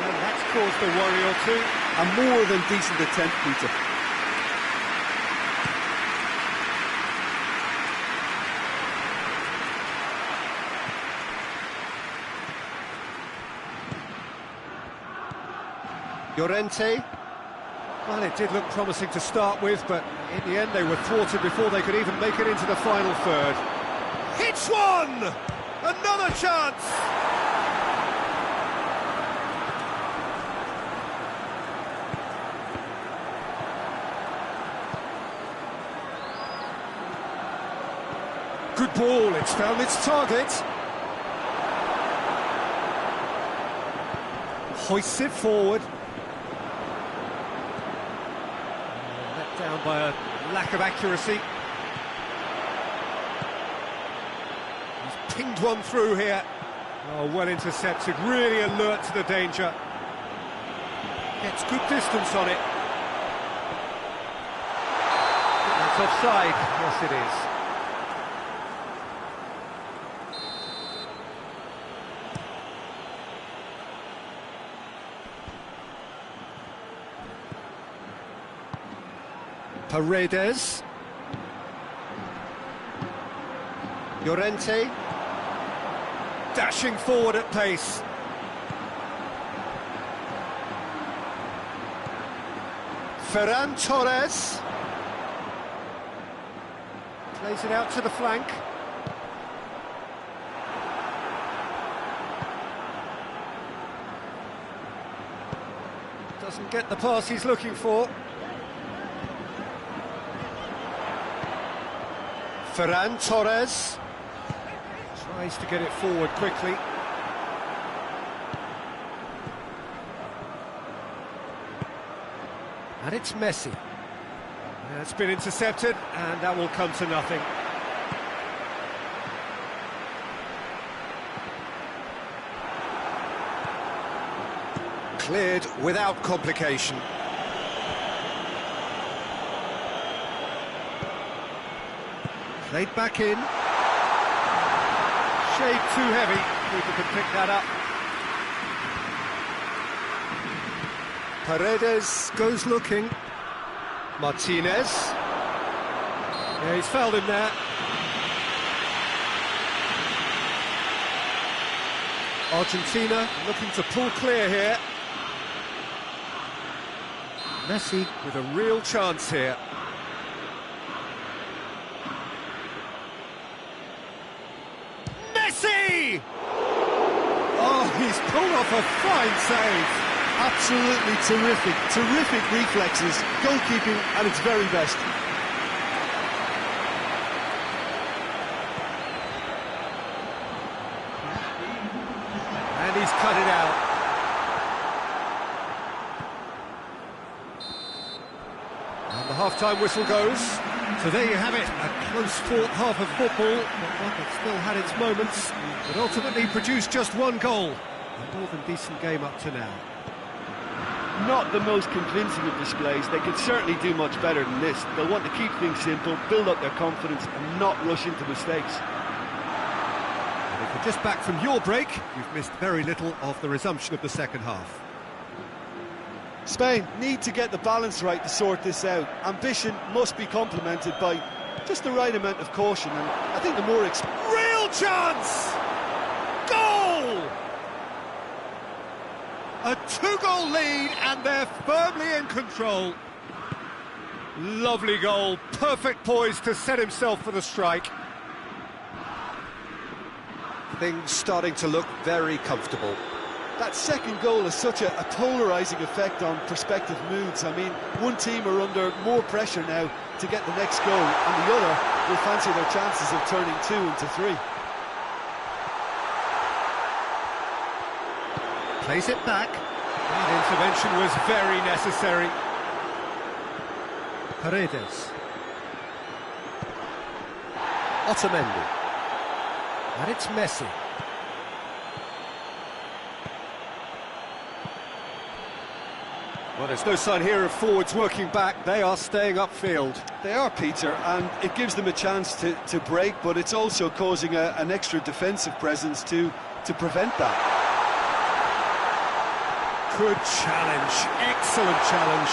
And that's caused a worry or two. A more than decent attempt, Peter. Llorente. Well, it did look promising to start with, but in the end they were thwarted before they could even make it into the final third. Hits one! Another chance! Good ball, it's found its target. Hoists it forward. Let down by a lack of accuracy. He's pinged one through here. Oh, well intercepted, really alert to the danger. Gets good distance on it. That's offside, yes it is. Paredes. Llorente. Dashing forward at pace. Ferran Torres. Plays it out to the flank. Doesn't get the pass he's looking for. Ferran Torres tries to get it forward quickly. And it's Messi. It's been intercepted, and that will come to nothing. Cleared without complication. Played back in. Shade too heavy. People can pick that up. Paredes goes looking. Martinez. Yeah, he's fouled him there. Argentina looking to pull clear here. Messi with a real chance here. Messi! Oh, he's pulled off a fine save. Absolutely terrific reflexes, goalkeeping at its very best. And he's cut it out. And the half-time whistle goes. So there you have it, a close-fought half of football, but one that still had its moments, but ultimately produced just one goal. A more than decent game up to now. Not the most convincing of displays. They could certainly do much better than this. They'll want to keep things simple, build up their confidence and not rush into mistakes. And if you're just back from your break, you've missed very little of the resumption of the second half. Spain need to get the balance right to sort this out. Ambition must be complemented by just the right amount of caution, and I think the more... Real chance! Goal! A two-goal lead, and they're firmly in control. Lovely goal, perfect poise to set himself for the strike. Things starting to look very comfortable. That second goal has such a polarising effect on prospective moods. I mean, one team are under more pressure now to get the next goal, and the other will fancy their chances of turning 2 into 3. Plays it back. That intervention was very necessary. Paredes. Otamendi. And it's Messi. Well, there's no sign here of forwards working back. They are staying upfield. They are, Peter, and it gives them a chance to break, but it's also causing an extra defensive presence to prevent that. Good challenge, excellent challenge.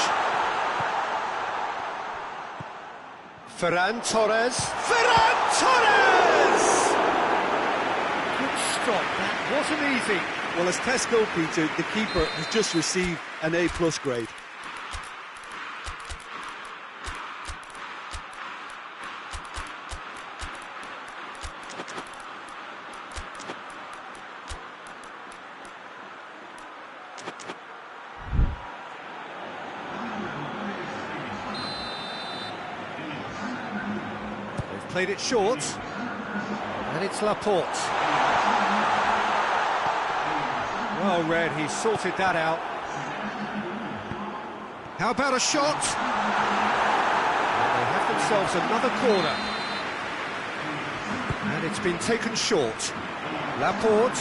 Ferran Torres. Ferran Torres! Good stop, that wasn't easy. Well, as test goal, Peter, the keeper has just received an A+ grade. They've played it short, and it's Laporte. Well read, he sorted that out. How about a shot? And they have themselves another corner. And it's been taken short. Laporte.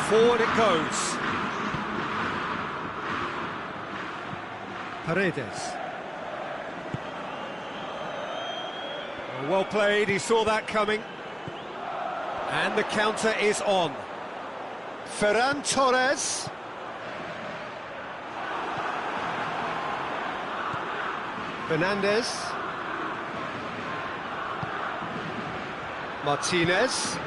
Forward it goes. Paredes. Well played, he saw that coming. And the counter is on. Ferran Torres. Fernandez. Martinez.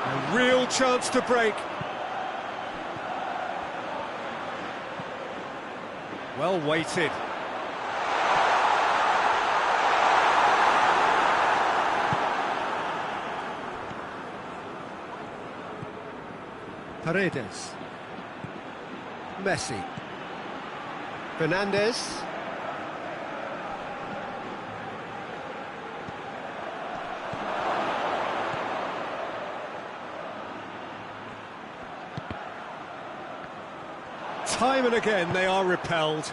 A real chance to break. Well weighted. Paredes. Messi. Fernandez. Time and again they are repelled.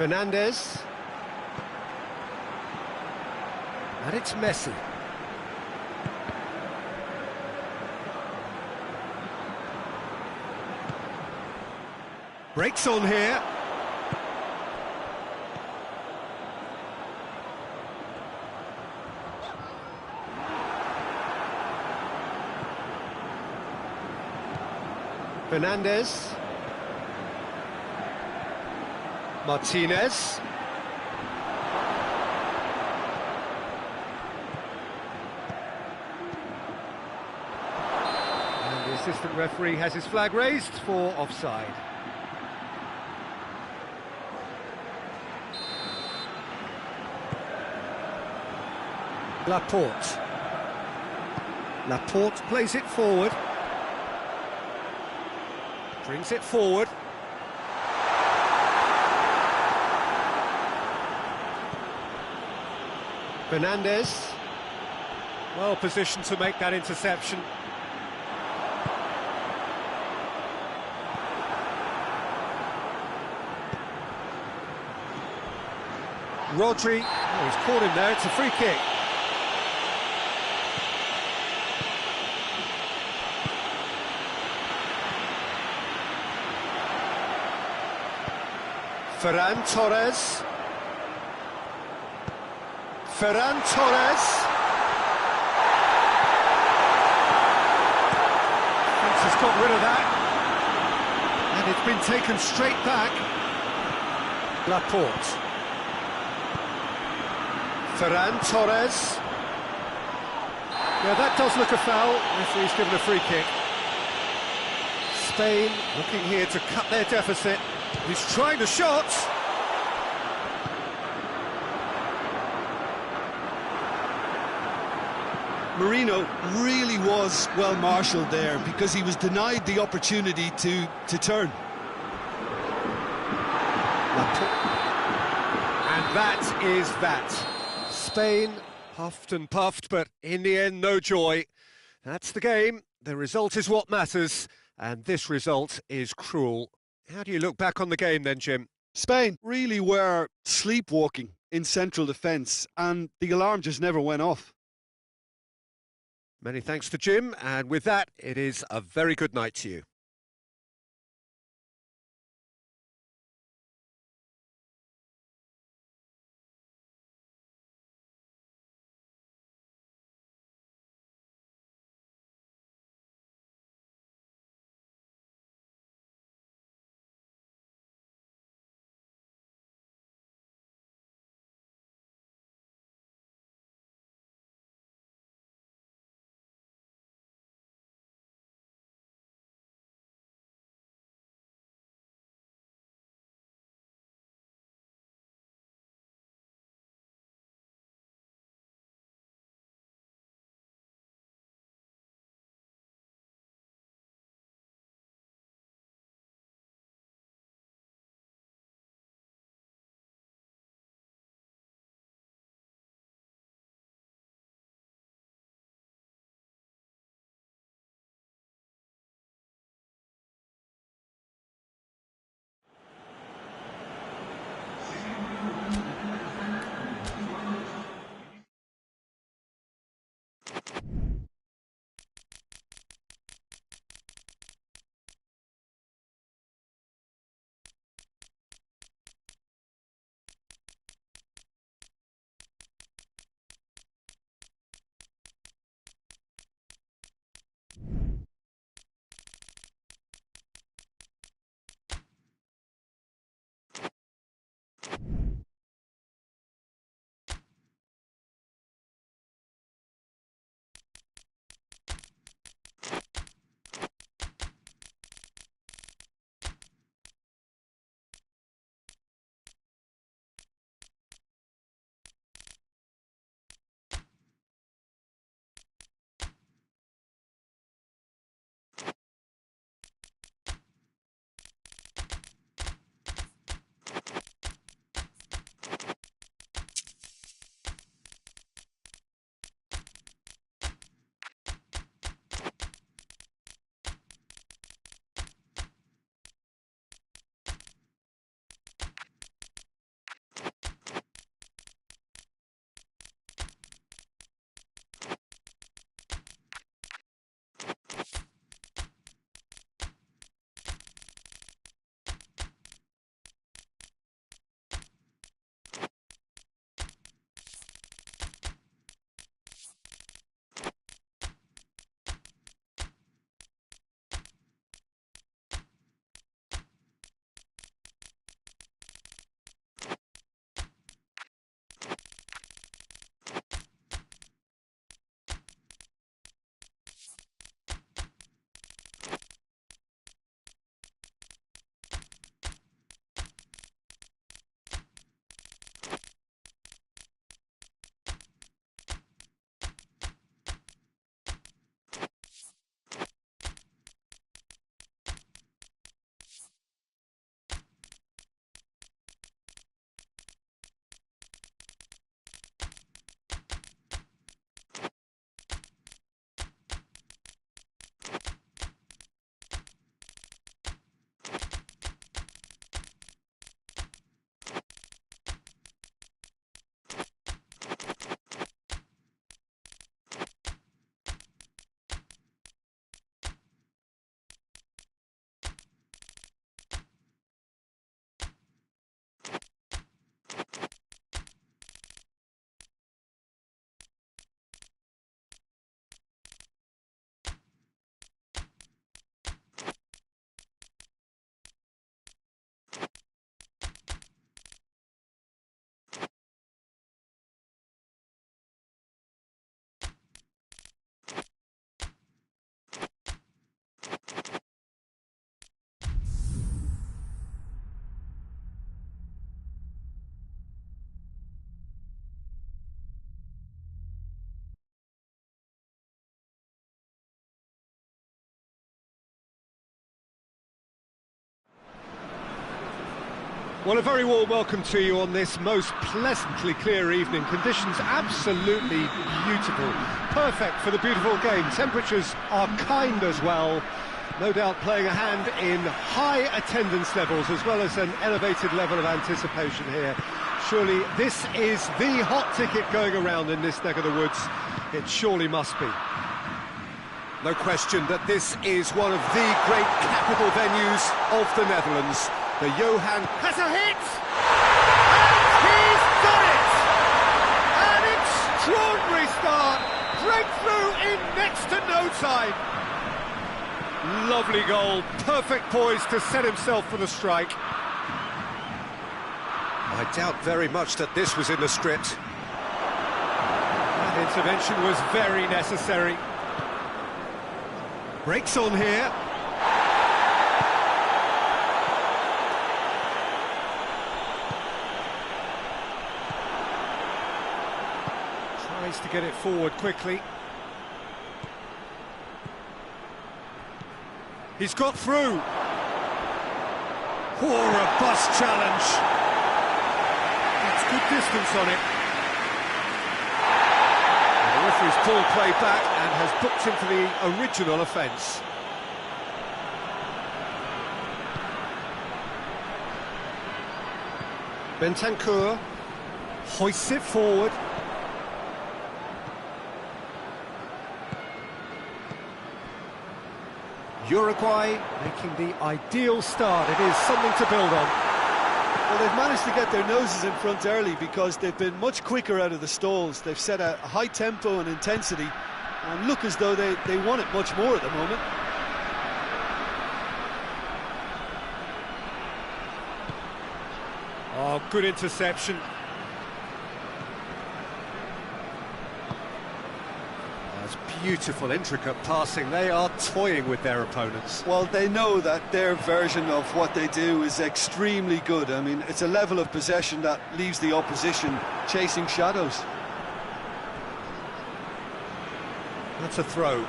Fernandez. And it's Messi. Breaks on here. Fernandez. Martinez. And the assistant referee has his flag raised for offside. Laporte. Laporte plays it forward. Brings it forward. Fernandez. Well positioned to make that interception. Rodri. Oh, he's caught him there. It's a free kick. Ferran Torres. Ferran Torres. France has got rid of that. And it's been taken straight back. Laporte. Ferran Torres. Yeah, that does look a foul. Referee's given a free kick. Spain looking here to cut their deficit. He's trying the shot. Marino really was well marshalled there because he was denied the opportunity to turn. And that is that. Spain puffed and puffed, but in the end, no joy. That's the game. The result is what matters, and this result is cruel. How do you look back on the game then, Jim? Spain really were sleepwalking in central defence, and the alarm just never went off. Many thanks to Jim, and with that, it is a very good night to you. Well, a very warm welcome to you on this most pleasantly clear evening. Conditions absolutely beautiful. Perfect for the beautiful game. Temperatures are kind as well. No doubt playing a hand in high attendance levels as well as an elevated level of anticipation here. Surely this is the hot ticket going around in this neck of the woods. It surely must be. No question that this is one of the great capital venues of the Netherlands. The Johan has a hit! And he's done it! An extraordinary start! Breakthrough in next to no time! Lovely goal, perfect poise to set himself for the strike. I doubt very much that this was in the script. That intervention was very necessary. Breaks on here. Tries to get it forward quickly. He's got through. Oh, a robust challenge. That's good distance on it. And the referee's pulled play back and has booked him for the original offence. Bentancur hoists it forward. Uruguay making the ideal start. It is something to build on. Well, they've managed to get their noses in front early because they've been much quicker out of the stalls. They've set a high tempo and intensity and look as though they want it much more at the moment. Oh, good interception. Beautiful, intricate passing. They are toying with their opponents. Well, they know that their version of what they do is extremely good. I mean, it's a level of possession that leaves the opposition chasing shadows. That's a throw.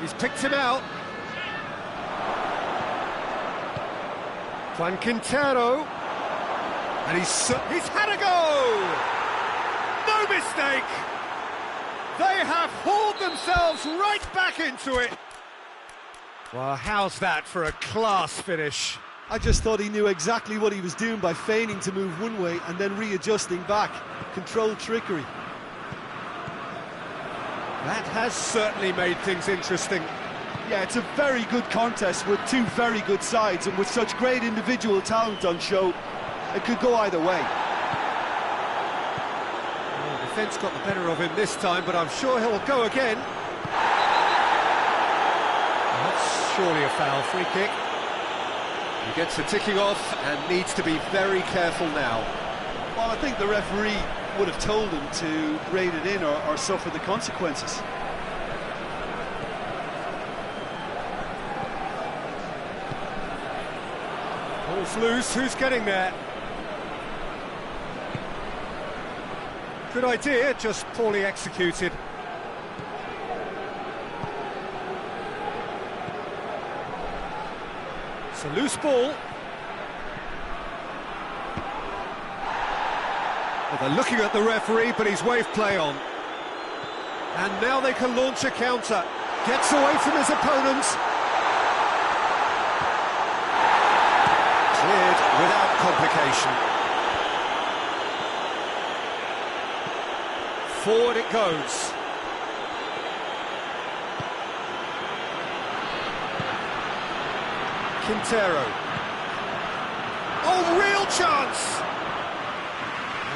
He's picked him out. Juan Quintero, and he's had a go! No mistake! They have hauled themselves right back into it! Well, how's that for a class finish? I just thought he knew exactly what he was doing by feigning to move one way and then readjusting back. Controlled trickery. That has certainly made things interesting. Yeah, it's a very good contest with two very good sides, and with such great individual talent on show, it could go either way. Well, the defence got the better of him this time, but I'm sure he'll go again. That's surely a foul. Free kick. He gets the ticking off and needs to be very careful now. Well, I think the referee would have told him to rein it in or suffer the consequences. Ball's loose, who's getting there? Good idea, just poorly executed. It's a loose ball. Well, they're looking at the referee, but he's waved play on. And now they can launch a counter. Gets away from his opponents. Cleared without complication. Forward it goes. Quintero. Oh, real chance!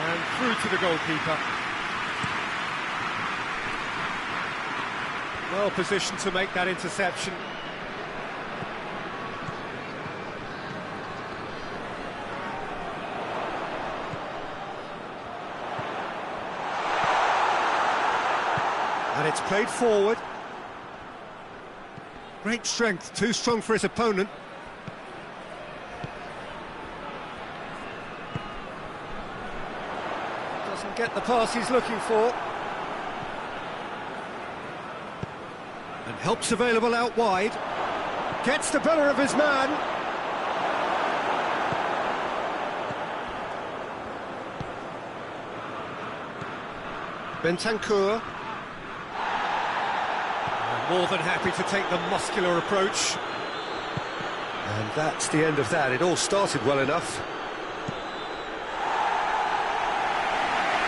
And through to the goalkeeper. Well positioned to make that interception. And it's played forward. Great strength, too strong for his opponent. Doesn't get the pass he's looking for. And help's available out wide. Gets the better of his man. Bentancur. More than happy to take the muscular approach. And that's the end of that. It all started well enough.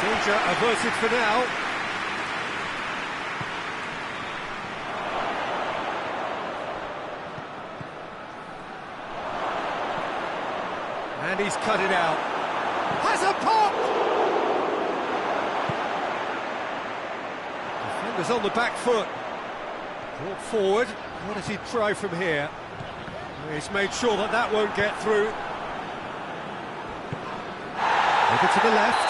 Danger averted for now. And he's cut it out. Has a pop! Defender's on the back foot. Brought forward. What does he try from here? He's made sure that that won't get through. Over to the left.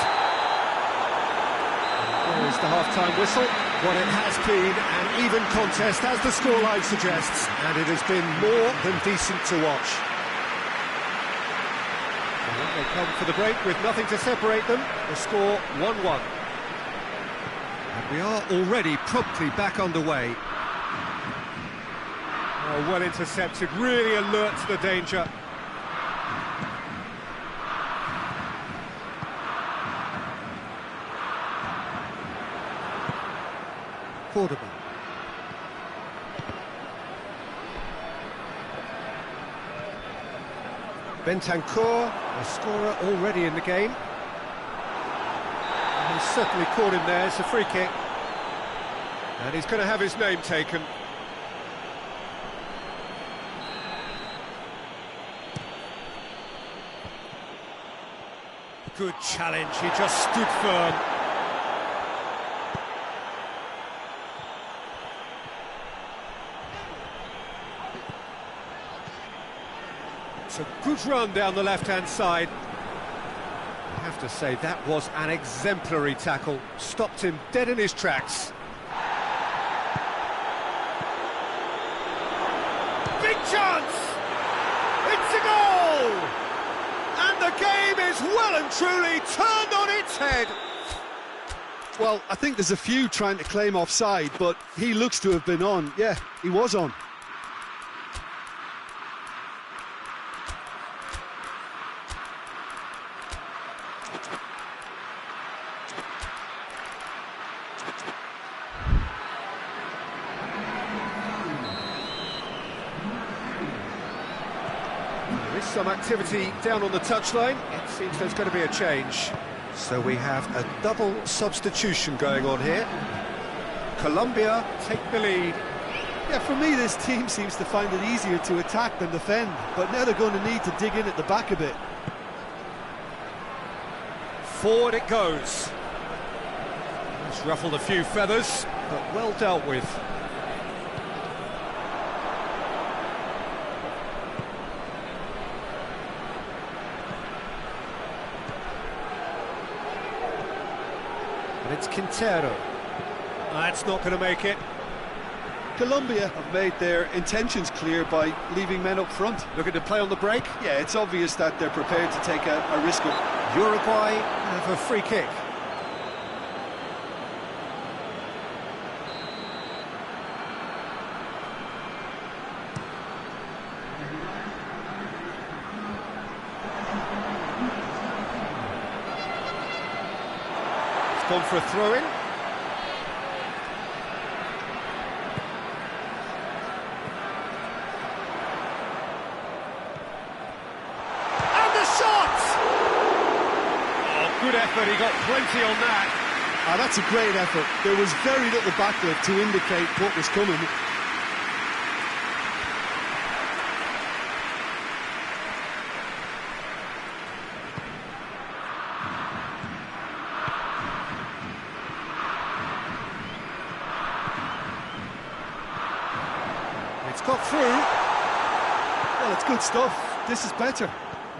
There's the half-time whistle. What it has been an even contest, as the scoreline suggests, and it has been more than decent to watch. And they come for the break with nothing to separate them. The score 1-1. And we are already promptly back underway. Oh, well intercepted, really alert to the danger. Cordoba. Bentancur, a scorer already in the game. And he's certainly caught him there. It's a free kick. And he's going to have his name taken. Good challenge, he just stood firm. It's a good run down the left-hand side. I have to say, that was an exemplary tackle. Stopped him dead in his tracks. Big chance! It's a goal! And the game is well and truly turned on its head. Well, I think there's a few trying to claim offside, but he looks to have been on. Yeah, he was on. There is some activity down on the touchline. It seems there's going to be a change. So we have a double substitution going on here. Colombia take the lead. Yeah, for me, this team seems to find it easier to attack than defend, but now they're going to need to dig in at the back a bit. Forward it goes. It's ruffled a few feathers, but well dealt with. And it's Quintero. That's not going to make it. Colombia have made their intentions clear by leaving men up front. Looking to play on the break. Yeah, it's obvious that they're prepared to take a risk of... Uruguay have a free kick. It's gone for a throw-in. Good effort, he got plenty on that. That's a great effort. There was very little backlift to indicate what was coming. It's got through. Well, it's good stuff. This is better.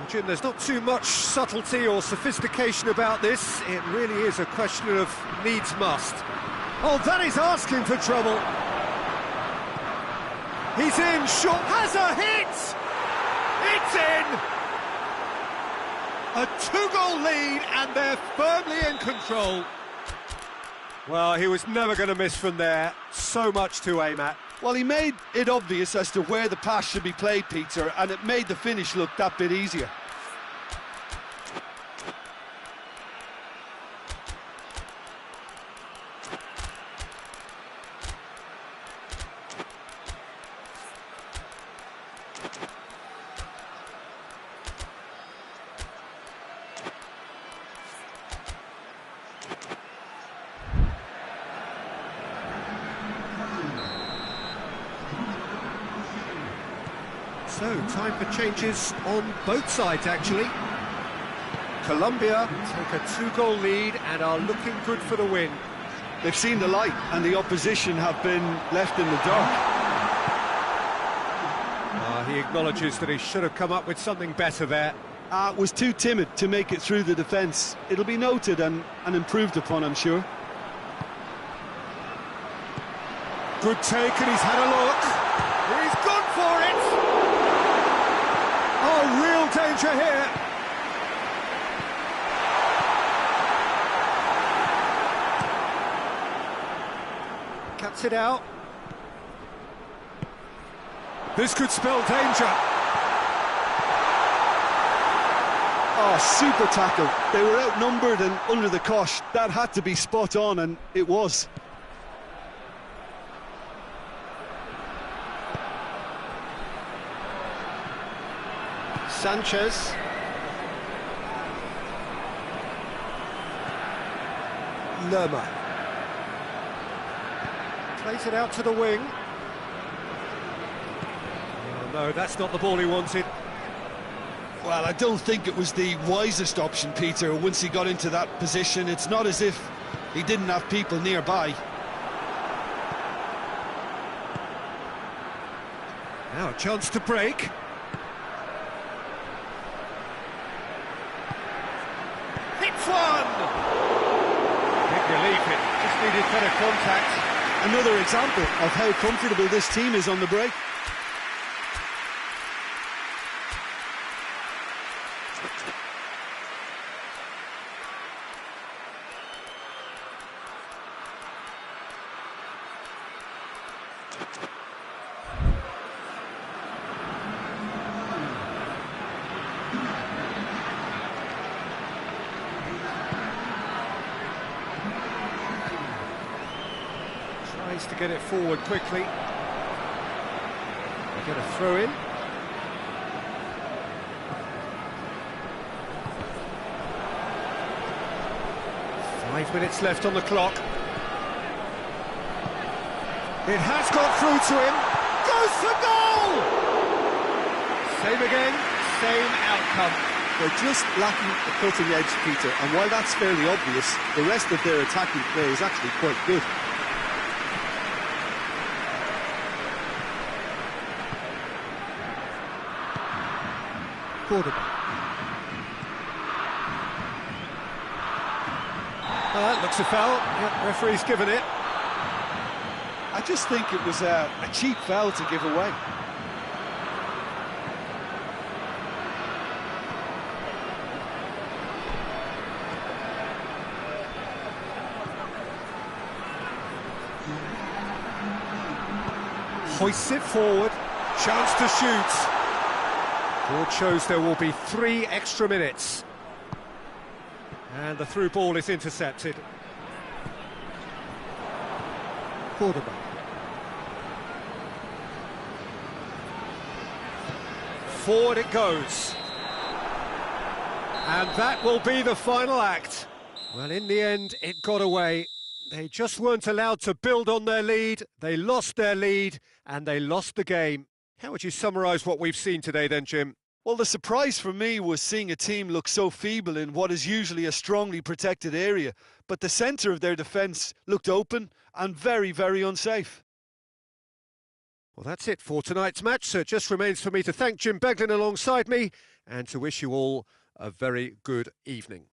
Jim, there's not too much subtlety or sophistication about this. It really is a question of needs must. Oh, that is asking for trouble. He's in, shot, has a hit! It's in! A two-goal lead, and they're firmly in control. Well, he was never going to miss from there. So much to aim at. Well, he made it obvious as to where the pass should be played, Peter, and it made the finish look that bit easier. So, time for changes on both sides, actually. Colombia take a 2-goal lead and are looking good for the win. They've seen the light, and the opposition have been left in the dark. He acknowledges that he should have come up with something better there. Was too timid to make it through the defence. It'll be noted and improved upon, I'm sure. Good take, and he's had a look. He's gone for it! Oh, real danger here. Cuts it out. This could spell danger. Oh, super tackle. They were outnumbered and under the cosh. That had to be spot on, and it was. Sanchez. Lerma. Plays it out to the wing. Oh, no, that's not the ball he wanted. Well, I don't think it was the wisest option, Peter, once he got into that position. It's not as if he didn't have people nearby. Now a chance to break. Hits one! Big relief, it just needed better contact. Another example of how comfortable this team is on the break. Tries to get it forward quickly. They get a throw in. Five minutes left on the clock. It has got through to him. Goes for goal! Same again, same outcome. They're just lacking the cutting edge, Peter, and while that's fairly obvious, the rest of their attacking play is actually quite good. Well, that looks a foul. Yep, referee's given it. I just think it was a cheap foul to give away. Hoists it forward. Chance to shoot. Board shows there will be 3 extra minutes. And the through ball is intercepted. Cordoba. Forward it goes. And that will be the final act. Well, in the end, it got away. They just weren't allowed to build on their lead. They lost their lead, and they lost the game. How would you summarise what we've seen today then, Jim? Well, the surprise for me was seeing a team look so feeble in what is usually a strongly protected area, but the centre of their defence looked open and very, very unsafe. Well, that's it for tonight's match, so it just remains for me to thank Jim Beglin alongside me and to wish you all a very good evening.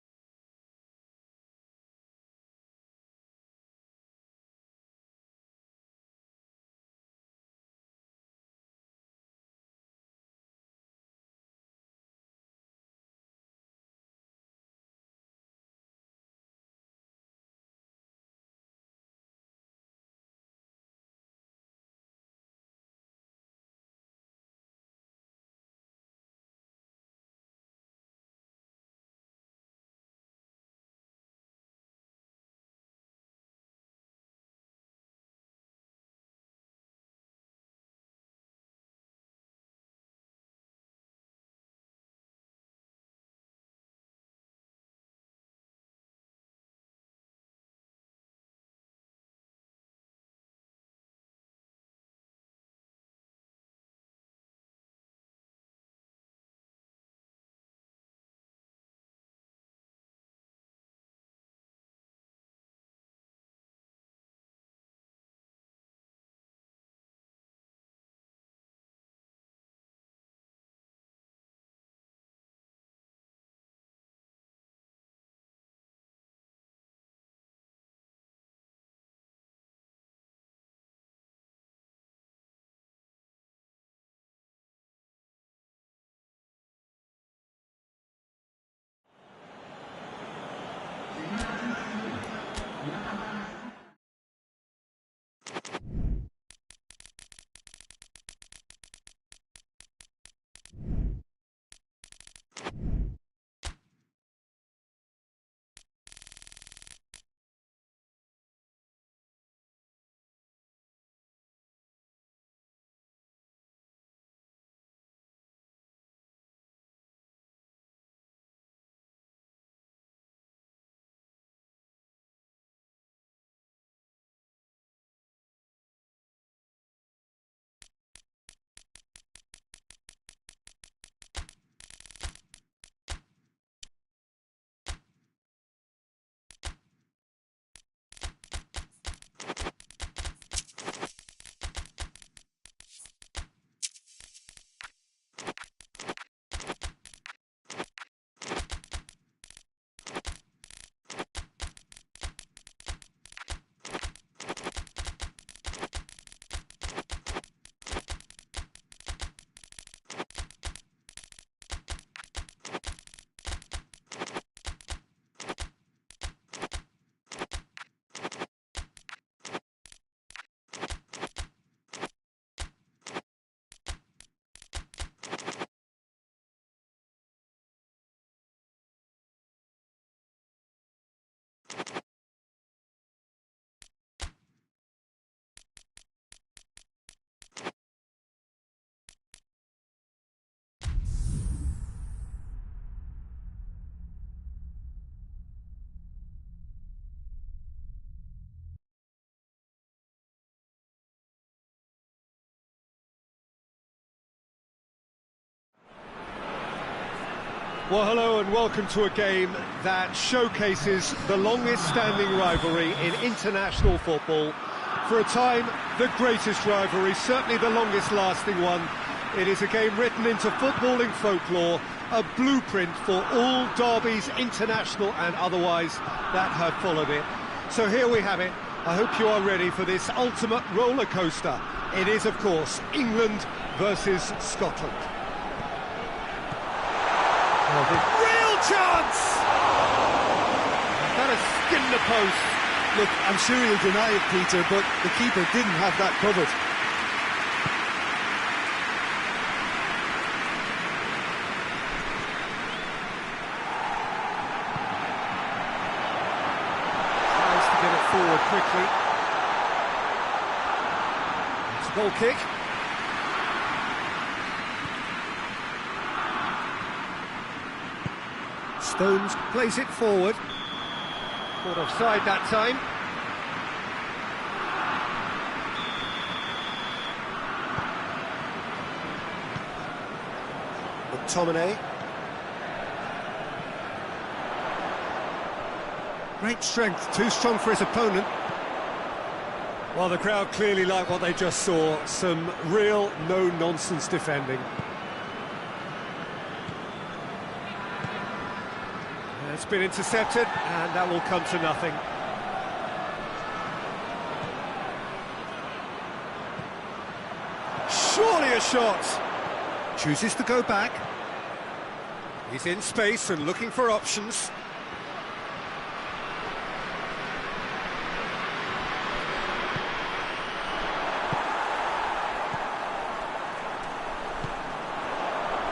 Well, hello and welcome to a game that showcases the longest-standing rivalry in international football. For a time, the greatest rivalry, certainly the longest-lasting one. It is a game written into footballing folklore, a blueprint for all derbies, international and otherwise, that have followed it. So here we have it. I hope you are ready for this ultimate roller coaster. It is, of course, England versus Scotland. Real chance! That has skinned the post. Look, I'm sure he'll deny it, Peter, but the keeper didn't have that covered. Tries to get it forward quickly. It's a goal kick. Stones plays it forward. Caught offside that time. McTominay. Great strength, too strong for his opponent. Well, the crowd clearly like what they just saw. Some real no-nonsense defending. It's been intercepted, and that will come to nothing. Surely a shot! Chooses to go back. He's in space and looking for options.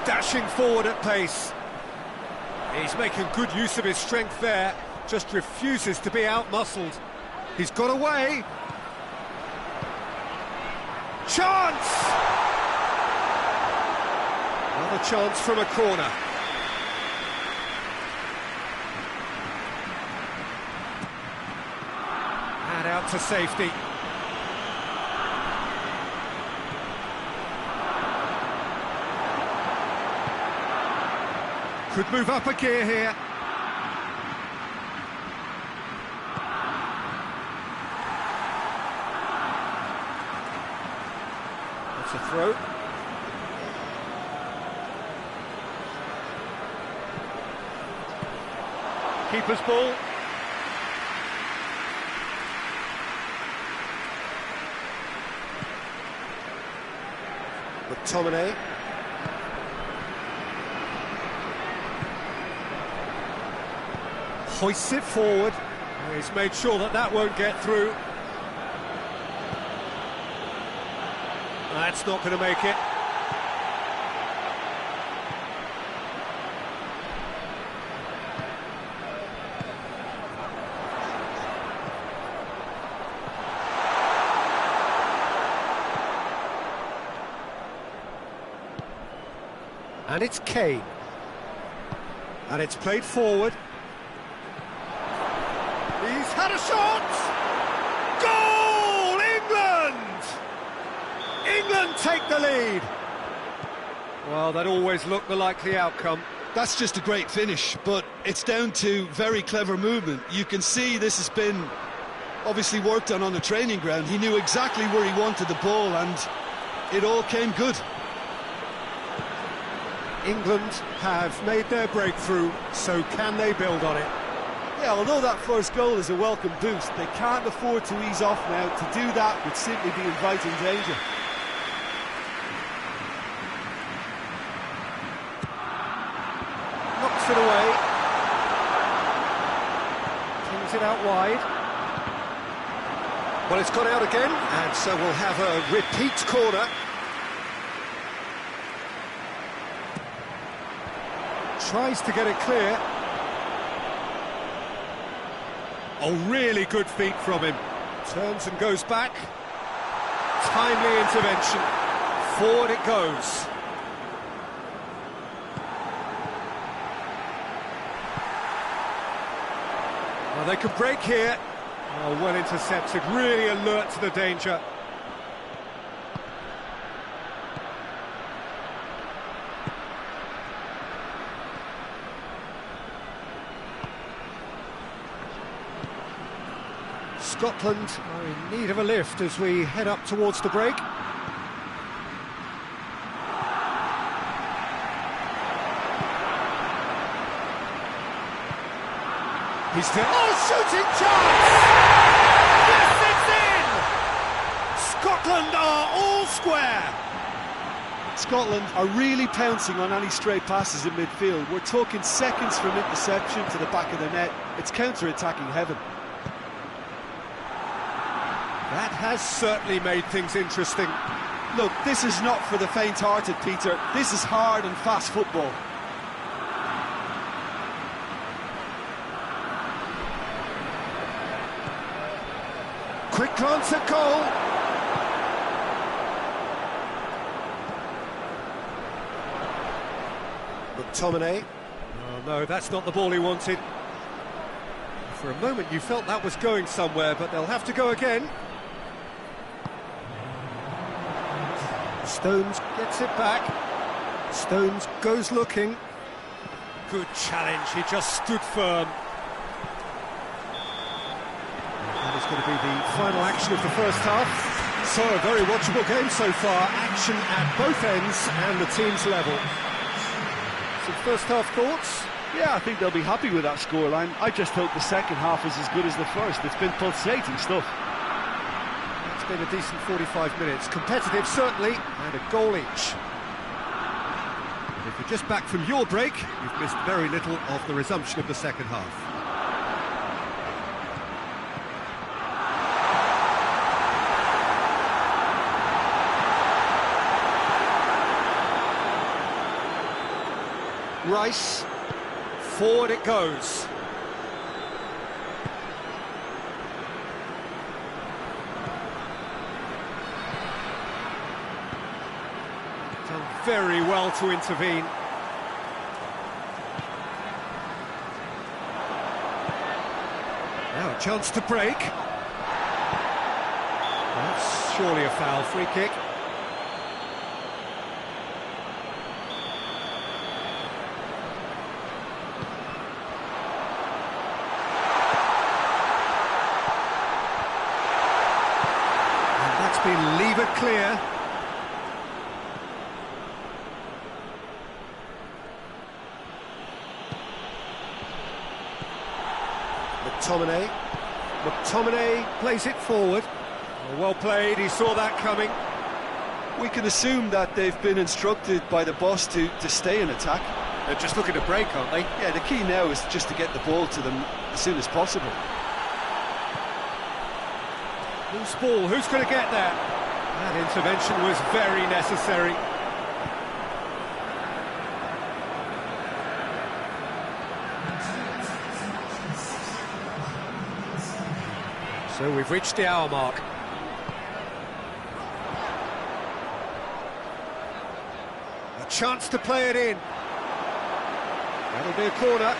Dashing forward at pace. He's making good use of his strength there, just refuses to be out-muscled. He's got away. Chance! Another chance from a corner. And out to safety. Could move up a gear here. That's a throw. Keeper's ball. McTominay. Hoists it forward. He's made sure that that won't get through. That's not going to make it. And it's Kane. And it's played forward. He's had a shot! Goal! England! England take the lead. Well, that always looked the likely outcome. That's just a great finish, but it's down to very clever movement. You can see this has been obviously worked on the training ground. He knew exactly where he wanted the ball, and it all came good. England have made their breakthrough, so can they build on it? Yeah, although that first goal is a welcome boost, they can't afford to ease off now. To do that would simply be inviting danger. Knocks it away. Kings it out wide. Well, it's gone out again, and so we'll have a repeat corner. Tries to get it clear. Oh, really good feet from him. Turns and goes back. Timely intervention. Forward it goes. Well, they could break here. Oh, well intercepted. Really alert to the danger. Scotland are in need of a lift as we head up towards the break. He's there. Oh, shooting chance! Yes, it's in! Scotland are all square. Scotland are really pouncing on any stray passes in midfield. We're talking seconds from interception to the back of the net. It's counter-attacking heaven. That has certainly made things interesting. Look, this is not for the faint-hearted, Peter. This is hard and fast football. Quick glance at goal. McTominay. Oh no, that's not the ball he wanted. For a moment you felt that was going somewhere, but they'll have to go again. Stones gets it back. Stones goes looking. Good challenge, he just stood firm. That is going to be the final action of the first half. So, a very watchable game so far. Action at both ends and the team's level. Some first half thoughts? Yeah, I think they'll be happy with that scoreline. I just hope the second half is as good as the first. It's been pulsating stuff. It's been a decent 45 minutes. Competitive, certainly, and a goal each. And if you're just back from your break, you've missed very little of the resumption of the second half. Rice, forward it goes. Done very well to intervene. Now a chance to break. That's surely a foul, free kick. Been levered clear. McTominay plays it forward. Well played, he saw that coming. We can assume that they've been instructed by the boss to stay in attack. They're just looking to break, aren't they? Yeah, the key now is just to get the ball to them as soon as possible. Loose ball, who's going to get there? That intervention was very necessary. So we've reached the hour mark. A chance to play it in. That'll be a corner.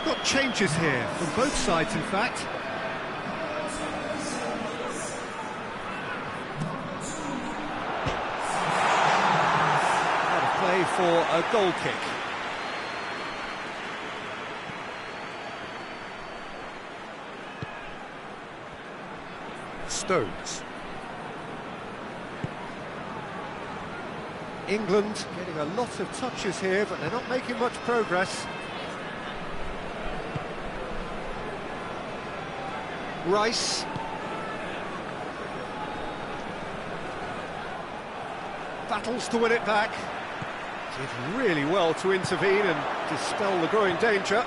Got changes here from both sides, in fact. What a play for a goal kick. Stones. England getting a lot of touches here, but they're not making much progress. Rice. Battles to win it back. Did really well to intervene and dispel the growing danger.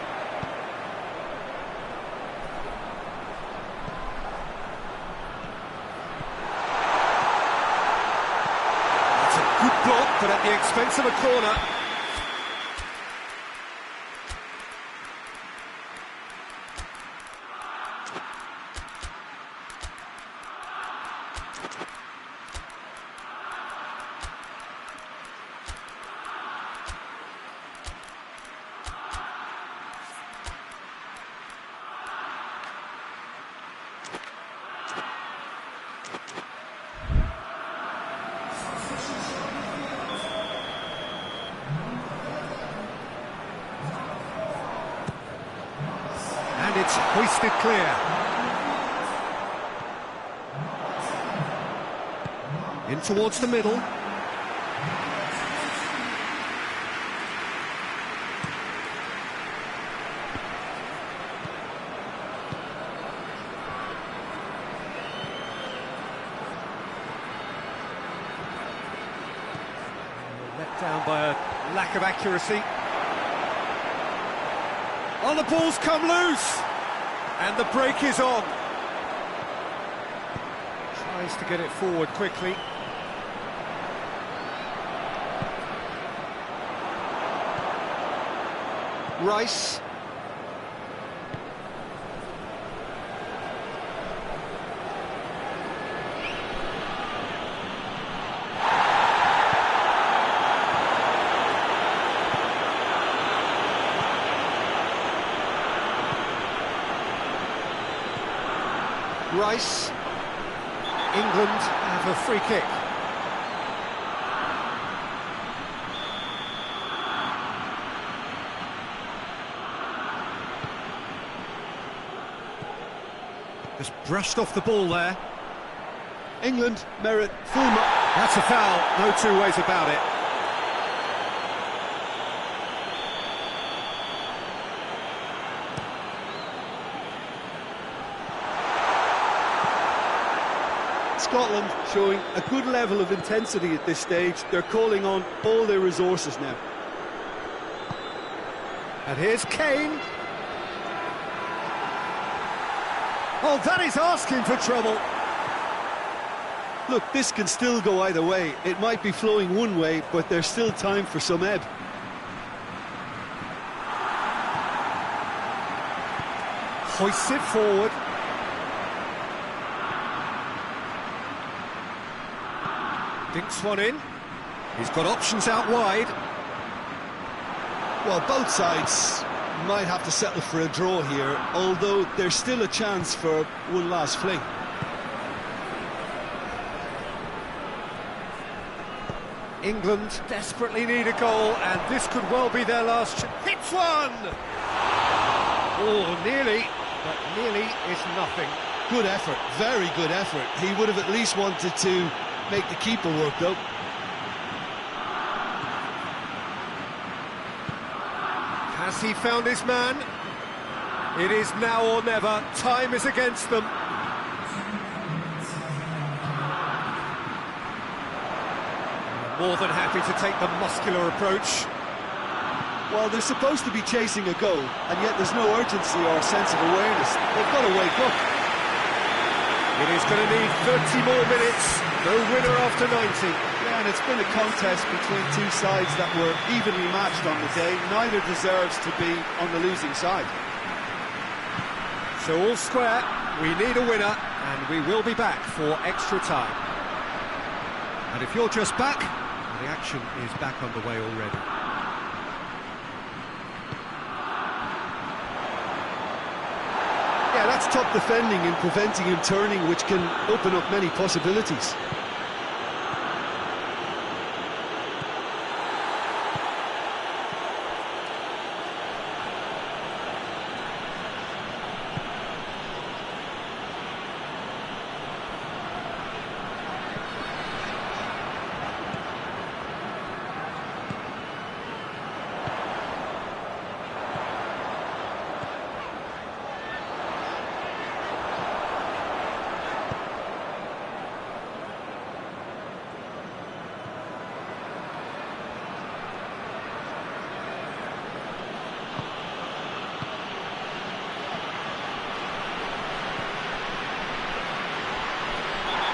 That's a good block, but at the expense of a corner. It's hoisted clear. In towards the middle. Let down by a lack of accuracy. Oh, the ball's come loose, and the break is on. Tries to get it forward quickly. Rice. Rice. England have a free kick. Just brushed off the ball there. England merit full mark. That's a foul, no two ways about it. Scotland showing a good level of intensity at this stage. They're calling on all their resources now. And here's Kane. Oh, that is asking for trouble. Look, this can still go either way. It might be flowing one way, but there's still time for some ebb. Hoists it forward. Dinks one in. He's got options out wide. Well, both sides might have to settle for a draw here, although there's still a chance for one last fling. England desperately need a goal, and this could well be their last chance. Hits one! Oh, nearly, but nearly is nothing. Good effort, very good effort. He would have at least wanted to make the keeper work, though. Has he found his man? It is now or never. Time is against them. More than happy to take the muscular approach. Well, they're supposed to be chasing a goal, and yet there's no urgency or sense of awareness. They've got to wake up. It is going to need 30 more minutes. No winner after 90. Yeah, and it's been a contest between two sides that were evenly matched on the day. Neither deserves to be on the losing side. So all square, we need a winner, and we will be back for extra time. And if you're just back, the action is back underway already. Yeah, that's top defending and preventing him turning, which can open up many possibilities.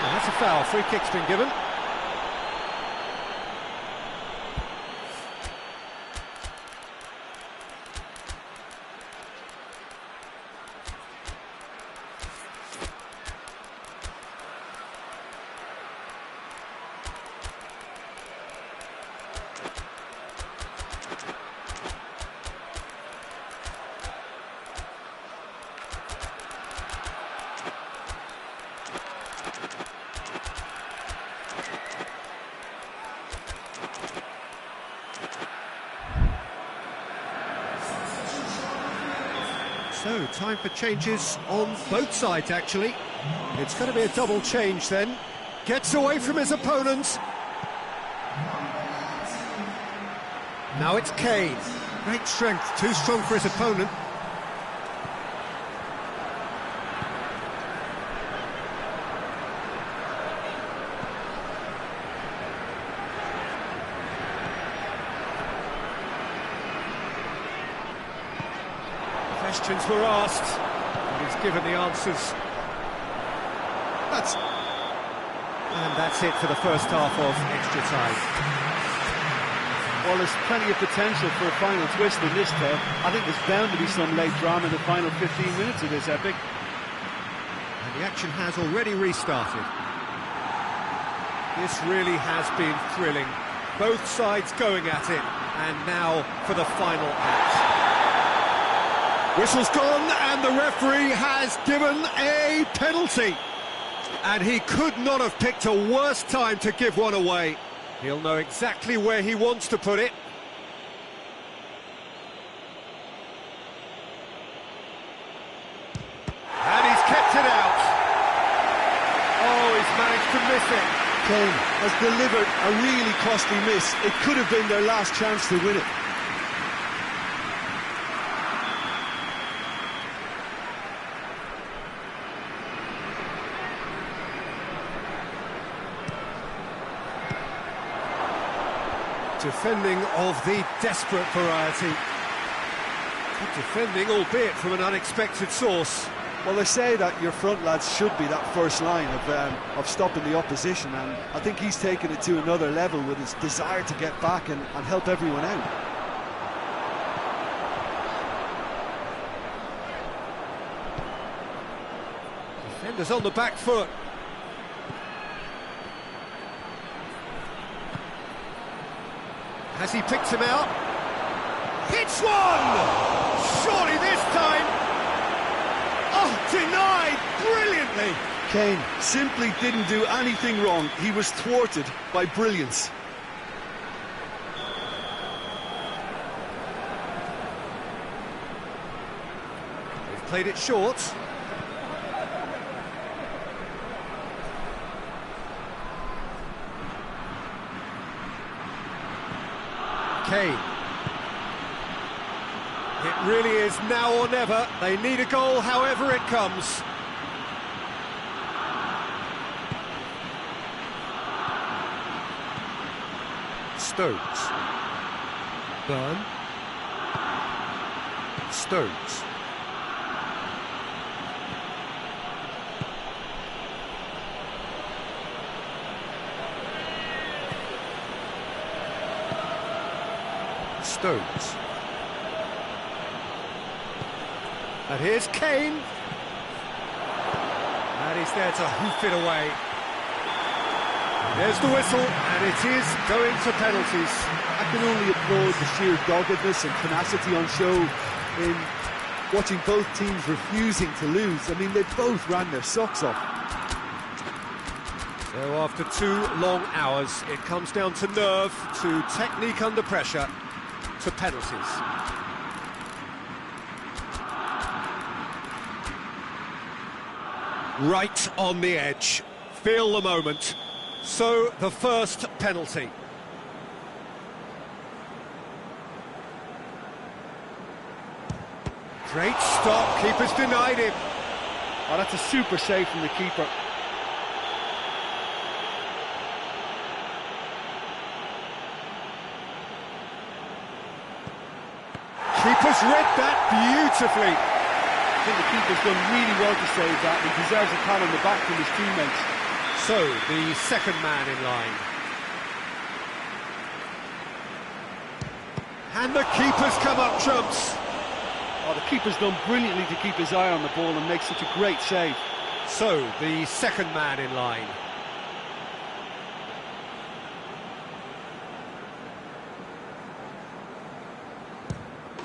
That's a foul. Free kick's been given. So, time for changes on both sides, actually. It's going to be a double change then. Gets away from his opponent. Now it's Kane. Great strength, too strong for his opponent. Questions were asked, and he's given the answers. And that's it for the first half of extra time. Well, there's plenty of potential for a final twist in this tale. I think there's bound to be some late drama in the final 15 minutes of this epic. And the action has already restarted. This really has been thrilling. Both sides going at it, and now for the final act. Whistle's gone, and the referee has given a penalty. And he could not have picked a worse time to give one away. He'll know exactly where he wants to put it. And he's kept it out. Oh, he's managed to miss it. Kane has delivered a really costly miss. It could have been their last chance to win it. Defending of the desperate variety. Good defending, albeit from an unexpected source. Well, they say that your front lads should be that first line of stopping the opposition, and I think he's taken it to another level with his desire to get back and help everyone out. Defenders on the back foot. Has he picked him out? Hits one! Surely this time! Oh, denied brilliantly! Kane simply didn't do anything wrong. He was thwarted by brilliance. played it short. Kane. It really is now or never. They need a goal however it comes. Stones. Burn. Stones. Stones. And here's Kane. And he's there to hoof it away. There's the whistle, and it is going to penalties. I can only applaud the sheer doggedness and tenacity on show in watching both teams refusing to lose. I mean, they both ran their socks off. So after 2 long hours, it comes down to nerve, to technique under pressure, to penalties. Right on the edge. Feel the moment. So, the first penalty. Great stop, keeper's denied him. Oh, that's a super save from the keeper. Keeper's read that beautifully. I think the keeper's done really well to save that. He deserves a pat on the back from his teammates. So, the second man in line. And the keeper's come up trumps. Oh, the keeper's done brilliantly to keep his eye on the ball and make such a great save. So, the second man in line.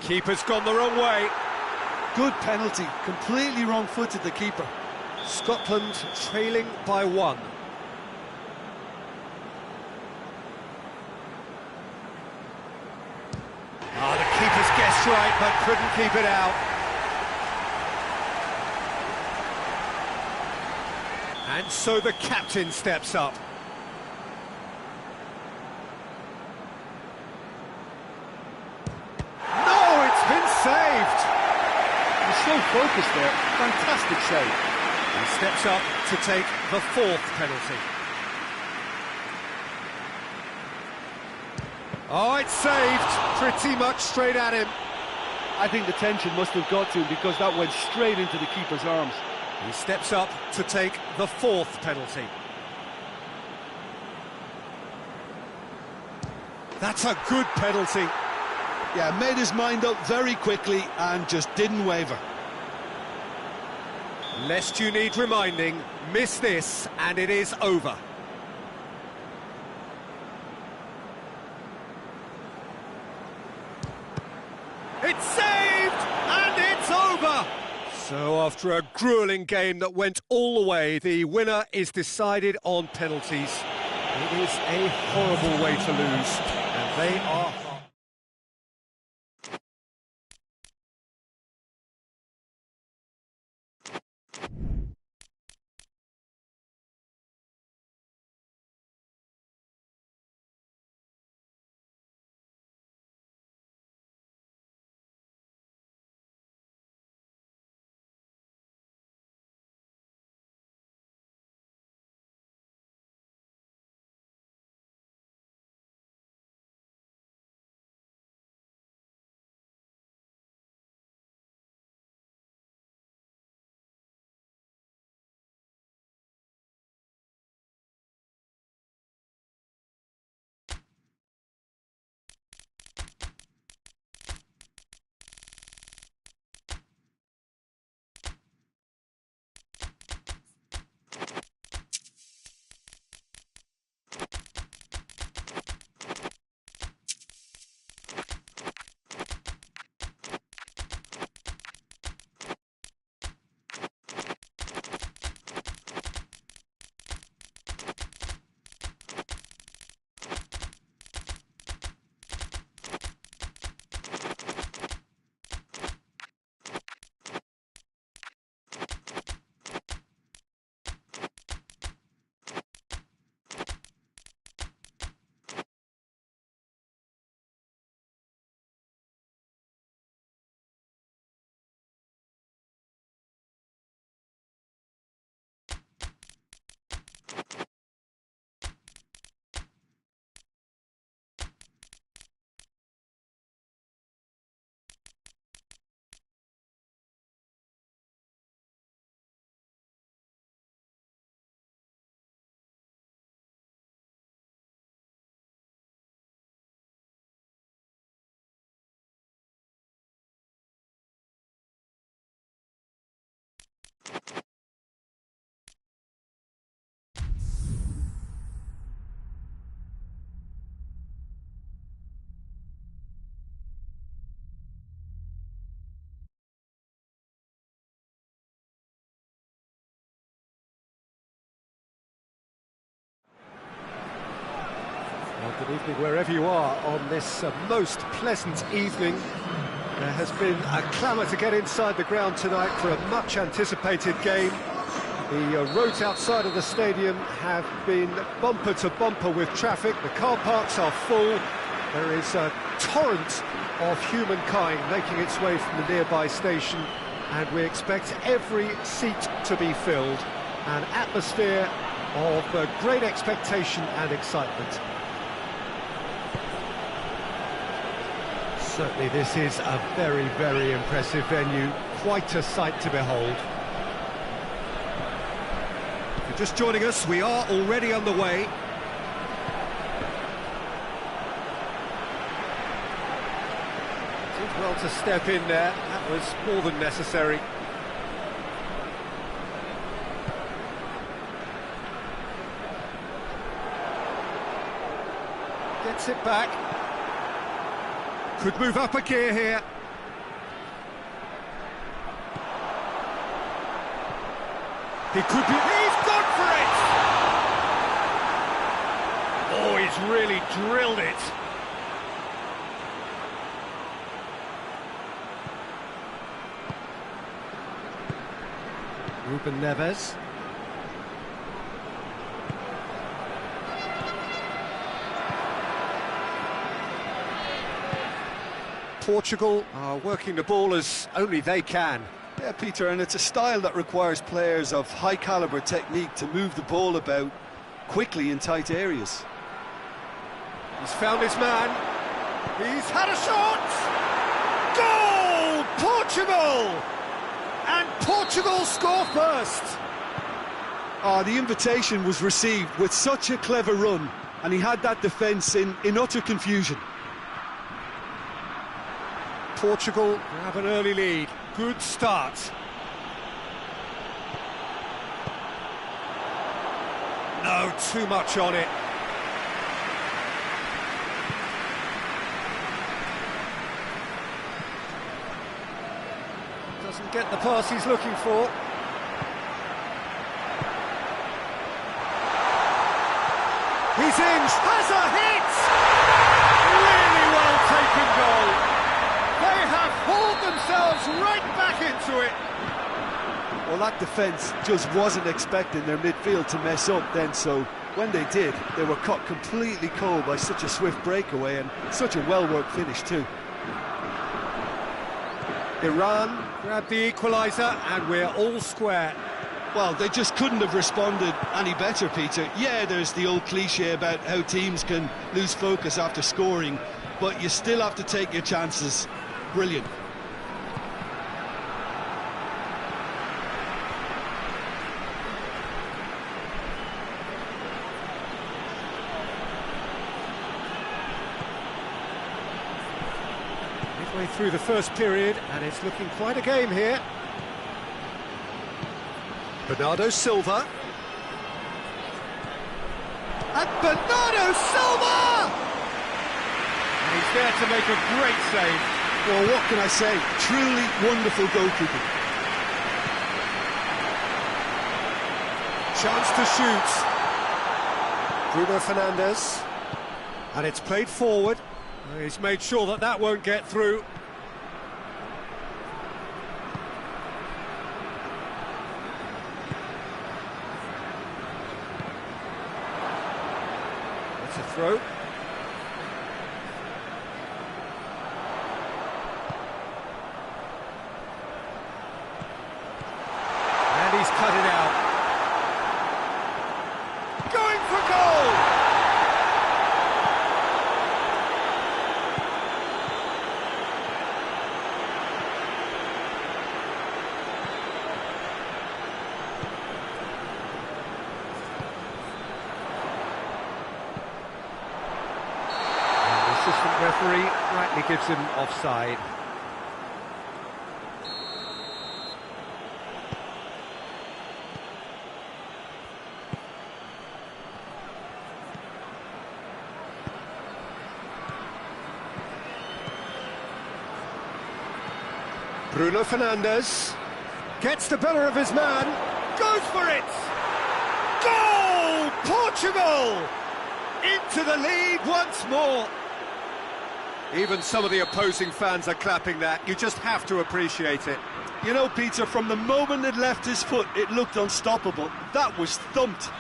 Keeper's gone the wrong way. Good penalty, completely wrong-footed the keeper. Scotland trailing by 1. The keeper's guessed right, but couldn't keep it out. And so the captain steps up. No, it's been saved. He's so focused there, fantastic save. He steps up to take the 4th penalty. Oh, it's saved, pretty much straight at him. I think the tension must have got to him because that went straight into the keeper's arms. He steps up to take the 4th penalty. That's a good penalty. Yeah, made his mind up very quickly and just didn't waver. Lest you need reminding, miss this and it is over. It's saved and it's over! So after a gruelling game that went all the way, the winner is decided on penalties. It is a horrible way to lose, and they are Good evening wherever you are on this most pleasant evening. There has been a clamour to get inside the ground tonight for a much anticipated game. The roads outside of the stadium have been bumper to bumper with traffic. The car parks are full. There is a torrent of humankind making its way from the nearby station, and we expect every seat to be filled. An atmosphere of great expectation and excitement. Certainly this is a very, very impressive venue. Quite a sight to behold. If you're just joining us, we are already underway. Did well to step in there. That was more than necessary. Gets it back. Could move up a gear here. He could be... He's gone for it! Oh, he's really drilled it. Ruben Neves. Portugal are working the ball as only they can. Yeah, Peter, and it's a style that requires players of high-caliber technique to move the ball about quickly in tight areas. He's found his man. He's had a shot! Goal! Portugal! And Portugal score first! The invitation was received with such a clever run, and he had that defence in utter confusion. Portugal have an early lead. Good start. No, too much on it. Doesn't get the pass he's looking for. He's in, has a hit! Really well taken goal. They have hauled themselves right back into it. Well, that defence just wasn't expecting their midfield to mess up then, so when they did, they were caught completely cold by such a swift breakaway and such a well-worked finish too. Iran grabbed the equaliser and we're all square. Well, they just couldn't have responded any better, Peter. Yeah, there's the old cliche about how teams can lose focus after scoring, but you still have to take your chances. Brilliant. Midway through the first period, and it's looking quite a game here. Bernardo Silva. And Bernardo Silva! And he's there to make a great save. Well, what can I say? Truly wonderful goalkeeping. Chance to shoot. Bruno Fernandes. And it's played forward. He's made sure that that won't get through. It's a throw. He's cut it out. Going for goal! And the assistant referee rightly gives him offside. Bruno Fernandes gets the better of his man, goes for it! Goal! Portugal! into the lead once more. Even some of the opposing fans are clapping that. You just have to appreciate it. You know, Peter, from the moment it left his foot, it looked unstoppable. That was thumped.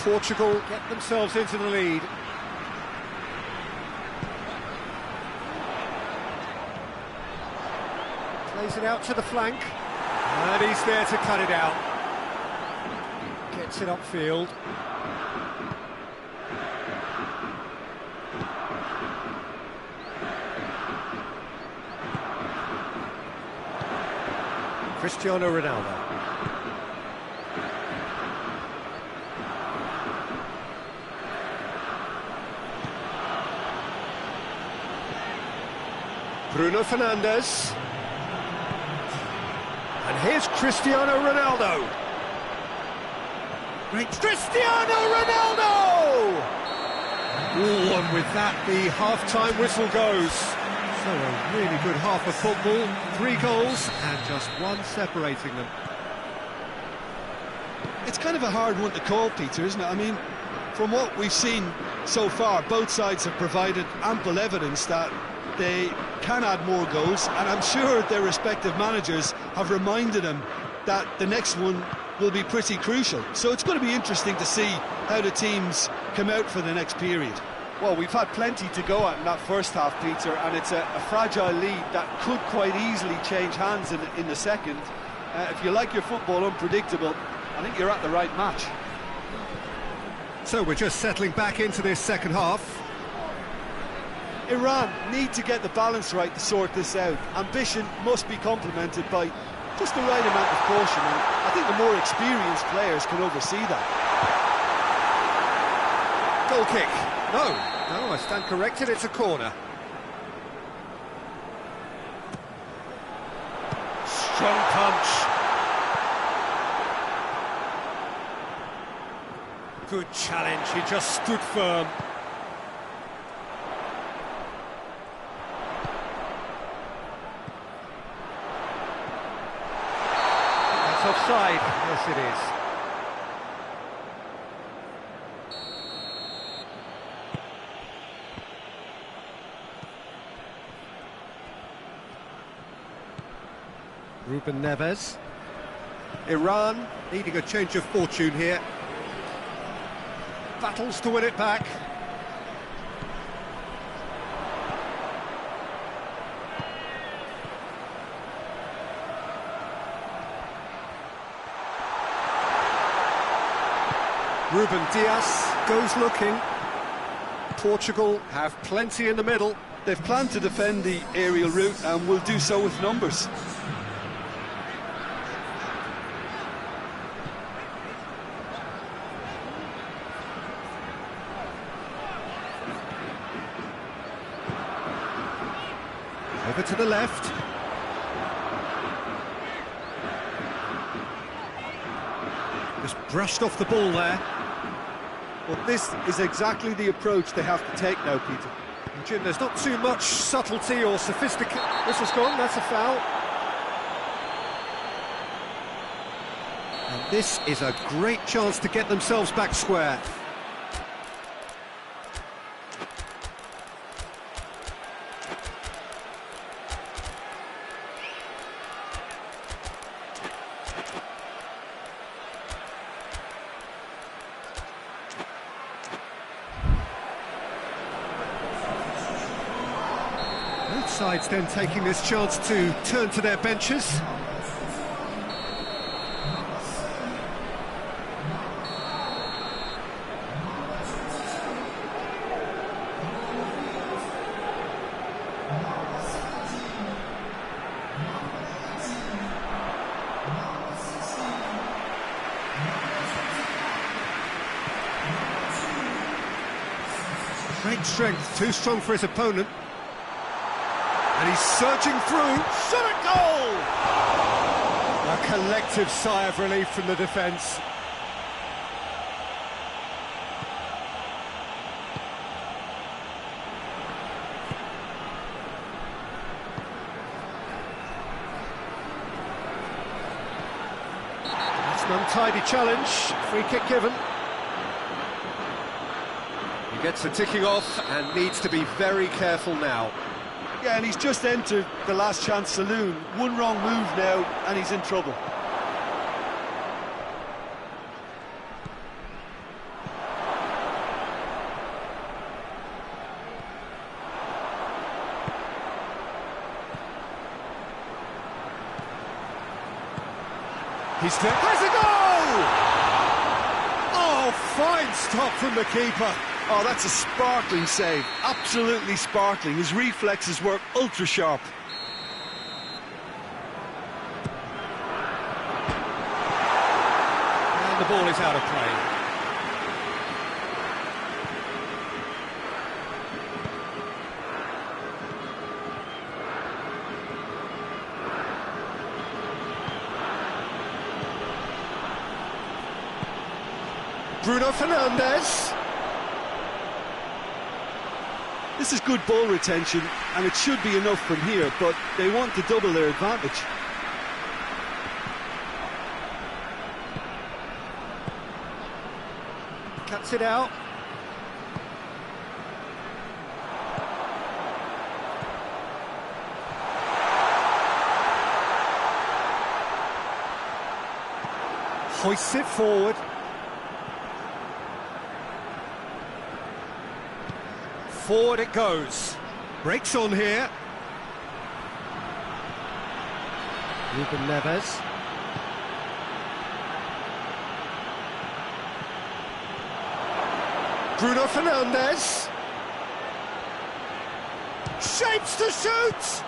Portugal get themselves into the lead. Plays it out to the flank. And he's there to cut it out. Gets it upfield. Cristiano Ronaldo. Bruno Fernandes. And here's Cristiano Ronaldo. Great Cristiano Ronaldo! Ooh, and with that, the half-time whistle goes. So a really good half of football, 3 goals and just one separating them. It's kind of a hard one to call, Peter, isn't it? I mean, from what we've seen so far, both sides have provided ample evidence that they can add more goals, and I'm sure their respective managers have reminded them that the next one will be pretty crucial. So it's going to be interesting to see how the teams come out for the next period. Well, we've had plenty to go at in that first half, Peter, and it's a fragile lead that could quite easily change hands in the second. If you like your football unpredictable, I think you're at the right match. So we're just settling back into this second half. Iran need to get the balance right to sort this out. Ambition must be complemented by just the right amount of caution, and I think the more experienced players can oversee that. Goal kick. No, I stand corrected, it's a corner. Strong punch. Good challenge, he just stood firm. That's offside, yes it is. Ruben Neves. Iran needing a change of fortune here. Battles to win it back. Ruben Dias goes looking. Portugal have plenty in the middle. They've planned to defend the aerial route and will do so with numbers. Over to the left. Just brushed off the ball there. Well, this is exactly the approach they have to take now, Peter. And Jim, there's not too much subtlety or sophistication. This has gone, that's a foul. And this is a great chance to get themselves back square. Both sides then taking this chance to turn to their benches. Great strength, too strong for his opponent. And he's surging through, shot at goal! A collective sigh of relief from the defence. That's an untidy challenge, free kick given. Gets the ticking off and needs to be very careful now. Yeah, and he's just entered the last chance saloon. One wrong move now, and he's in trouble. He's there. Has a goal! Oh, fine stop from the keeper. Oh, that's a sparkling save. Absolutely sparkling. His reflexes were ultra sharp. And the ball is out of play. Bruno Fernandes. This is good ball retention, and it should be enough from here, but they want to double their advantage. Cuts it out. Hoists it forward. Forward it goes. Breaks on here. Ruben Neves. Bruno Fernandes. Shapes to shoot!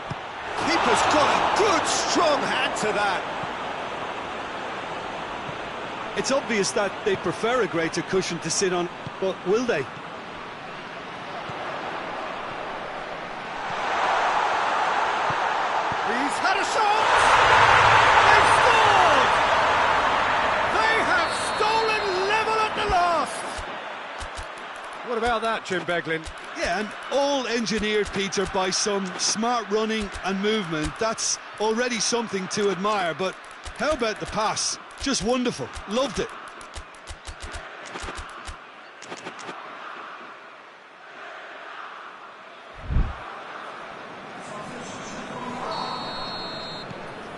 Keeper's got a good, strong hand to that. It's obvious that they prefer a greater cushion to sit on, but will they? He's had a shot! They've scored! They have stolen level at the last! What about that, Jim Beglin? Yeah, and all engineered, Peter, by some smart running and movement. That's already something to admire, but how about the pass? Just wonderful. Loved it.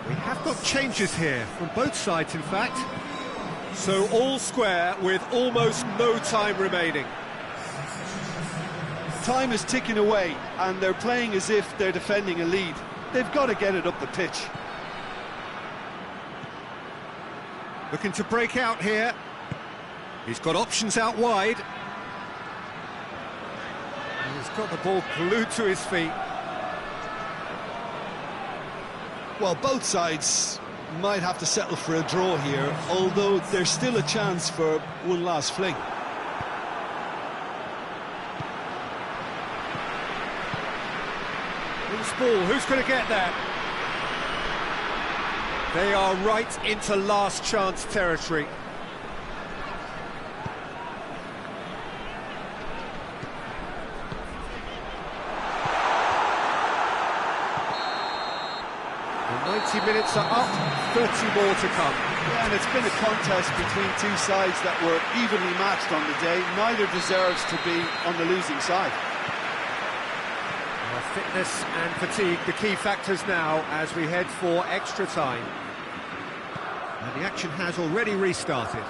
We have got changes here, from both sides in fact. So all square with almost no time remaining. Time is ticking away, and they're playing as if they're defending a lead. They've got to get it up the pitch. Looking to break out here. He's got options out wide. He's got the ball glued to his feet. Well, both sides might have to settle for a draw here, although there's still a chance for one last fling. Loose ball, who's going to get that? They are right into last chance territory. The 90 minutes are up, 30 more to come. Yeah, and it's been a contest between two sides that were evenly matched on the day. Neither deserves to be on the losing side. Well, fitness and fatigue, the key factors now as we head for extra time. And the action has already restarted.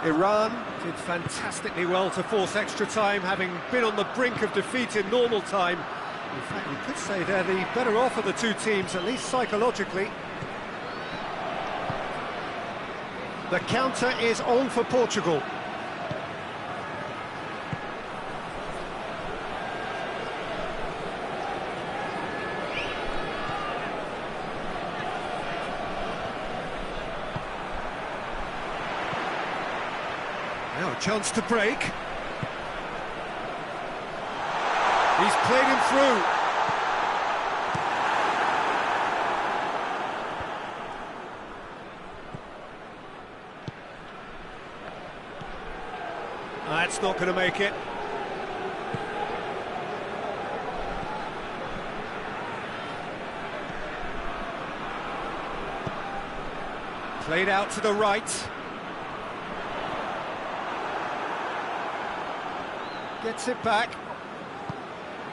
Iran did fantastically well to force extra time, having been on the brink of defeat in normal time. In fact, we could say they're the better off of the two teams, at least psychologically. The counter is on for Portugal. Now a chance to break. He's played him through. That's not going to make it. Played out to the right. Gets it back.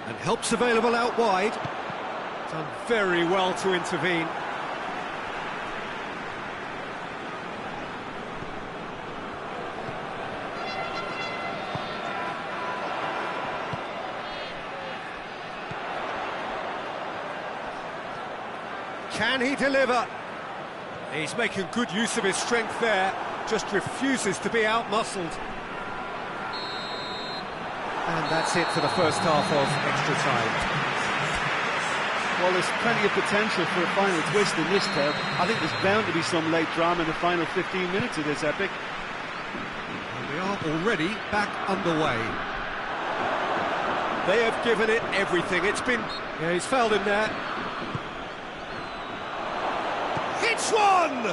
And help's available out wide. Done very well to intervene. Can he deliver? He's making good use of his strength there, just refuses to be out-muscled. And that's it for the first half of extra time. Well, there's plenty of potential for a final twist in this, Ted. I think there's bound to be some late drama in the final 15 minutes of this epic. And we are already back underway. They have given it everything. It's been... Yeah, he's fouled him there. It's one!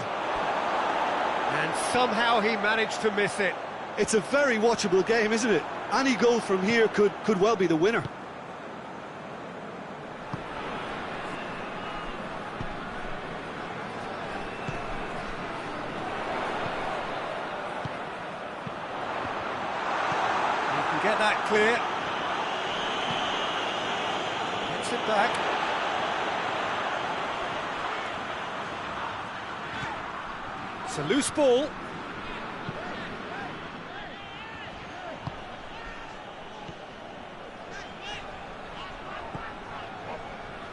And somehow he managed to miss it. It's a very watchable game, isn't it? Any goal from here could well be the winner. You can get that clear. Gets it back. It's a loose ball.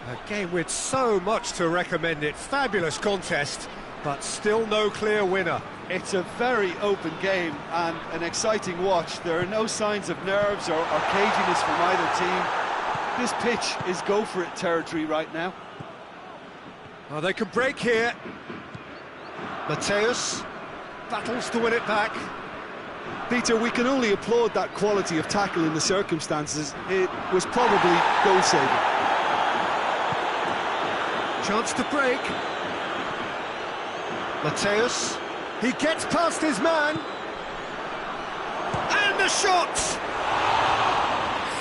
A game with so much to recommend it. Fabulous contest, but still no clear winner. It's a very open game and an exciting watch. There are no signs of nerves or caginess from either team. This pitch is go-for-it territory right now. Oh, they can break here. Mateus battles to win it back. Peter, we can only applaud that quality of tackle in the circumstances. It was probably goal-saving. Chance to break. Mateus. He gets past his man. And the shot!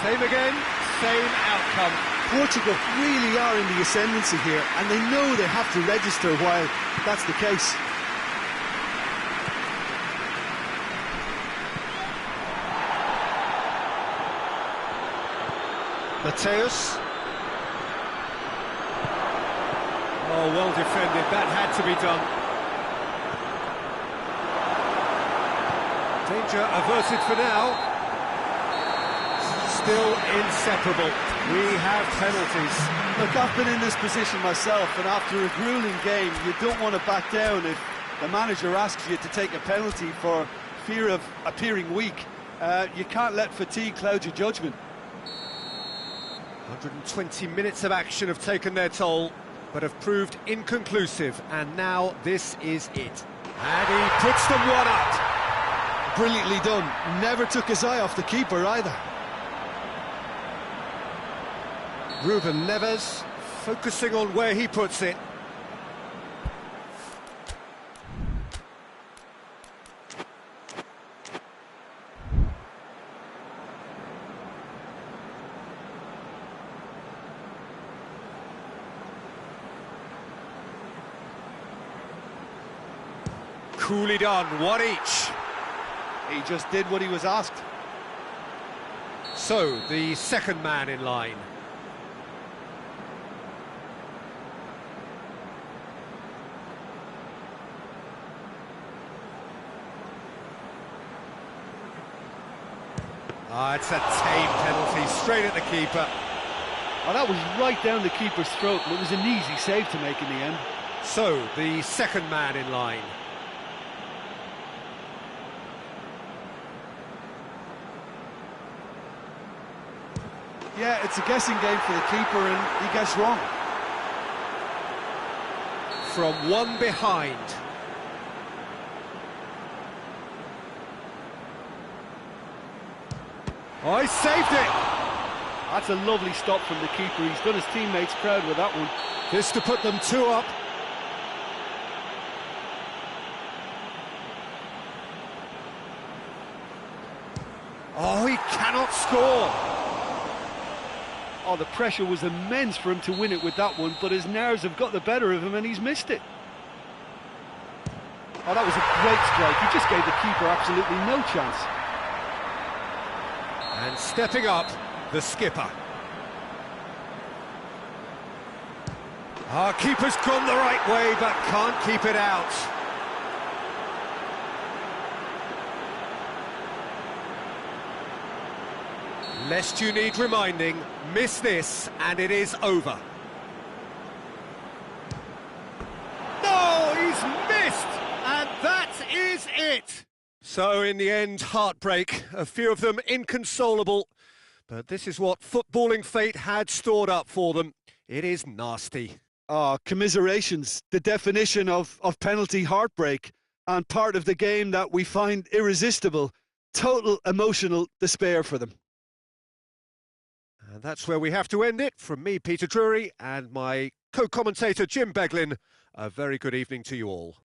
Same again, same outcome. Portugal really are in the ascendancy here, and they know they have to register while that's the case. Mateus. Oh, well defended, that had to be done. Danger averted for now. Still inseparable. We have penalties. Look, I've been in this position myself, and after a grueling game, you don't want to back down if the manager asks you to take a penalty for fear of appearing weak. You can't let fatigue cloud your judgment. 120 minutes of action have taken their toll, but have proved inconclusive, and now this is it. And he puts them one up. Brilliantly done. Never took his eye off the keeper either. Ruben Neves focusing on where he puts it. Coolly done, one each. He just did what he was asked. So, the second man in line. It's a tame penalty, straight at the keeper. Oh, that was right down the keeper's throat, and it was an easy save to make in the end. So, the second man in line. Yeah, it's a guessing game for the keeper, and he gets wrong. From one behind. Oh, he saved it! That's a lovely stop from the keeper. He's done his teammates proud with that one. This to put them two up. Oh, he cannot score! Oh, the pressure was immense for him to win it with that one, but his nerves have got the better of him and he's missed it. Oh, that was a great strike. He just gave the keeper absolutely no chance. And stepping up, the skipper. Our keeper's gone the right way, but can't keep it out. Lest you need reminding, miss this and it is over. No, he's missed! And that is it! So in the end, heartbreak, a few of them inconsolable. But this is what footballing fate had stored up for them. It is nasty. Oh, commiserations, the definition of penalty heartbreak, and part of the game that we find irresistible. Total emotional despair for them. And that's where we have to end it. From me, Peter Drury, and my co-commentator, Jim Beglin, a very good evening to you all.